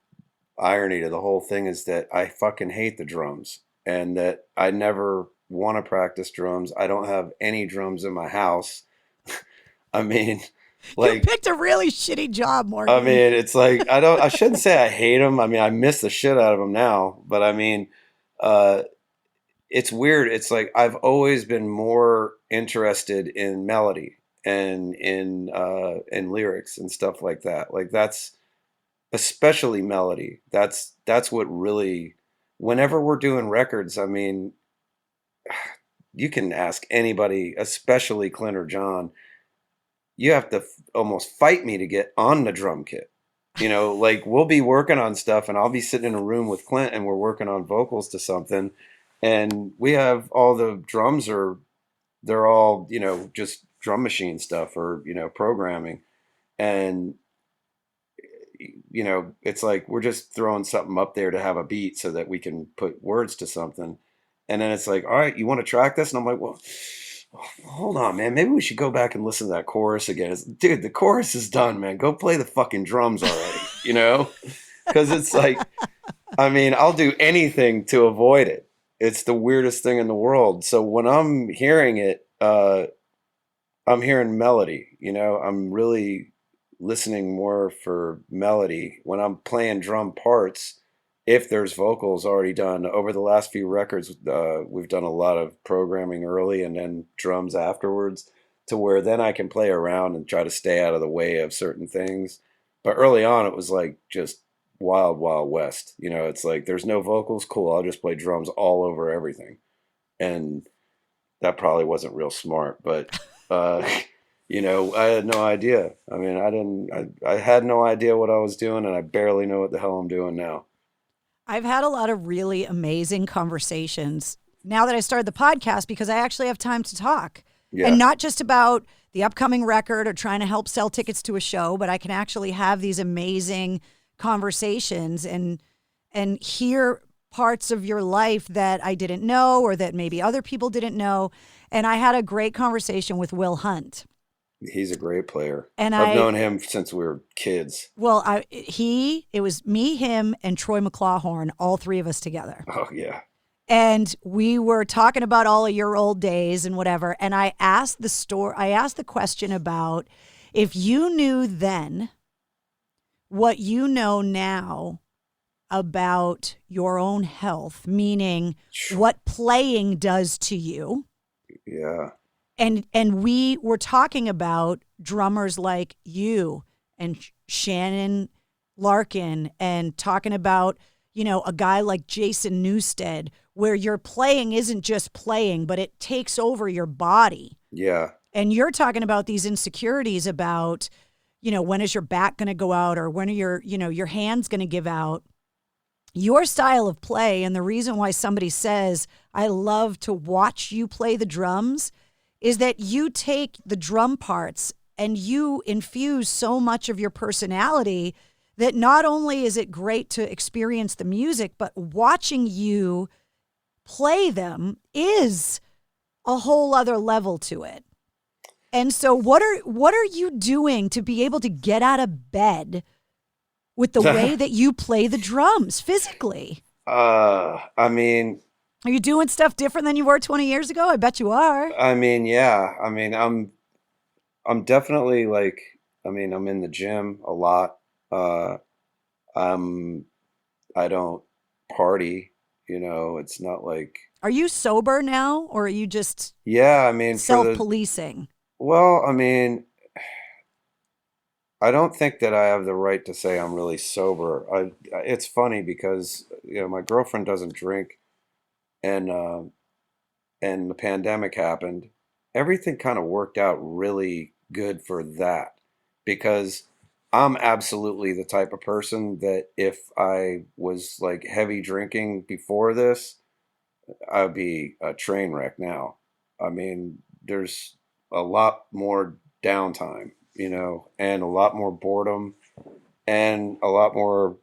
irony to the whole thing is that I fucking hate the drums and that I never want to practice drums. I don't have any drums in my house. I mean, like, you picked a really shitty job, Morgan. I mean, it's like, I shouldn't say I hate them. I mean, I miss the shit out of them now, but I mean, it's weird. It's like, I've always been more interested in melody and in lyrics and stuff like that. Like that's especially melody. That's what really, whenever we're doing records, I mean, you can ask anybody, especially Clint or John, you have to almost fight me to get on the drum kit. Like we'll be working on stuff and I'll be sitting in a room with Clint and we're working on vocals to something. And we have all the drums they're all, just drum machine stuff or, programming. And, it's like we're just throwing something up there to have a beat so that we can put words to something. And then it's like, all right, you want to track this? And I'm like, well, hold on, man. Maybe we should go back and listen to that chorus again. Dude, the chorus is done, man. Go play the fucking drums already, Because it's like, I mean, I'll do anything to avoid it. It's the weirdest thing in the world. So when I'm hearing it, I'm hearing melody, I'm really listening more for melody. When I'm playing drum parts, if there's vocals already done, over the last few records, we've done a lot of programming early and then drums afterwards to where then I can play around and try to stay out of the way of certain things. But early on, it was like just wild, wild west. It's like there's no vocals. Cool. I'll just play drums all over everything. And that probably wasn't real smart, but, I had no idea. I mean, I had no idea what I was doing and I barely know what the hell I'm doing now. I've had a lot of really amazing conversations now that I started the podcast because I actually have time to talk. Yeah. And not just about the upcoming record or trying to help sell tickets to a show, but I can actually have these amazing conversations and and hear parts of your life that I didn't know or that maybe other people didn't know. And I had a great conversation with Will Hunt. He's a great player. And I've known him since we were kids. Well, it was me, him, and Troy McClawhorn, all three of us together. Oh, yeah. And we were talking about all of your old days and whatever. And I asked the question about if you knew then what you know now about your own health, meaning what playing does to you. Yeah. And we were talking about drummers like you and Shannon Larkin, and talking about, a guy like Jason Newsted, where your playing isn't just playing, but it takes over your body. Yeah. And you're talking about these insecurities about, when is your back going to go out, or when are your hands going to give out? Your style of play, and the reason why somebody says, I love to watch you play the drums, is that you take the drum parts and you infuse so much of your personality that not only is it great to experience the music, but watching you play them is a whole other level to it. And so what are you doing to be able to get out of bed with the way that you play the drums physically? I mean, are you doing stuff different than you were 20 years ago? I bet you are. I mean, yeah. I mean, I'm definitely I'm in the gym a lot. I don't party, it's not like. Are you sober now, or are you just self-policing? Well, I mean, I don't think that I have the right to say I'm really sober. It's funny because, my girlfriend doesn't drink, and the pandemic happened. Everything kind of worked out really good for that, because I'm absolutely the type of person that if I was like heavy drinking before this, I'd be a train wreck now. I mean, there's a lot more downtime, and a lot more boredom and a lot more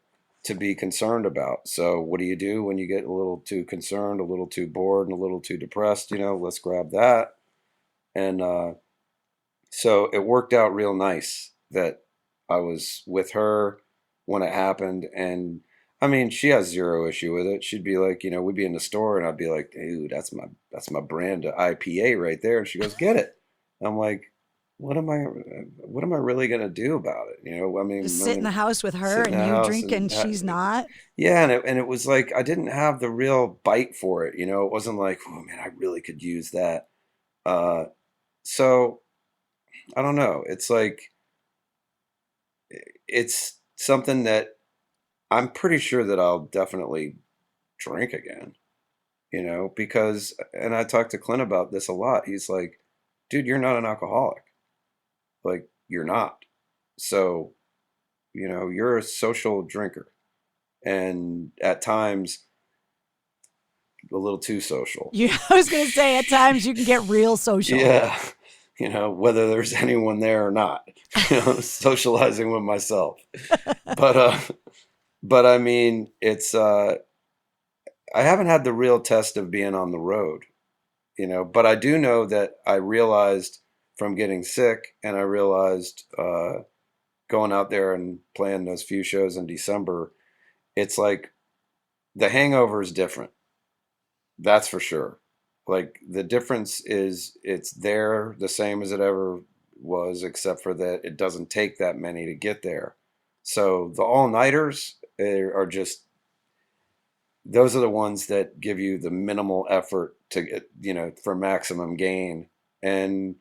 to be concerned about. So what do you do when you get a little too concerned, a little too bored, and a little too depressed? Let's grab that. And so it worked out real nice that I was with her when it happened. And I mean, she has zero issue with it. She'd be like, we'd be in the store and I'd be like, dude, that's my brand of IPA right there. And she goes, get it. I'm like, what am I really going to do about it? I mean, just sit in the house with her and you drink and she's not. Yeah. And it was like, I didn't have the real bite for it. It wasn't like, oh man, I really could use that. So I don't know. It's like, it's something that I'm pretty sure that I'll definitely drink again, because, and I talked to Clint about this a lot. He's like, dude, you're not an alcoholic. Like, you're not. So, you're a social drinker, and at times a little too social. Yeah, I was going to say at times you can get real social. Yeah. Whether there's anyone there or not, socializing with myself. But I mean, it's, I haven't had the real test of being on the road, but I do know that I realized from getting sick, and I realized, going out there and playing those few shows in December, it's like the hangover is different. That's for sure. Like, the difference is it's there the same as it ever was, except for that it doesn't take that many to get there. So the all-nighters are just, those are the ones that give you the minimal effort to get, for maximum gain. And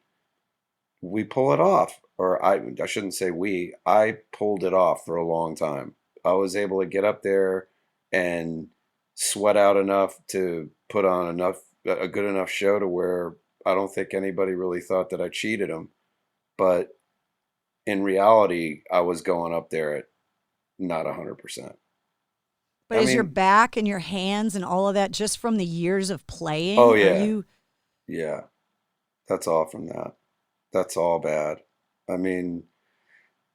we pull it off. Or I shouldn't say we, I pulled it off for a long time. I was able to get up there and sweat out enough to put on a good enough show to where I don't think anybody really thought that I cheated them. But in reality, I was going up there at not 100%. But is your back and your hands and all of that just from the years of playing? Oh, yeah. Yeah. That's all from that. That's all bad. I mean,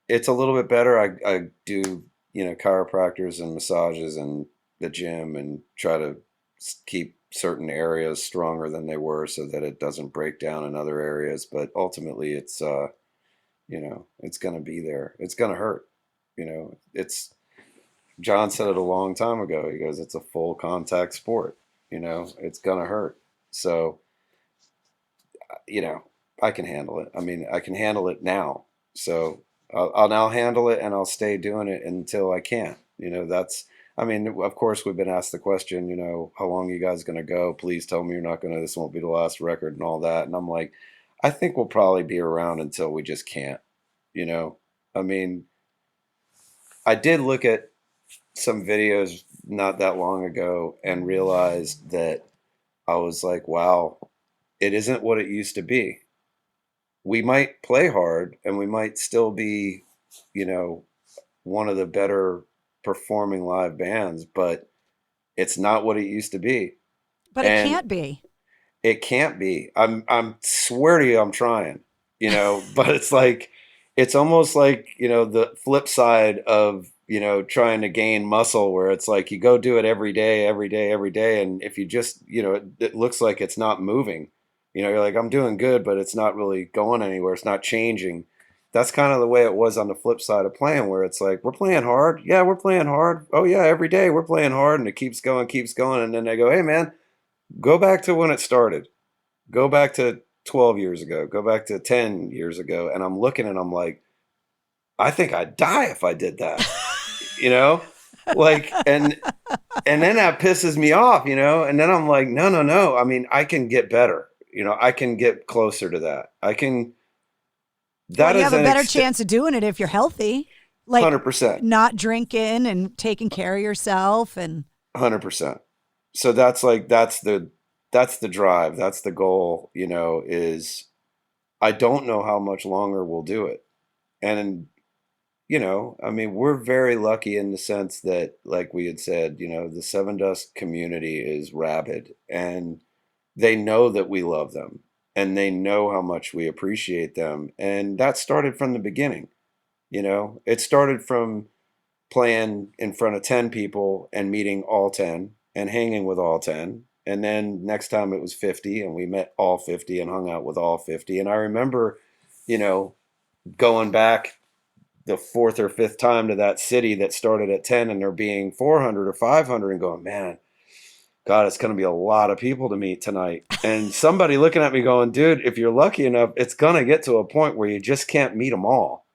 it's a little bit better. I do, chiropractors and massages, and the gym and try to keep certain areas stronger than they were so that it doesn't break down in other areas. But ultimately it's, it's going to be there. It's going to hurt. John said it a long time ago. He goes, it's a full contact sport. It's going to hurt. So, I can handle it. I mean, I can handle it now. So I'll now handle it, and I'll stay doing it until I can't. Of course, we've been asked the question, how long are you guys going to go? Please tell me you're not going to, this won't be the last record and all that. And I'm like, I think we'll probably be around until we just can't, I did look at some videos not that long ago and realized that I was like, wow, it isn't what it used to be. We might play hard and we might still be, one of the better performing live bands, but it's not what it used to be. But it can't be. It can't be. I'm swear to you, I'm trying, but it's like, it's almost like, the flip side of, trying to gain muscle, where it's like you go do it every day. And if you just, it looks like it's not moving, you're like, I'm doing good, but it's not really going anywhere. It's not changing. That's kind of the way it was on the flip side of playing, where it's like, we're playing hard. Yeah, we're playing hard. Oh yeah, every day we're playing hard, and it keeps going. And then they go, hey man, go back to when it started. Go back to 12 years ago. Go back to 10 years ago. And I'm looking and I'm like, I think I'd die if I did that, like, and then that pisses me off, and then I'm like, no. I mean, I can get better. I can get closer to that. I can. You have a better chance of doing it if you're healthy, like 100%, not drinking and taking care of yourself, and 100%. So that's the drive. That's the goal. Is I don't know how much longer we'll do it, and we're very lucky in the sense that, like we had said, the Sevendust community is rabid, and they know that we love them. And they know how much we appreciate them. And that started from the beginning. It started from playing in front of 10 people and meeting all 10 and hanging with all 10. And then next time it was 50 and we met all 50 and hung out with all 50. And I remember, going back the fourth or fifth time to that city that started at 10 and there being 400 or 500 and going, man, God, it's going to be a lot of people to meet tonight. And somebody looking at me going, dude, if you're lucky enough, it's going to get to a point where you just can't meet them all,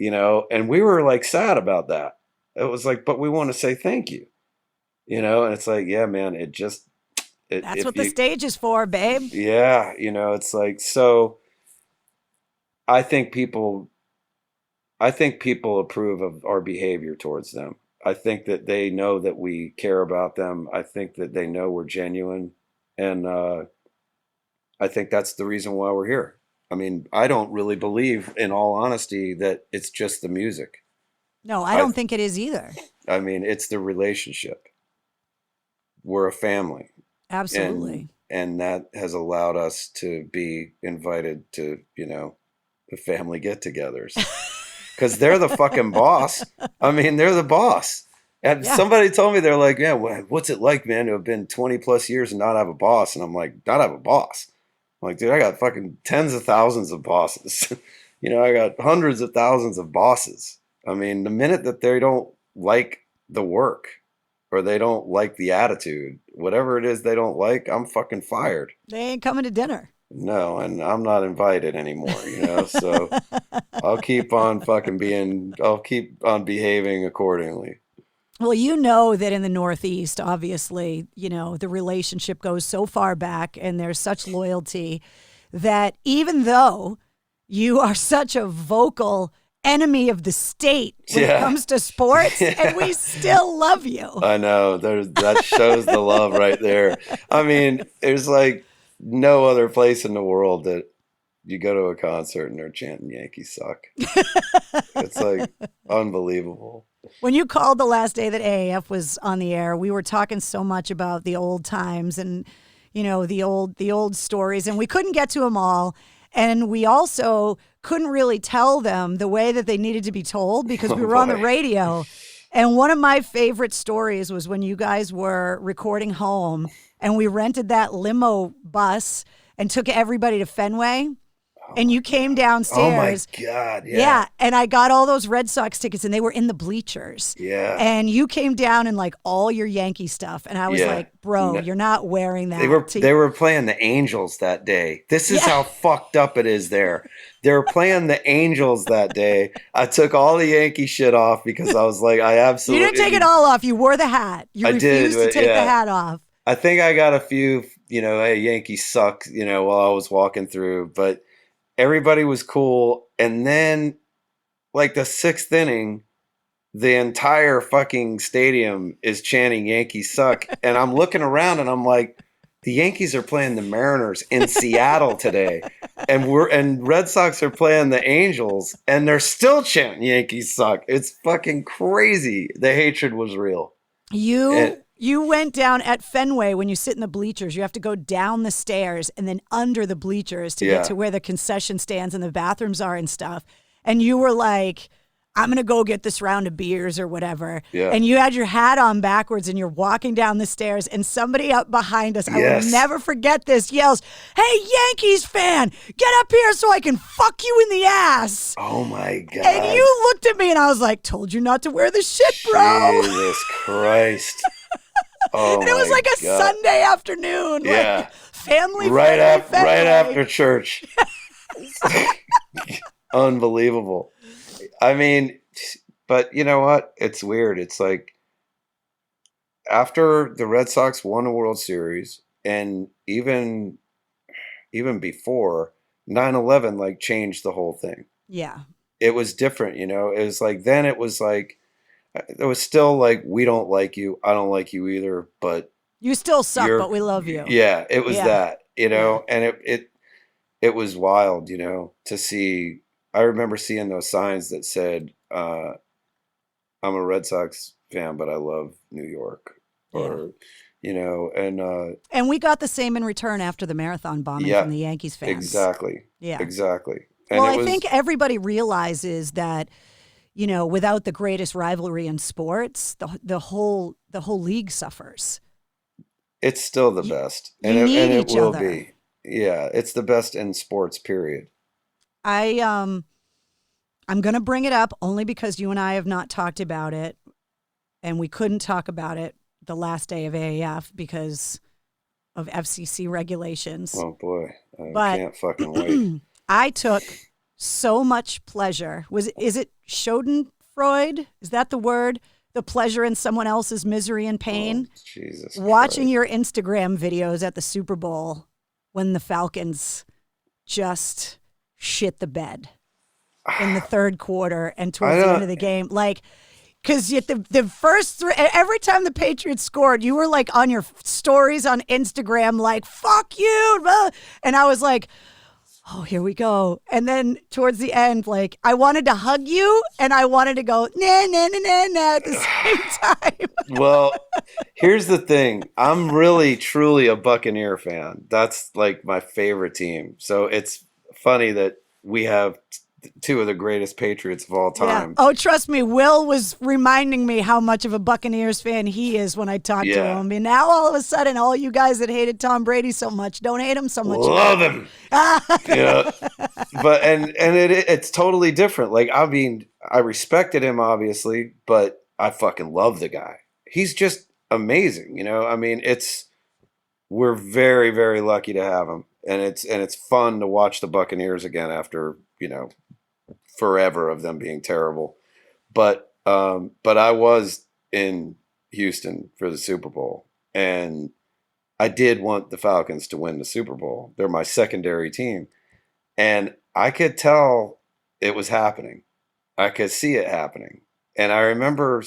and we were like sad about that. It was like, but we want to say thank you, and it's like, yeah, man, that's what the stage is for, babe. Yeah. It's like, so I think people approve of our behavior towards them. I think that they know that we care about them. I think that they know we're genuine. And I think that's the reason why we're here. I mean, I don't really believe, in all honesty, that it's just the music. No, I don't think it is either. I mean, it's the relationship. We're a family. Absolutely. And that has allowed us to be invited to, the family get-togethers. Because they're the fucking boss. I mean, they're the boss. And somebody told me, they're like, yeah, what's it like, man, to have been 20 plus years and not have a boss? And I'm like, not have a boss. I'm like, dude, I got fucking tens of thousands of bosses. I got hundreds of thousands of bosses. I mean, the minute that they don't like the work or they don't like the attitude, whatever it is they don't like, I'm fucking fired. They ain't coming to dinner. No, and I'm not invited anymore, so I'll keep on behaving accordingly. Well, that in the Northeast, obviously, the relationship goes so far back and there's such loyalty that even though you are such a vocal enemy of the state when it comes to sports, and we still love you. I know. That shows the love right there. I mean, there's like no other place in the world that you go to a concert and they're chanting Yankees suck. It's like unbelievable. When you called the last day that AAF was on the air, we were talking so much about the old times and, the old stories, and we couldn't get to them all. And we also couldn't really tell them the way that they needed to be told because we were on the radio. And one of my favorite stories was when you guys were recording home and we rented that limo bus and took everybody to Fenway. And you came downstairs. Oh, my God. Yeah. And I got all those Red Sox tickets and they were in the bleachers. Yeah. And you came down in like all your Yankee stuff. And I was like, bro, you're not wearing that. They were playing the Angels that day. This is how fucked up it is there. They were playing the Angels that day. I took all the Yankee shit off because I was like, I absolutely. You didn't take it all off. You wore the hat. You refused to take the hat off. I think I got a few, hey, Yankees suck, while I was walking through. But everybody was cool. And then, like the 6th inning, the entire fucking stadium is chanting Yankees suck. And I'm looking around and I'm like, the Yankees are playing the Mariners in Seattle today. And Red Sox are playing the Angels and they're still chanting Yankees suck. It's fucking crazy. The hatred was real. You went down at Fenway when you sit in the bleachers. You have to go down the stairs and then under the bleachers to get to where the concession stands and the bathrooms are and stuff. And you were like, I'm going to go get this round of beers or whatever. Yeah. And you had your hat on backwards and you're walking down the stairs and somebody up behind us, I will never forget this, yells, "Hey, Yankees fan, get up here so I can fuck you in the ass." Oh, my God. And you looked at me and I was like, told you not to wear the shit, bro. Jesus Christ. Oh, and it was like a Sunday afternoon. Yeah. Like family right after church. Unbelievable. I mean, but you know what? It's weird. It's like after the Red Sox won a World Series and even before 9/11 like changed the whole thing. Yeah. It was different, It was like then it was like it was still like we don't like you. I don't like you either, but you still suck, but we love you. Yeah, it was that, and it was wild, to see. I remember seeing those signs that said, I'm a Red Sox fan, but I love New York. Or, and we got the same in return after the marathon bombing from the Yankees fans. Exactly. Yeah. Exactly. And well, I think everybody realizes that, without the greatest rivalry in sports, the whole league suffers. It's still the best. And it will be. Yeah, it's the best in sports, period. I'm going to bring it up only because you and I have not talked about it, and we couldn't talk about it the last day of AAF because of FCC regulations. Oh, boy. I can't fucking wait. I took so much pleasure. Is it Schadenfreude? Is that the word? The pleasure in someone else's misery and pain? Oh, Jesus Watching Christ. your Instagram videos at the Super Bowl when the Falcons just shit the bed in the third quarter and towards the end of the game. Like, because the first three, every time the Patriots scored, you were like on your stories on Instagram, like, fuck you. And I was like, oh, here we go. And then towards the end, like, I wanted to hug you and I wanted to go, nah, nah, nah, nah, nah, at the same time. Well, here's the thing. I'm really, truly a Buccaneer fan. That's like my favorite team. So it's funny that we have two of the greatest Patriots of all time. Yeah. Oh, trust me, Will was reminding me how much of a Buccaneers fan he is when I talked to him. And now all of a sudden, all you guys that hated Tom Brady so much don't hate him so much. Love him. Yeah. But it's totally different. Like, I mean, I respected him obviously, but I fucking love the guy. He's just amazing, I mean, we're very, very lucky to have him. And it's fun to watch the Buccaneers again after, forever of them being terrible. But I was in Houston for the Super Bowl, and I did want the Falcons to win the Super Bowl. They're my secondary team. And I could tell it was happening. I could see it happening. And I remember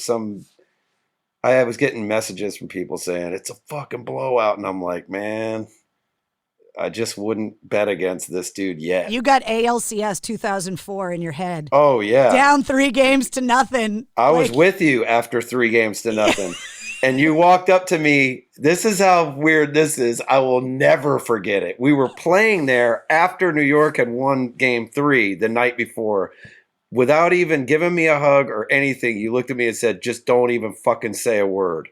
I was getting messages from people saying it's a fucking blowout. And I'm like, man, I just wouldn't bet against this dude yet. You got ALCS 2004 in your head. Oh, yeah. Down 3-0. I was with you after 3-0. And you walked up to me. This is how weird this is. I will never forget it. We were playing there after New York had won game 3 the night before. without even giving me a hug or anything, you looked at me and said, just don't even fucking say a word.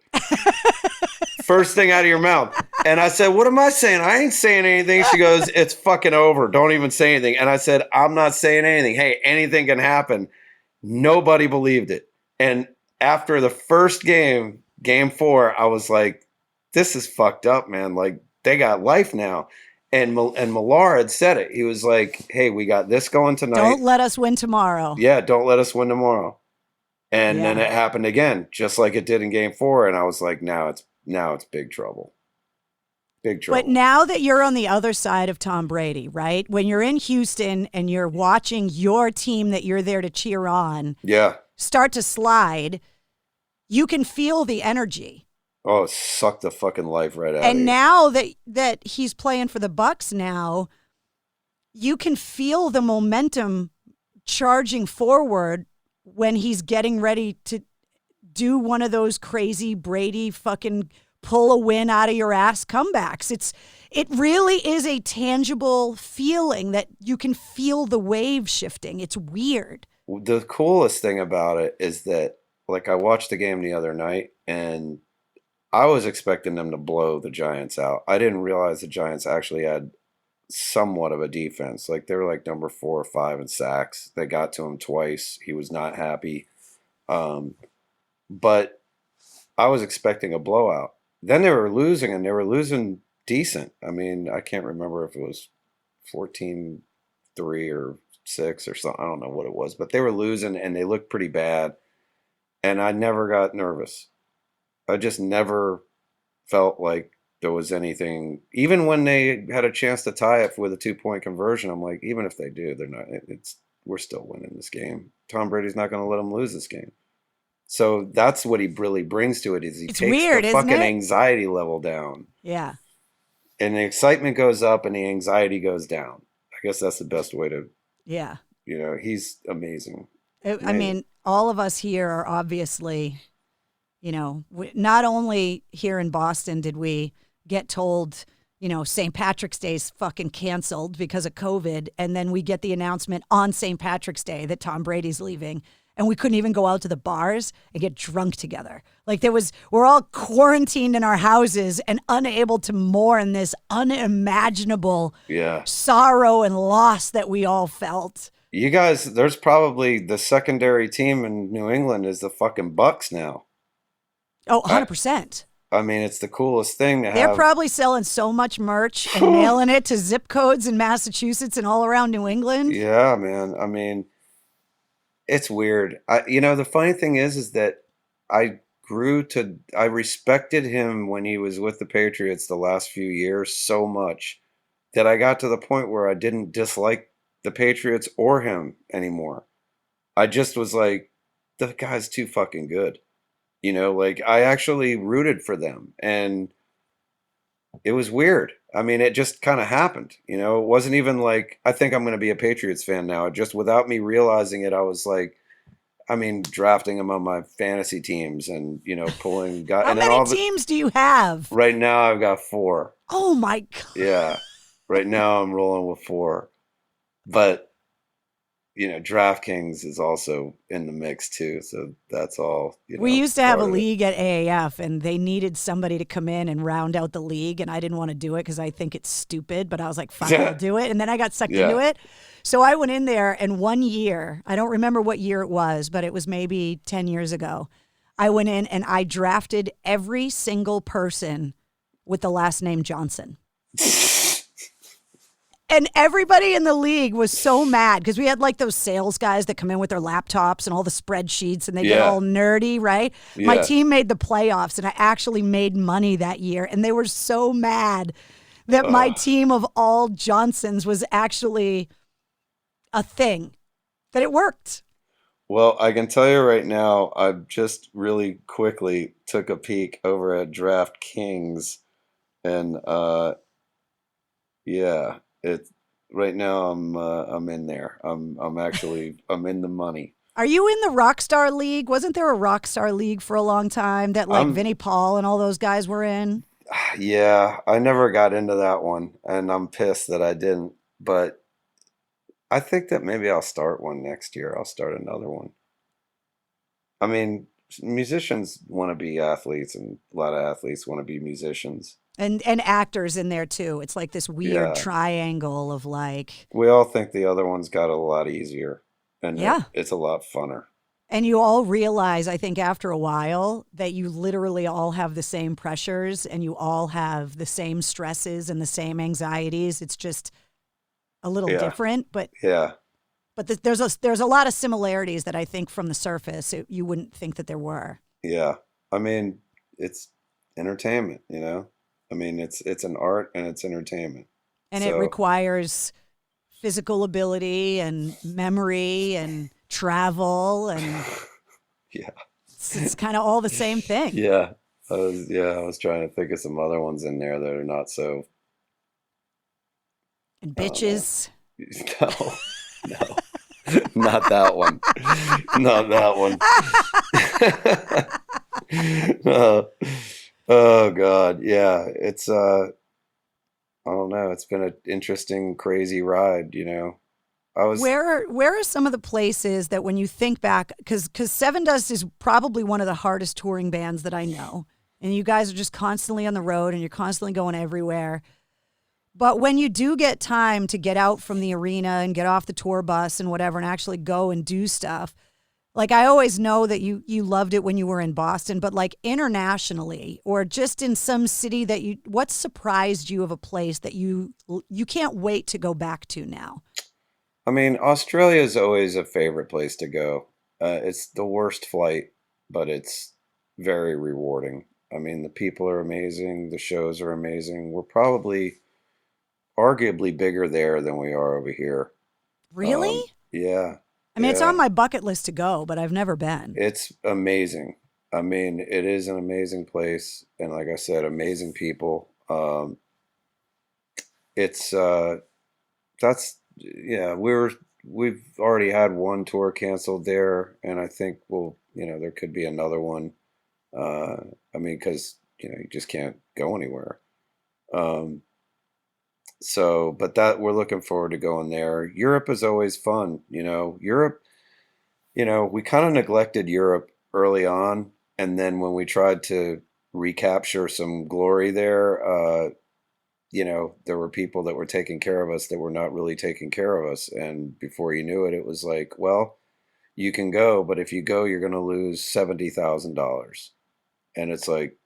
First thing out of your mouth. And I said, what am I saying? I ain't saying anything. She goes, it's fucking over. Don't even say anything. And I said, I'm not saying anything. Hey, anything can happen. Nobody believed it. And after the first game 4, I was like, this is fucked up, man. Like, they got life now. And Millar had said it. He was like, hey, we got this going tonight. Don't let us win tomorrow. Yeah, don't let us win tomorrow. And then it happened again, just like it did in game 4. And I was like, now it's big trouble. Big trouble. But now that you're on the other side of Tom Brady, right? When you're in Houston and you're watching your team that you're there to cheer on start to slide, you can feel the energy. Oh, it sucked the fucking life right out of you. And now that he's playing for the Bucks now, you can feel the momentum charging forward when he's getting ready to do one of those crazy Brady fucking pull a win out of your ass comebacks. It really is a tangible feeling that you can feel the wave shifting. It's weird. The coolest thing about it is that, like, I watched the game the other night and I was expecting them to blow the Giants out. I didn't realize the Giants actually had somewhat of a defense. Like, they were like number 4 or 5 in sacks. They got to him twice. He was not happy. But I was expecting a blowout. Then they were losing, and they were losing decent. I mean, I can't remember if it was 14-3 or 6 or something. I don't know what it was. But they were losing, and they looked pretty bad. And I never got nervous. I just never felt like there was anything. Even when they had a chance to tie it with a 2-point conversion, I'm like, even if they do, they're not. We're still winning this game. Tom Brady's not going to let them lose this game. So that's what he really brings to it. Is he takes the fucking anxiety level down. Yeah. And the excitement goes up and the anxiety goes down. I guess that's the best way to. Yeah. You know, he's amazing. I mean, all of us here are obviously. You know, not only here in Boston did we get told, you know, St. Patrick's Day is fucking canceled because of COVID. And then we get the announcement on St. Patrick's Day that Tom Brady's leaving. And we couldn't even go out to the bars and get drunk together. Like we're all quarantined in our houses and unable to mourn this unimaginable sorrow and loss that we all felt. You guys, there's probably the secondary team in New England is the fucking Bucks now. Oh, 100%. I mean, it's the coolest thing to have. They're probably selling so much merch and mailing it to zip codes in Massachusetts and all around New England. Yeah, man. I mean, it's weird. The funny thing is that I respected him when he was with the Patriots the last few years so much that I got to the point where I didn't dislike the Patriots or him anymore. I just was like, the guy's too fucking good. You know, like I actually rooted for them and it was weird. I mean, it just kind of happened, you know, it wasn't even like, I think I'm going to be a Patriots fan now. Just without me realizing it, I was like, drafting them on my fantasy teams and, you know, pulling guys. How many teams do you have? Right now I've got 4. Oh my God. Yeah. Right now I'm rolling with 4, but you know, DraftKings is also in the mix too. So that's all. We used to have a league at AAF and they needed somebody to come in and round out the league. And I didn't want to do it because I think it's stupid, but I was like, fine, I'll do it. And then I got sucked into it. So I went in there and one year, I don't remember what year it was, but it was maybe 10 years ago. I went in and I drafted every single person with the last name Johnson. And everybody in the league was so mad because we had like those sales guys that come in with their laptops and all the spreadsheets and they get all nerdy, right? Yeah. My team made the playoffs and I actually made money that year. And they were so mad that my team of all Johnsons was actually a thing, that it worked. Well, I can tell you right now, I just really quickly took a peek over at DraftKings and right now I'm in there. I'm in the money. Are you in the Rockstar League? Wasn't there a Rockstar League for a long time that like Vinnie Paul and all those guys were in? Yeah, I never got into that one, and I'm pissed that I didn't. But I think that maybe I'll start one next year. I'll start another one. I mean, musicians want to be athletes, and a lot of athletes want to be musicians. And actors in there too. It's like this weird triangle of like. We all think the other one's got it a lot easier, and it's a lot funner. And you all realize, I think, after a while, that you literally all have the same pressures, and you all have the same stresses and the same anxieties. It's just a little different, but But there's a lot of similarities that I think from the surface you wouldn't think that there were. Yeah, I mean, it's entertainment, you know. I mean, it's an art and it's entertainment, and it requires physical ability and memory and travel and it's kind of all the same thing. Yeah, I was trying to think of some other ones in there that are not so. And bitches. No. Not that one. Not that one. No. Oh God, yeah. It's I don't know. It's been an interesting, crazy ride. You know, Where are some of the places that when you think back, because Sevendust is probably one of the hardest touring bands that I know, and you guys are just constantly on the road and you're constantly going everywhere. But when you do get time to get out from the arena and get off the tour bus and whatever and actually go and do stuff, like I always know that you loved it when you were in Boston, but like internationally or just in some city that what surprised you of a place that you can't wait to go back to now? I mean, Australia is always a favorite place to go. It's the worst flight, but it's very rewarding. I mean, the people are amazing. The shows are amazing. We're probably arguably bigger there than we are over here. Really? Yeah. I mean, it's on my bucket list to go, but I've never been. It's amazing. I mean, it is an amazing place. And like I said, amazing people. We've already had one tour canceled there. And I think there could be another one. I mean, because, you just can't go anywhere. But that we're looking forward to going there. Europe is always fun. Europe, we kind of neglected Europe early on. And then when we tried to recapture some glory there, there were people that were taking care of us that were not really taking care of us. And before you knew it, it was like, well, you can go, but if you go, you're going to lose $70,000. And it's like,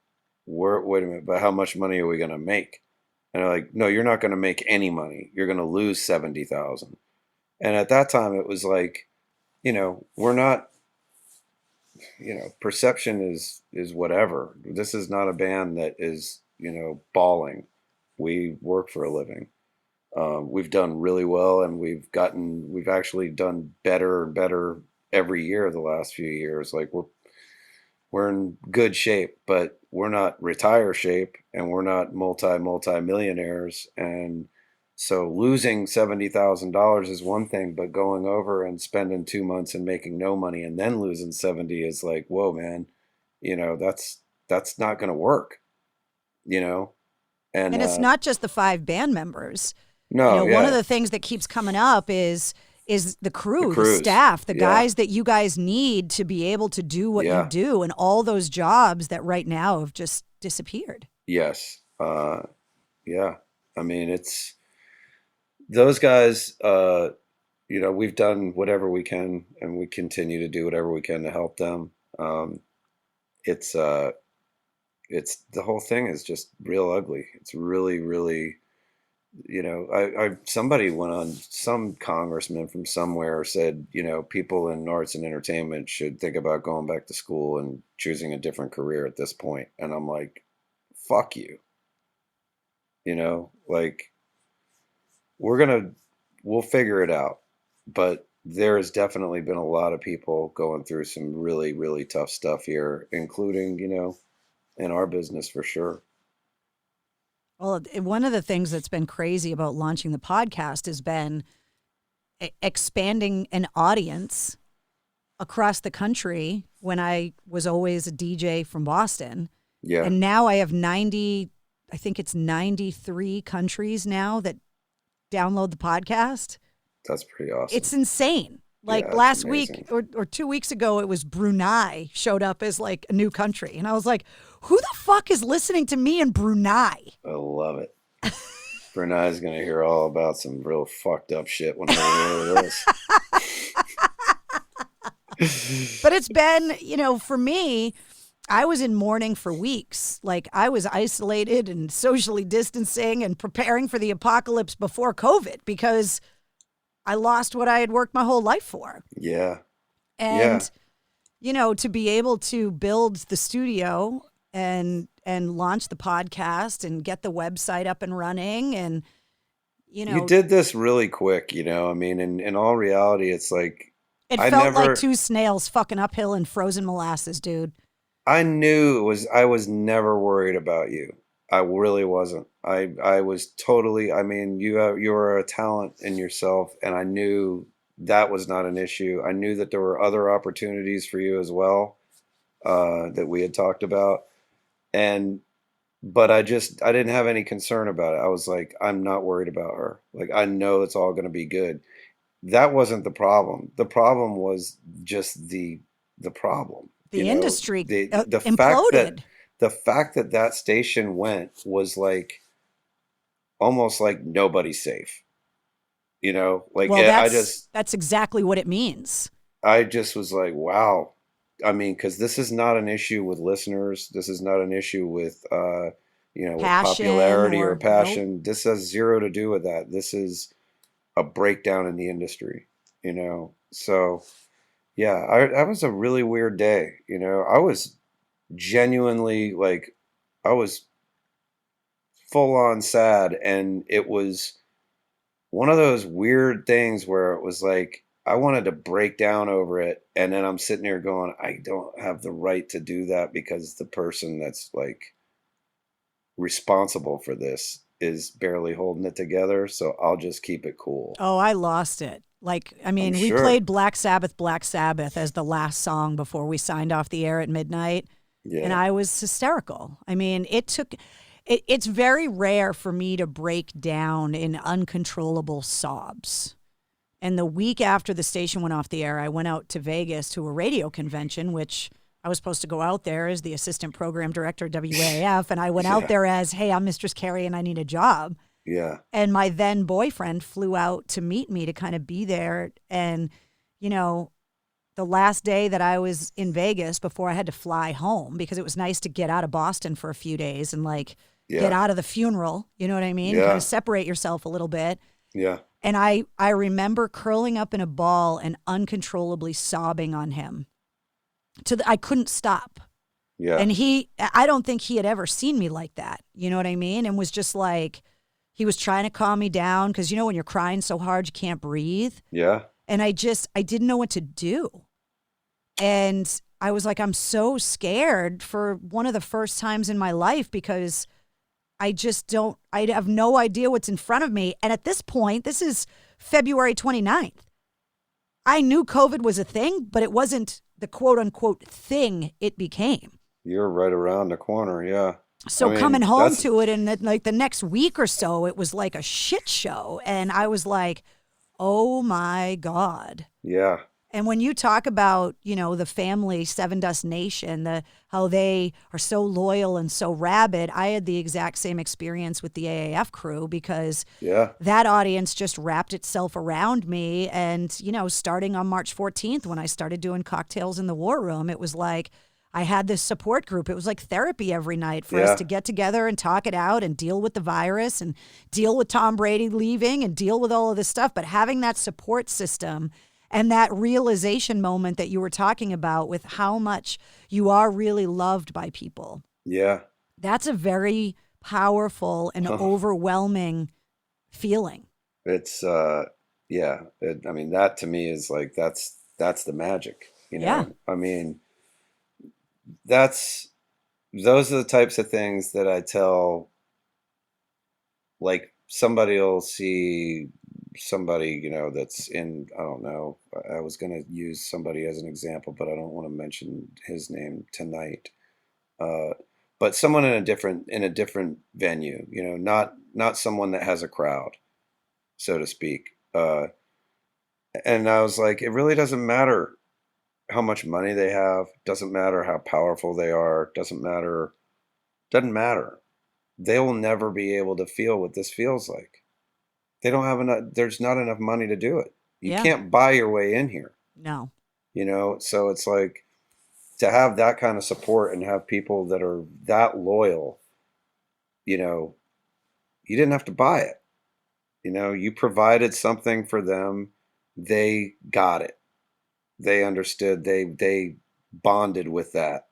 wait a minute, but how much money are we going to make? And they're like, no, you're not going to make any money. You're going to lose 70,000. And at that time, it was like, we're not, perception is whatever. This is not a band that is, bawling. We work for a living. We've done really well, and we've actually done better and better every year the last few years. Like we're in good shape, but we're not retire shape, and we're not multi-millionaires. And so losing $70,000 is one thing, but going over and spending 2 months and making no money and then losing 70 is like, whoa, man, that's not going to work, And it's not just the 5 band members. No, one of the things that keeps coming up is the crew, the staff, the guys that you guys need to be able to do what you do, and all those jobs that right now have just disappeared. Yes. Yeah. I mean, it's those guys, we've done whatever we can, and we continue to do whatever we can to help them. It's the whole thing is just real ugly. It's really, really, somebody went on, some congressman from somewhere said, people in arts and entertainment should think about going back to school and choosing a different career at this point. And I'm like, fuck you. We'll figure it out. But there has definitely been a lot of people going through some really, really tough stuff here, including, in our business for sure. Well, one of the things that's been crazy about launching the podcast has been expanding an audience across the country when I was always a DJ from Boston. Yeah. And now I have 93 countries now that download the podcast. That's pretty awesome. It's insane. Like last week or 2 weeks ago, it was Brunei showed up as like a new country. And I was like, who the fuck is listening to me in Brunei? I love it. Brunei's going to hear all about some real fucked up shit when I hear this. But it's been, for me, I was in mourning for weeks. Like I was isolated and socially distancing and preparing for the apocalypse before COVID because I lost what I had worked my whole life for. Yeah. And, to be able to build the studio and launch the podcast and get the website up and running and, You did this really quick, I mean, in all reality, it's like. It felt like two snails fucking uphill in frozen molasses, dude. I knew I was never worried about you. I really wasn't. I was totally, I mean, you were a talent in yourself, and I knew that was not an issue. I knew that there were other opportunities for you as well, that we had talked about. But I didn't have any concern about it. I was like, I'm not worried about her. Like, I know it's all going to be good. That wasn't the problem. The problem was just the problem. The industry imploded. The fact that station went was like almost like nobody's safe. Like that's exactly what it means. I just was like, wow. I mean, because this is not an issue with listeners. This is not an issue with with popularity or passion. Nope. This has zero to do with that. This is a breakdown in the industry. So yeah, that was a really weird day. I was genuinely like, I was full on sad, and it was one of those weird things where it was like I wanted to break down over it, and then I'm sitting there going, I don't have the right to do that because the person that's like responsible for this is barely holding it together, so I'll just keep it cool. Oh, I lost it. Like, I mean, we played Black Sabbath as the last song before we signed off the air at midnight. Yeah. And I was hysterical. I mean, it's very rare for me to break down in uncontrollable sobs. And the week after the station went off the air, I went out to Vegas to a radio convention, which I was supposed to go out there as the assistant program director at WAF. And I went out there as, hey, I'm Mistress Carrie and I need a job. Yeah. And my then boyfriend flew out to meet me to kind of be there. And, the last day that I was in Vegas before I had to fly home, because it was nice to get out of Boston for a few days and get out of the funeral. You know what I mean? Yeah. Kind of separate yourself a little bit. Yeah. And I remember curling up in a ball and uncontrollably sobbing on him. I couldn't stop. Yeah. And I don't think he had ever seen me like that. You know what I mean? And was just like, he was trying to calm me down because, when you're crying so hard, you can't breathe. Yeah. And I didn't know what to do. And I was like, I'm so scared for one of the first times in my life because I have no idea what's in front of me. And at this point, this is February 29th. I knew COVID was a thing, but it wasn't the quote unquote thing it became. You're right around the corner. Yeah. So coming home to it and like the next week or so, it was like a shit show. And I was like, oh my God. Yeah. And when you talk about, the family, Sevendust Nation, how they are so loyal and so rabid, I had the exact same experience with the AAF crew because that audience just wrapped itself around me. And, starting on March 14th, when I started doing Cocktails in the War Room, it was like I had this support group. It was like therapy every night for us to get together and talk it out and deal with the virus and deal with Tom Brady leaving and deal with all of this stuff. But having that support system and that realization moment that you were talking about with how much you are really loved by people. Yeah. That's a very powerful and overwhelming feeling. It's, that to me is like, that's the magic, Yeah. I mean, those are the types of things that I tell, like somebody will see somebody, that's in, I don't know, I was going to use somebody as an example, but I don't want to mention his name tonight. But someone in a different venue, not someone that has a crowd, so to speak. And I was like, it really doesn't matter how much money they have, doesn't matter how powerful they are, doesn't matter. They will never be able to feel what this feels like. They don't have enough, there's not enough money to do it. You can't buy your way in here. No. So it's like to have that kind of support and have people that are that loyal, you didn't have to buy it. You provided something for them. They got it. They understood. They bonded with that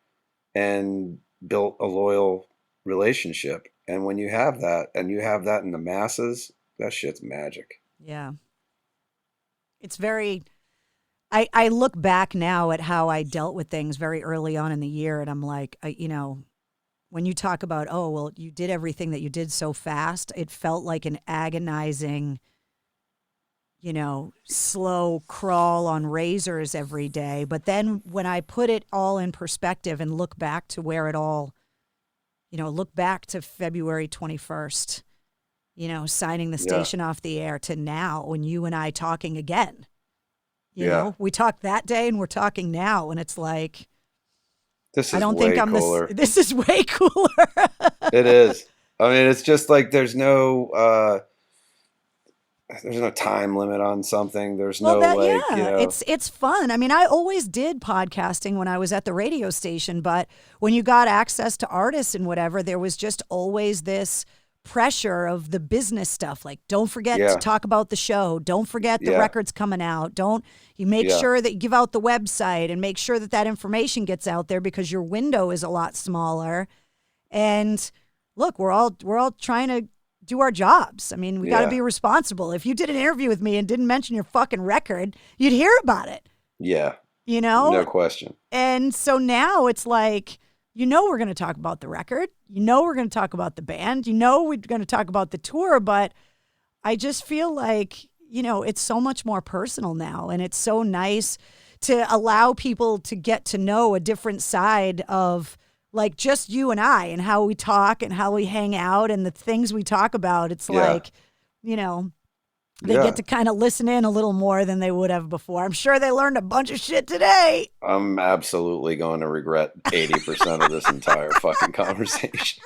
and built a loyal relationship. And when you have that, and you have that in the masses, that shit's magic. Yeah. It's very, I look back now at how I dealt with things very early on in the year, and I'm like, when you talk about, oh, well, you did everything that you did so fast, it felt like an agonizing, slow crawl on razors every day. But then when I put it all in perspective and look back to where it all, look back to February 21st, signing the station off the air to now when you and I talking again. You know, we talked that day and we're talking now, and it's like, this is I don't way think I'm cooler. this is way cooler. It is. I mean, it's just like there's no time limit on something. There's it's fun. I mean, I always did podcasting when I was at the radio station, but when you got access to artists and whatever, there was just always this pressure of the business stuff. Like, don't forget to talk about the show. Don't forget the record's coming out. You make sure that you give out the website and make sure that information gets out there because your window is a lot smaller. And look, we're all trying to do our jobs. I mean, we got to be responsible. If you did an interview with me and didn't mention your fucking record, you'd hear about it. Yeah. No question. And so now it's like, we're going to talk about the record. We're going to talk about the band. We're going to talk about the tour. But I just feel like, it's so much more personal now. And it's so nice to allow people to get to know a different side of like just you and I and how we talk and how we hang out and the things we talk about. It's like, they get to kind of listen in a little more than they would have before. I'm sure they learned a bunch of shit today. I'm absolutely going to regret 80% of this entire fucking conversation.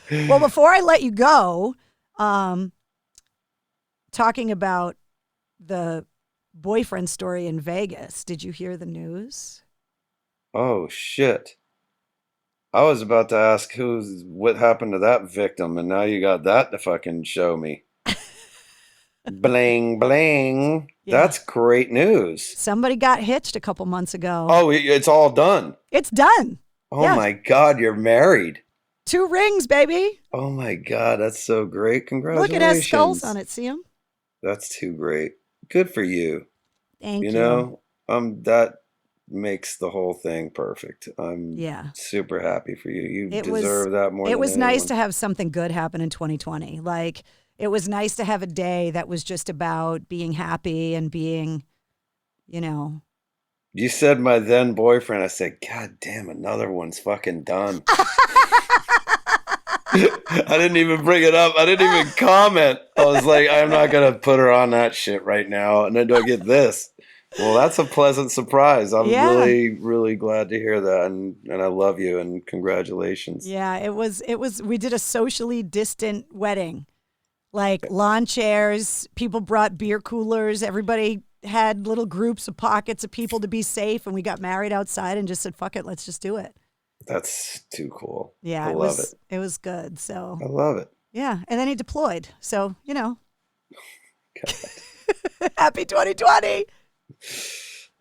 Well, before I let you go, talking about the boyfriend story in Vegas, did you hear the news? Oh, shit. I was about to ask what happened to that victim, and now you got that to fucking show me. Bling, bling. Yeah. That's great news. Somebody got hitched a couple months ago. Oh, it's all done. It's done. Oh, my God, you're married. 2 rings, baby. Oh, my God, that's so great. Congratulations. Look, it has skulls on it. See them? That's too great. Good for you. Thank you. That makes the whole thing perfect. I'm super happy for you. You deserve that more than It was anyone. Nice to have something good happen in 2020. Like, it was nice to have a day that was just about being happy and being, You said my then boyfriend. I said, God damn, another one's fucking done. I didn't even bring it up. I didn't even comment. I was like, I'm not going to put her on that shit right now. And then do I get this? Well, that's a pleasant surprise. I'm really, really glad to hear that. And I love you and congratulations. Yeah, it was, we did a socially distant wedding. Like lawn chairs, people brought beer coolers, everybody had little groups of pockets of people to be safe, and we got married outside and just said, fuck it, let's just do it. That's too cool. Yeah, I love it. It was good. So I love it. Yeah, and then he deployed. So, Happy 2020.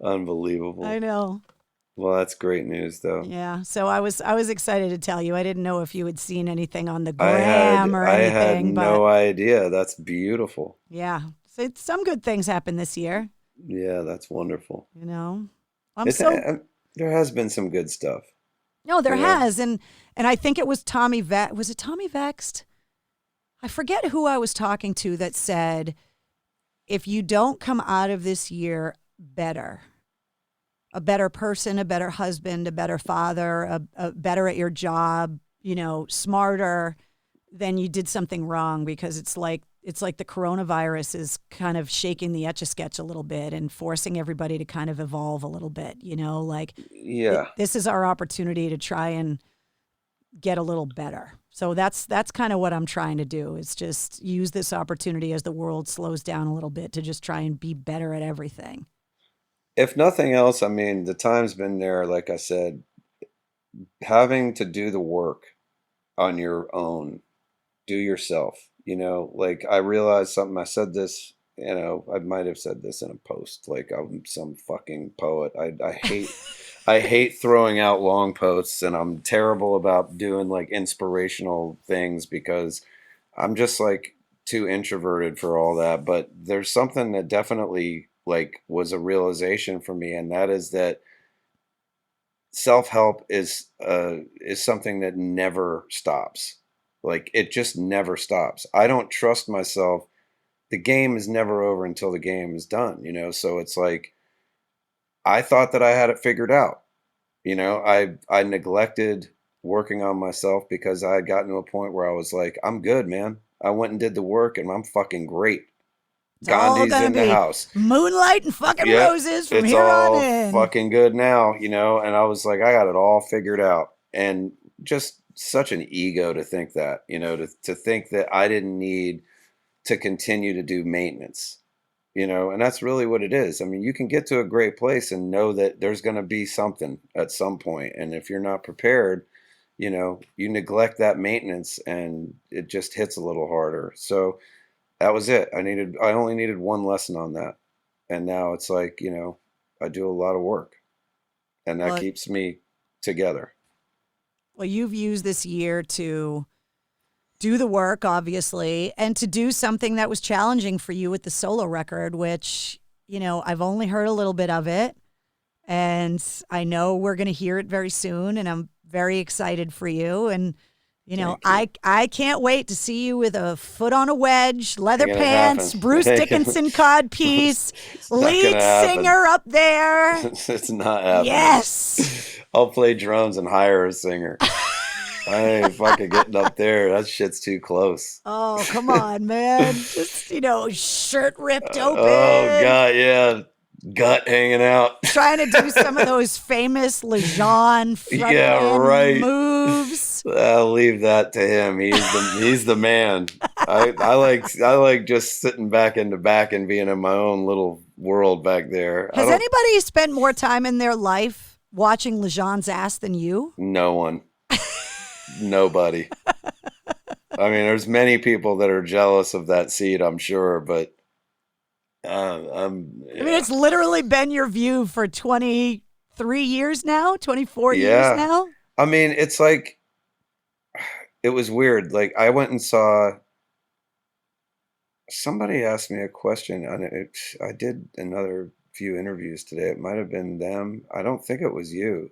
Unbelievable. I know. Well, that's great news, though. Yeah. So I was excited to tell you. I didn't know if you had seen anything on the gram or anything. I had no idea. That's beautiful. Yeah. So some good things happened this year. Yeah, that's wonderful. There has been some good stuff. No, there has, and I think it was Tommy. Was it Tommy Vexed? I forget who I was talking to that said, if you don't come out of this year better, a better person, a better husband, a better father, a better at your job, smarter, then you did something wrong, because it's it's like the coronavirus is kind of shaking the Etch-a-Sketch a little bit and forcing everybody to kind of evolve a little bit, like this is our opportunity to try and get a little better. So that's kind of what I'm trying to do, is just use this opportunity as the world slows down a little bit to just try and be better at everything. If nothing else, I mean, the time's been there, like I said, having to do the work on your own, do yourself, like I realized something. I said this, I might have said this in a post, like I'm some fucking poet. I hate I hate throwing out long posts, and I'm terrible about doing like inspirational things because I'm just like too introverted for all that. But there's something that definitely like was a realization for me, and that is that self-help is something that never stops. Like it just never stops. I don't trust myself. The game is never over until the game is done, so it's like I thought that I had it figured out. I neglected working on myself because I had gotten to a point where I was like, I'm good, man. I went and did the work and I'm fucking great. It's Gandhi's all in the house. Moonlight and fucking roses from here on in. It's all fucking good now, and I was like, I got it all figured out. And just such an ego to think that, to think that I didn't need to continue to do maintenance, and that's really what it is. I mean, you can get to a great place and know that there's going to be something at some point. And if you're not prepared, you neglect that maintenance and it just hits a little harder. So that was it. I only needed one lesson on that. And now it's like, I do a lot of work, and that keeps me together. Well, you've used this year to do the work, obviously, and to do something that was challenging for you with the solo record, which, I've only heard a little bit of it, and I know we're going to hear it very soon, and I'm very excited for you. And, I can't wait to see you with a foot on a wedge, leather pants, Bruce Dickinson codpiece, lead singer up there. It's not happening. Yes. I'll play drums and hire a singer. I ain't fucking getting up there. That shit's too close. Oh, come on, man. Just, shirt ripped open. Oh, God, yeah. Gut hanging out. Trying to do some of those famous Lejean front moves. I'll leave that to him. He's the man. I like just sitting back in the back and being in my own little world back there. Has anybody spent more time in their life watching Lejean's ass than you? No one. Nobody. I mean, there's many people that are jealous of that seat, I'm sure, but I mean, it's literally been your view for 23 years now, 24 years now. I mean, it's like, it was weird. Like, I went and saw, somebody asked me a question, and I did another few interviews today. It might have been them. I don't think it was you.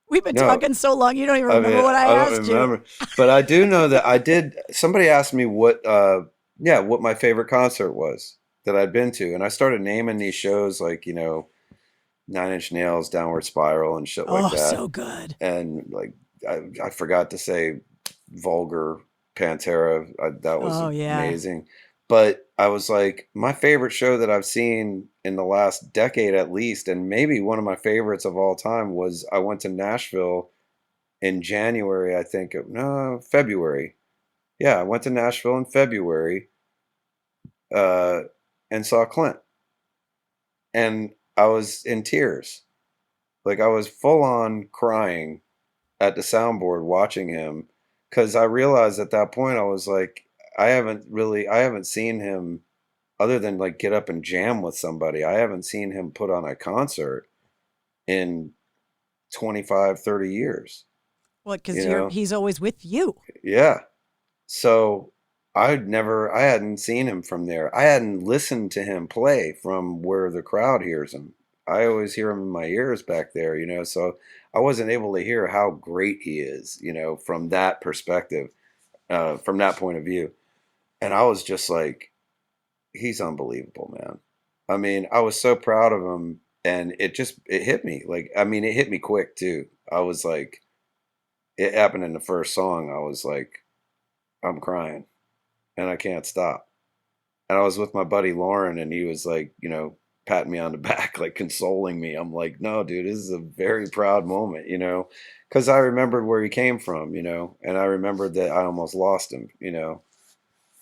We've been talking so long, you don't even remember what I asked you. But I do know that I did. Somebody asked me what my favorite concert was that I'd been to. And I started naming these shows like, 9 Inch Nails, Downward Spiral, and shit like that. Oh, so good. And like, I forgot to say Vulgar, Pantera. That was amazing. But I was like, my favorite show that I've seen in the last decade at least, and maybe one of my favorites of all time, was I went to Nashville in January, I think. February. Yeah, I went to Nashville in February and saw Clint. And I was in tears. Like, I was full on crying at the soundboard watching him, because I realized at that point, I was like, I haven't seen him, other than like get up and jam with somebody. I haven't seen him put on a concert in 25, 30 years. Well, because he's always with you. Yeah. So I hadn't seen him from there. I hadn't listened to him play from where the crowd hears him. I always hear him in my ears back there, so I wasn't able to hear how great he is, from that perspective, from that point of view. And I was just like, he's unbelievable, man. I mean, I was so proud of him, and it hit me. Like, I mean, it hit me quick too. I was like, it happened in the first song. I was like, I'm crying and I can't stop. And I was with my buddy Lauren, and he was like, you know, patting me on the back, like consoling me. I'm like, no, dude, this is a very proud moment, you know, because I remembered where he came from, you know, and I remembered that I almost lost him, you know.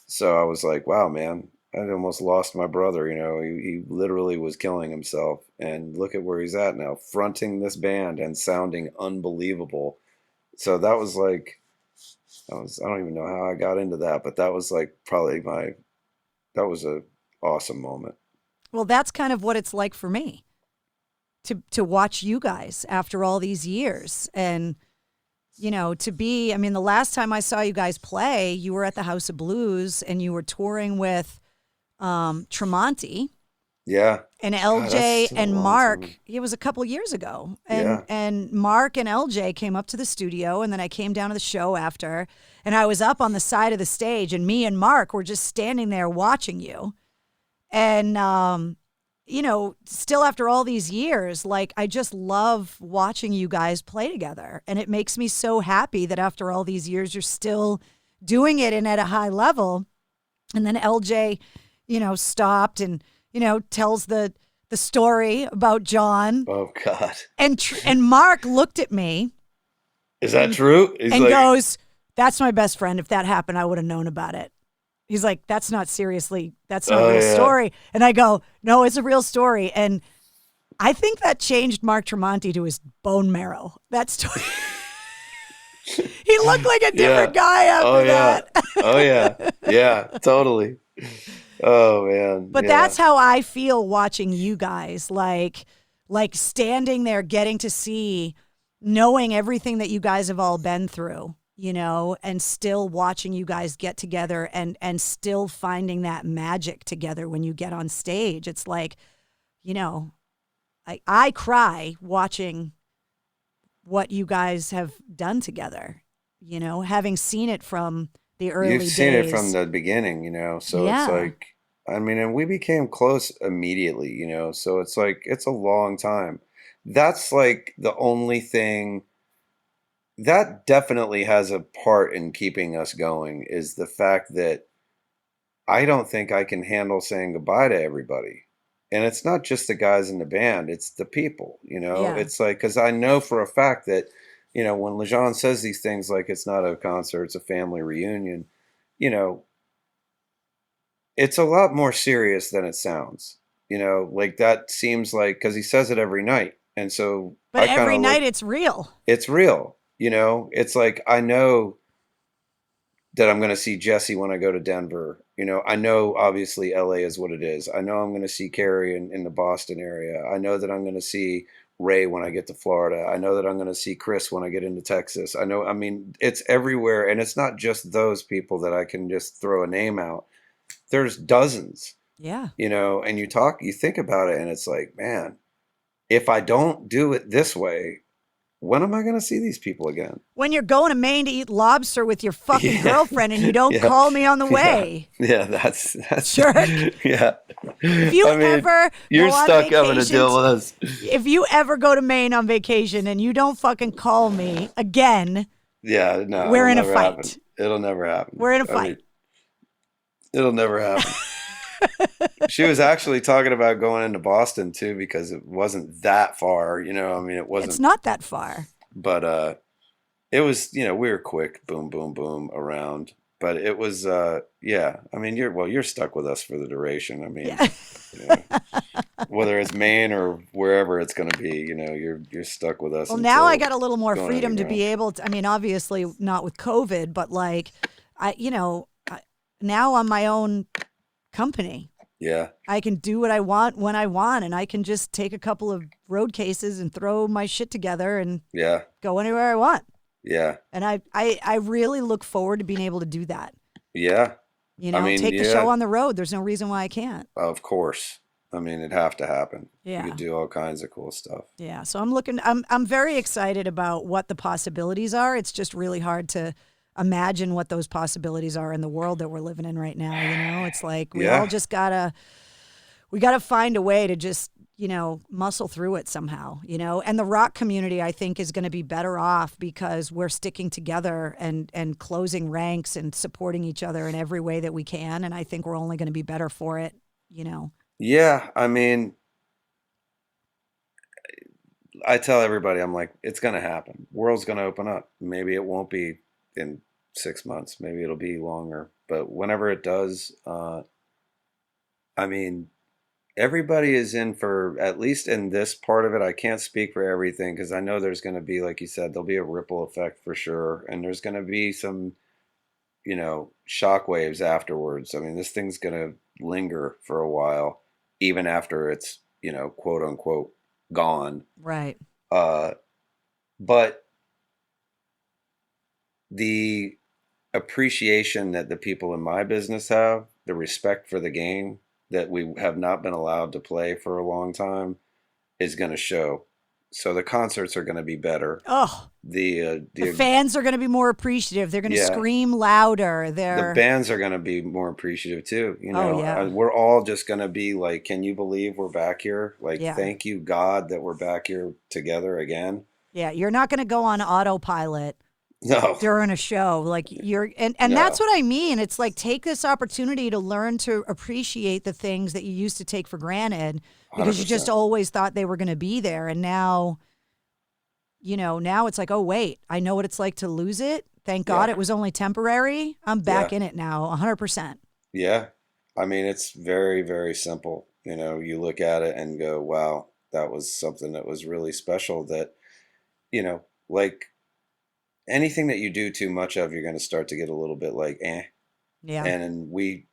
So I was like, wow, man, I almost lost my brother, you know. He literally was killing himself. And look at where he's at now, fronting this band and sounding unbelievable. So that was like, I don't even know how I got into that, but that was like probably that was a awesome moment. Well, that's kind of what it's like for me to watch you guys after all these years. And, you know, I mean, the last time I saw you guys play, you were at the House of Blues and you were touring with Tremonti. Yeah. And LJ and Mark. It was a couple years ago. And Mark and LJ came up to the studio, and then I came down to the show after, and I was up on the side of the stage, and me and Mark were just standing there watching you. And, you know, still after all these years, like, I just love watching you guys play together. And it makes me so happy that after all these years, you're still doing it and at a high level. And then LJ, you know, stopped and, you know, tells the story about John. Oh, God. And Mark looked at me. Is that true? He's and like, goes, that's my best friend. If that happened, I would have known about it. He's like, that's not a real story. And I go, no, it's a real story. And I think that changed Mark Tremonti to his bone marrow. That story. He looked like a different guy after that. Oh, yeah. Yeah, totally. Oh, man. But that's how I feel watching you guys, like standing there, getting to see, knowing everything that you guys have all been through, you know, and still watching you guys get together and still finding that magic together when you get on stage. It's like, you know, I cry watching what you guys have done together, you know, having seen it from the early days. You've seen it from the beginning, you know, so it's like, I mean, and we became close immediately, you know, so it's like, it's a long time. That's like the only thing that definitely has a part in keeping us going, is the fact that I don't think I can handle saying goodbye to everybody. And it's not just the guys in the band, it's the people, you know. It's like, because I know for a fact that, you know, when Lejean says these things like it's not a concert, it's a family reunion, you know, it's a lot more serious than it sounds, you know, like that seems like, because he says it every night. And so, but every night it's real. It's real. You know, it's like, I know that I'm going to see Jesse when I go to Denver. You know, I know obviously LA is what it is. I know I'm going to see Carrie in the Boston area. I know that I'm going to see Ray when I get to Florida. I know that I'm going to see Chris when I get into Texas. I mean, it's everywhere. And it's not just those people that I can just throw a name out. There's dozens. Yeah. You know, and you think about it, and it's like, man, if I don't do it this way, when am I going to see these people again? When you're going to Maine to eat lobster with your fucking girlfriend and you don't call me on the way. Yeah, that's sure. Yeah. If you ever you're stuck having to deal with us. If you ever go to Maine on vacation and you don't fucking call me again, yeah, no, we're in a fight. Happen. It'll never happen. We're in a fight. It'll never happen. She was actually talking about going into Boston too, because it wasn't that far, you know. I mean, it wasn't. It's not that far. But it was, you know, we were quick, boom, boom, boom around. But it was, yeah. I mean, you're stuck with us for the duration. I mean, you know, whether it's Maine or wherever it's going to be, you know, you're stuck with us. Well, now I got a little more freedom to be able to. I mean, obviously not with COVID, but like, now I'm my own company. Yeah. I can do what I want when I want, and I can just take a couple of road cases and throw my shit together and go anywhere I want. Yeah. And I really look forward to being able to do that. Yeah. You know, I mean, take the show on the road. There's no reason why I can't. Of course. I mean, it'd have to happen. Yeah. You could do all kinds of cool stuff. Yeah. So I'm very excited about what the possibilities are. It's just really hard to imagine what those possibilities are in the world that we're living in right now. You know, it's like we all just gotta find a way to just, muscle through it somehow, and the rock community, I think, is going to be better off because we're sticking together and closing ranks and supporting each other in every way that we can. And I think we're only going to be better for it, Yeah. I mean, I tell everybody, I'm like, it's going to happen. World's going to open up. Maybe it won't be in 6 months. Maybe it'll be longer. But whenever it does, I mean, everybody is in for, at least in this part of it. I can't speak for everything because I know there's going to be, like you said, there'll be a ripple effect for sure. And there's going to be some, shockwaves afterwards. I mean, this thing's going to linger for a while, even after it's, quote unquote, gone. Right. But the appreciation that the people in my business have, the respect for the game that we have not been allowed to play for a long time, is going to show. So the concerts are going to be better. Oh, the fans are going to be more appreciative. They're going to scream louder. The bands are going to be more appreciative too. Yeah. We're all just going to be like, can you believe we're back here? Like, Yeah. Thank you, God, that we're back here together again. Yeah, you're not going to go on autopilot. No. During a show, like and No. that's what I mean. It's like, take this opportunity to learn to appreciate the things that you used to take for granted because you just 100%. always thought they were going to be there. And now, now it's like, oh, wait, I know what it's like to lose it. Thank God it was only temporary. I'm back in it now, 100%. Yeah. I mean, it's very, very simple. You look at it and go, wow, that was something that was really special that, like, anything that you do too much of, you're going to start to get a little bit like, eh. Yeah. And we,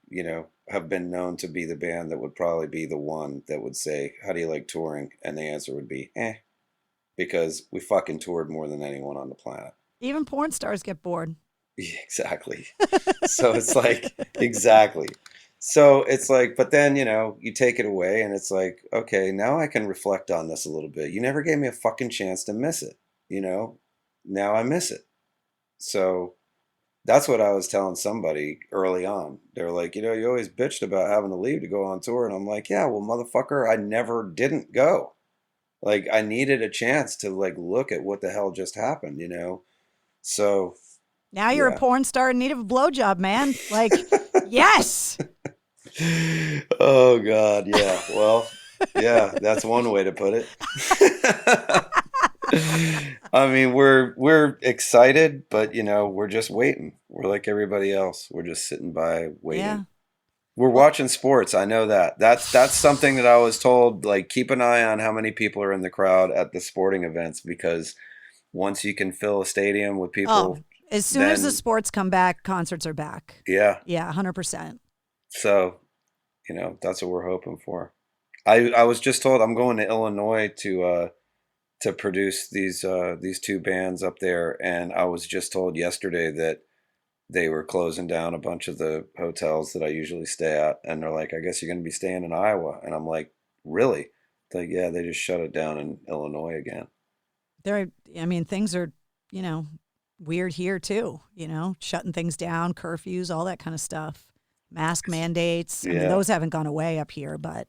have been known to be the band that would probably be the one that would say, how do you like touring? And the answer would be, eh. Because we fucking toured more than anyone on the planet. Even porn stars get bored. Yeah, exactly. So it's like, exactly. So it's like, but then, you take it away and it's like, okay, now I can reflect on this a little bit. You never gave me a fucking chance to miss it. Now I miss it. So that's what I was telling somebody early on. They're like, you always bitched about having to leave to go on tour. And I'm like, yeah, well, motherfucker, I never didn't go. Like, I needed a chance to like look at what the hell just happened, So now you're a porn star in need of a blowjob, man. Like, yes. Oh God, yeah. Well, yeah, that's one way to put it. I mean, we're excited, but we're just waiting. We're like everybody else. We're just sitting by waiting. Yeah. We're watching sports. I know that. That's something that I was told, like, keep an eye on how many people are in the crowd at the sporting events, because once you can fill a stadium with people, as soon as the sports come back, concerts are back. Yeah. Yeah, 100%. So, that's what we're hoping for. I was just told I'm going to Illinois to produce these two bands up there, and I was just told yesterday that they were closing down a bunch of the hotels that I usually stay at, and they're like, I guess you're going to be staying in Iowa. And I'm like, really? They're like, yeah, they just shut it down in Illinois again. Things are, weird here too, shutting things down, curfews, all that kind of stuff, mask mandates. I mean, those haven't gone away up here, but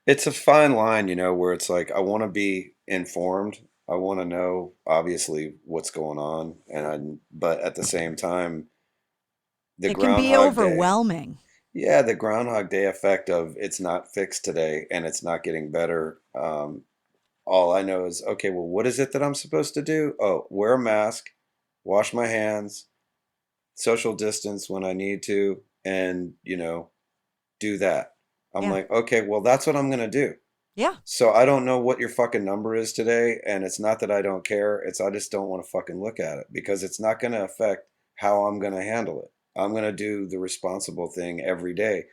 it's a fine line, where it's like, I want to be informed. I want to know, obviously, what's going on, but at the same time, it can be overwhelming. Yeah, the Groundhog Day effect of it's not fixed today and it's not getting better. All I know is, okay, well, what is it that I'm supposed to do? Oh, wear a mask, wash my hands, social distance when I need to, and do that. I'm like, okay, well, that's what I'm gonna do. Yeah. So I don't know what your fucking number is today, and it's not that I don't care. It's I just don't want to fucking look at it because it's not going to affect how I'm going to handle it. I'm going to do the responsible thing every day.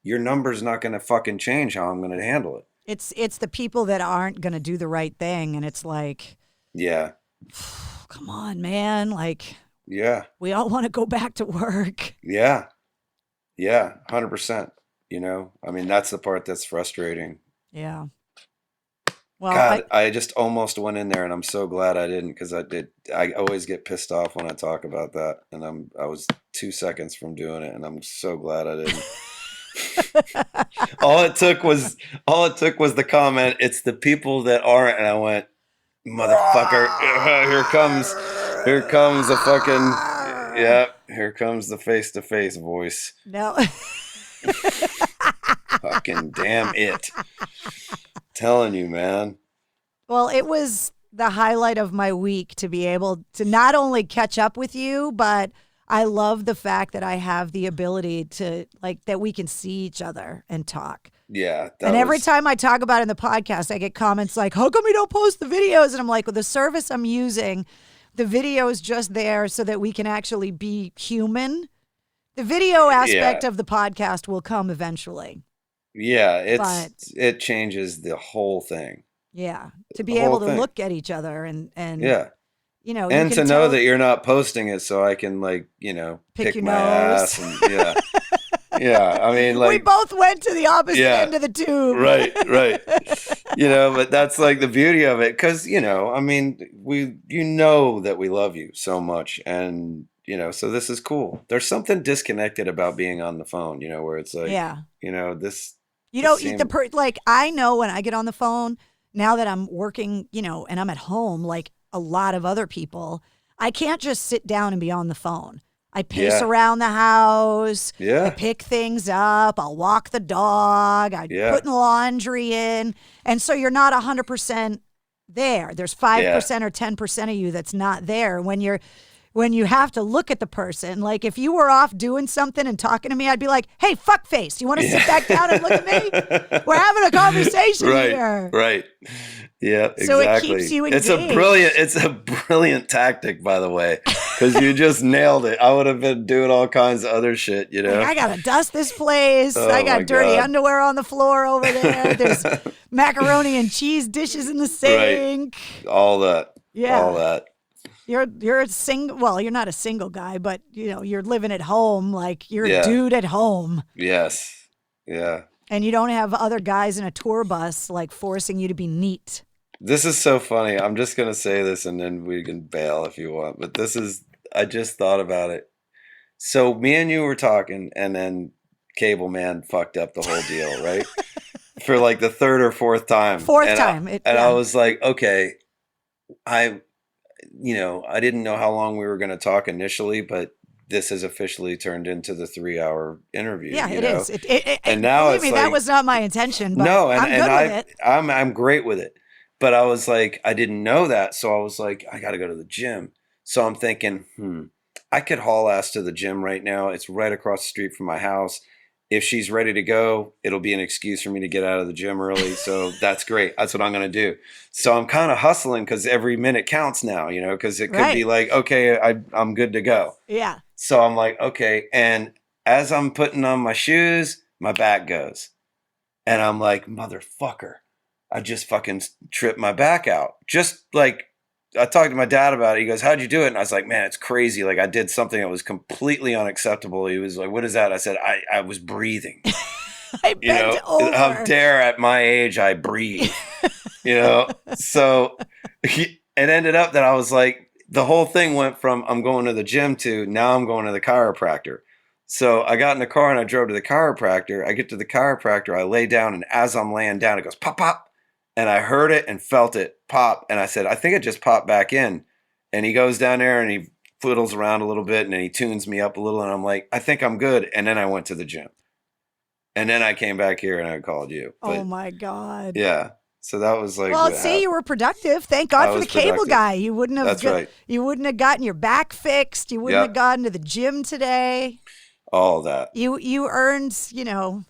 Your number's not going to fucking change how I'm going to handle it. It's the people that aren't going to do the right thing, and it's like, yeah, come on, man. Like, yeah, we all want to go back to work. Yeah, 100%. I mean, that's the part that's frustrating. Yeah. Well, God, I just almost went in there, and I'm so glad I didn't, because I always get pissed off when I talk about that, and I was 2 seconds from doing it, and I'm so glad I didn't. all it took was the comment, "It's the people that aren't," and I went, "Motherfucker, here comes the fucking, yeah, here comes the face-to-face voice." No. Fucking damn it. Telling you, man. Well, it was the highlight of my week to be able to not only catch up with you, but I love the fact that I have the ability to, like, that we can see each other and talk. Yeah. And every time I talk about it in the podcast, I get comments like, how come we don't post the videos? And I'm like, well, the service I'm using, the video is just there so that we can actually be human. The video aspect of the podcast will come eventually. Yeah, it changes the whole thing. Yeah, to be able to look at each other and yeah, you know, and you to know that you're not posting it, so I can, like, you know, pick my ass and yeah, yeah. I mean, like, we both went to the opposite end of the tube. Right. You know, but that's like the beauty of it, because, you know, I mean, you know that we love you so much, and you know, so this is cool. There's something disconnected about being on the phone, you know, where it's like, you know, this. You know, like, I know when I get on the phone, now that I'm working, you know, and I'm at home, like a lot of other people, I can't just sit down and be on the phone. I pace around the house. Yeah. I pick things up. I'll walk the dog. I put laundry in. And so you're not 100% there. There's 5% or 10% of you that's not there when you have to look at the person. Like, if you were off doing something and talking to me, I'd be like, hey, fuckface, you want to sit back down and look at me? We're having a conversation here. Right. Yeah, exactly. So it keeps you engaged. It's a brilliant tactic, by the way, because you just nailed it. I would have been doing all kinds of other shit, you know? Like, I got to dust this place. I got dirty underwear on the floor over there. There's macaroni and cheese dishes in the sink. Right. All that. Yeah. All that. You're a single. Well, you're not a single guy, but you know, you're living at home. Like, you're a dude at home. Yes. Yeah. And you don't have other guys in a tour bus like forcing you to be neat. This is so funny. I'm just gonna say this, and then we can bail if you want. But I just thought about it. So me and you were talking, and then Cable Man fucked up the whole deal, right? For like the third or fourth time. I was like, okay, I didn't know how long we were going to talk initially, but this has officially turned into the 3-hour interview. Yeah, it is. And now it's like, that was not my intention. But no, I'm good with it. I'm great with it. But I was like, I didn't know that, so I was like, I got to go to the gym. So I'm thinking, I could haul ass to the gym right now. It's right across the street from my house. If she's ready to go, it'll be an excuse for me to get out of the gym early. So that's great. That's what I'm going to do. So I'm kind of hustling because every minute counts now, you know, because it could be like, okay, I'm good to go. Yeah. So I'm like, okay. And as I'm putting on my shoes, my back goes. And I'm like, motherfucker, I just fucking tripped my back out. Just like, I talked to my dad about it. He goes, how'd you do it? And I was like, man, it's crazy. Like, I did something that was completely unacceptable. He was like, what is that? I said, I was breathing. I bent over. How dare at my age I breathe, you know? So it ended up that I was like, the whole thing went from I'm going to the gym to now I'm going to the chiropractor. So I got in the car and I drove to the chiropractor. I get to the chiropractor. I lay down, and as I'm laying down, it goes pop, pop. And I heard it and felt it pop. And I said, I think it just popped back in. And he goes down there and he fiddles around a little bit, and then he tunes me up a little. And I'm like, I think I'm good. And then I went to the gym. And then I came back here and I called you. But, oh, my God. Yeah. So that was like. Well, see, you were productive. Thank God for the cable guy. You wouldn't have. That's right. You wouldn't have gotten your back fixed. You wouldn't have gotten to the gym today. All that. You earned, you know,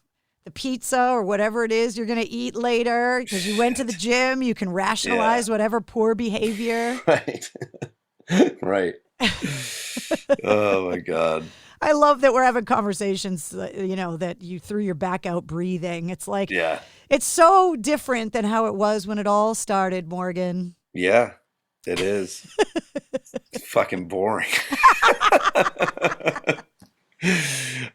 the pizza or whatever it is you're going to eat later because you went to the gym. You can rationalize whatever poor behavior. Right. Right. Oh, my God. I love that we're having conversations, you know, that you threw your back out breathing. It's like, it's so different than how it was when it all started, Morgan. Yeah, it is. It's fucking boring.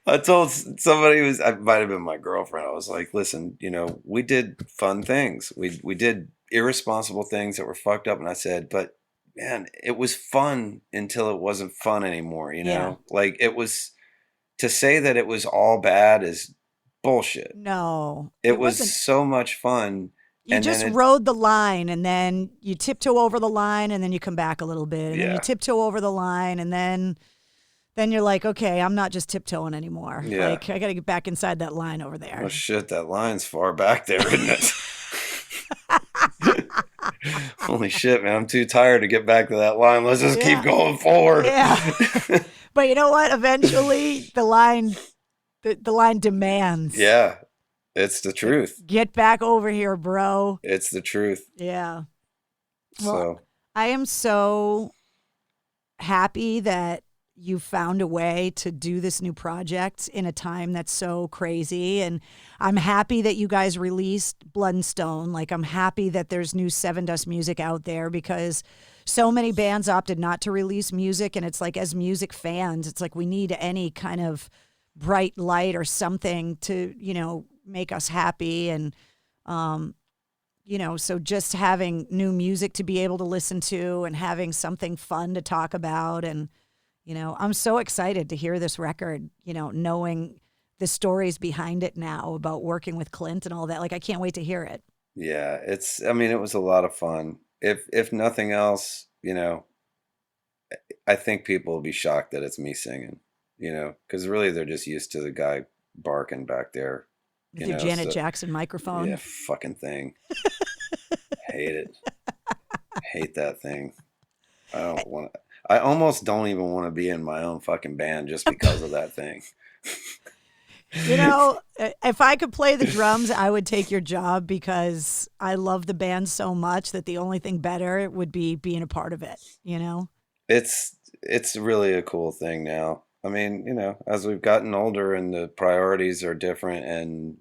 I told somebody it might have been my girlfriend. I was like, listen, you know, we did fun things. We did irresponsible things that were fucked up. And I said, but man, it was fun until it wasn't fun anymore. You know, like it was, to say that it was all bad is bullshit. No. It was so much fun. You just rode the line, and then you tiptoe over the line, and then you come back a little bit, and then you tiptoe over the line, and then you're like, okay, I'm not just tiptoeing anymore. Yeah. Like, I got to get back inside that line over there. Oh, shit, that line's far back there, isn't it? Holy shit, man, I'm too tired to get back to that line. Let's just keep going forward. Yeah. But you know what? Eventually, the line demands. Yeah, it's the truth. Get back over here, bro. It's the truth. Yeah. Well, I am so happy that you found a way to do this new project in a time that's so crazy. And I'm happy that you guys released Blood and Stone. Like, I'm happy that there's new Sevendust music out there, because so many bands opted not to release music. And it's like, as music fans, it's like we need any kind of bright light or something to, you know, make us happy. And, you know, so just having new music to be able to listen to and having something fun to talk about. And, you know, I'm so excited to hear this record, you know, knowing the stories behind it now about working with Clint and all that. Like, I can't wait to hear it. Yeah, it was a lot of fun. If nothing else, you know, I think people will be shocked that it's me singing, you know, because really they're just used to the guy barking back there. With your Janet Jackson microphone. Yeah, fucking thing. Hate it. Hate that thing. I almost don't even want to be in my own fucking band just because of that thing. You know, if I could play the drums, I would take your job, because I love the band so much that the only thing better would be being a part of it, you know? It's really a cool thing now. I mean, you know, as we've gotten older and the priorities are different, and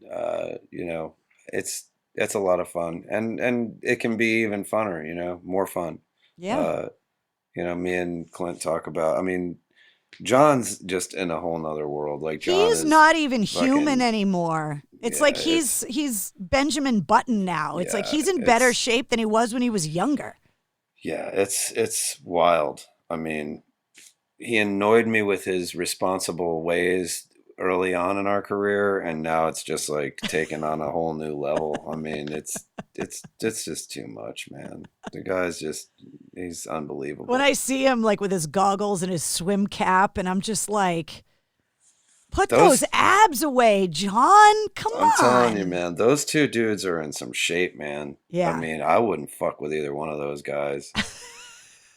you know, it's a lot of fun, and it can be even funner, you know, more fun. Yeah. You know, me and Clint talk about, I mean, John's just in a whole nother world. Like, John he's not even human anymore. It's like he's Benjamin Button now. It's like he's in better shape than he was when he was younger. Yeah, it's wild. I mean, he annoyed me with his responsible ways early on in our career, and now it's just like taken on a whole new level. I mean, it's just too much, man. The guy's he's unbelievable. When I see him like with his goggles and his swim cap, and I'm just like, put those abs away, John. Come on. I'm telling you, man, those two dudes are in some shape, man. Yeah. I mean, I wouldn't fuck with either one of those guys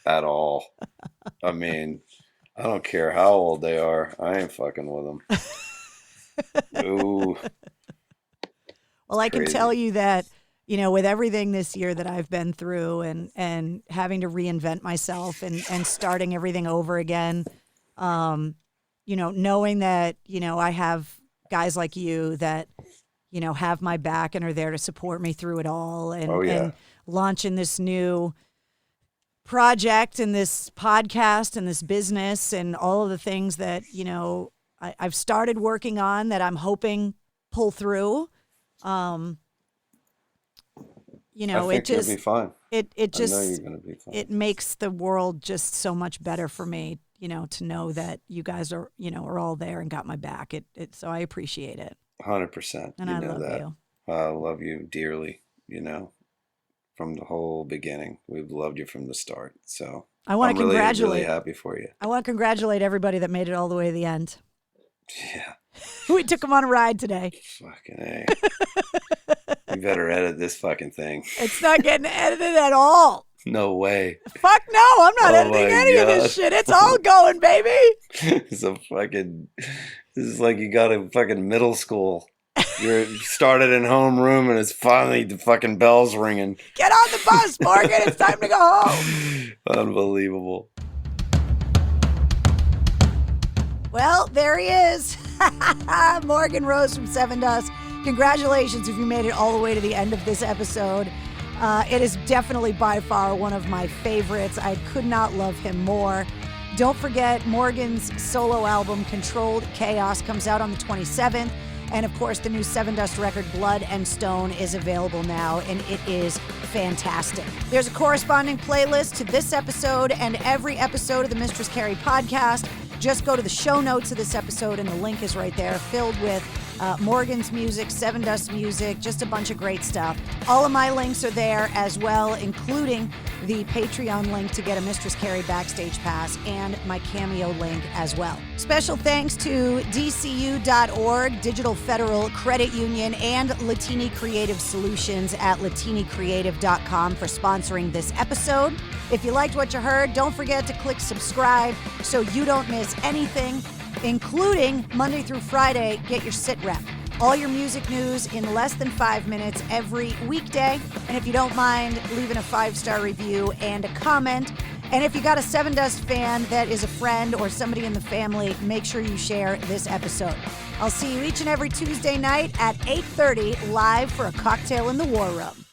at all. I mean, I don't care how old they are. I ain't fucking with them. Ooh. Well, I can tell you that, you know, with everything this year that I've been through, and having to reinvent myself and starting everything over again, you know, knowing that, you know, I have guys like you that, you know, have my back and are there to support me through it all, and launching this new project and this podcast and this business and all of the things that, you know, I've started working on that I'm hoping pull through. You know, I think you'll be fine. It just, I know you're gonna be fine. It makes the world just so much better for me, you know, to know that you guys are, you know, are all there and got my back. So I appreciate it. 100%. And I love you. I love you dearly, you know. From the whole beginning, we've loved you from the start. So I want to congratulate. Really happy for you. I want to congratulate everybody that made it all the way to the end. Yeah. We took them on a ride today. Fucking A. You better edit this fucking thing. It's not getting edited at all. No way. Fuck no, I'm not editing any of this shit. It's all going, baby. This is like you got a fucking middle school. You started in homeroom, and it's finally the fucking bells ringing. Get on the bus, Morgan. It's time to go home. Unbelievable. Well, there he is. Morgan Rose from Sevendust. Congratulations if you made it all the way to the end of this episode. It is definitely by far one of my favorites. I could not love him more. Don't forget, Morgan's solo album, Controlled Chaos, comes out on the 27th. And of course, the new Sevendust record, Blood and Stone, is available now, and it is fantastic. There's a corresponding playlist to this episode and every episode of the Mistress Carrie podcast. Just go to the show notes of this episode, and the link is right there, filled with Morgan's music, Sevendust music, just a bunch of great stuff. All of my links are there as well, including the Patreon link to get a Mistress Carrie backstage pass and my Cameo link as well. Special thanks to DCU.org, Digital Federal Credit Union, and Latini Creative Solutions at latinicreative.com for sponsoring this episode. If you liked what you heard, don't forget to click subscribe so you don't miss anything, including Monday through Friday, get your sit rep. All your music news in less than 5 minutes every weekday. And if you don't mind, leaving a 5-star review and a comment. And if you got a Sevendust fan that is a friend or somebody in the family, make sure you share this episode. I'll see you each and every Tuesday night at 8:30 live for a cocktail in the War Room.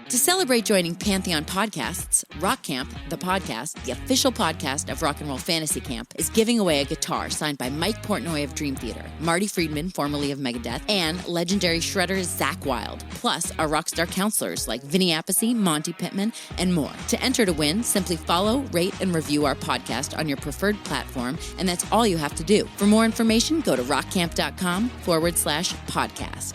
To celebrate joining Pantheon Podcasts, Rock Camp, the podcast, the official podcast of Rock and Roll Fantasy Camp, is giving away a guitar signed by Mike Portnoy of Dream Theater, Marty Friedman, formerly of Megadeth, and legendary shredder Zakk Wylde, plus our rockstar counselors like Vinny Appice, Monty Pittman, and more. To enter to win, simply follow, rate, and review our podcast on your preferred platform, and that's all you have to do. For more information, go to rockcamp.com/podcast.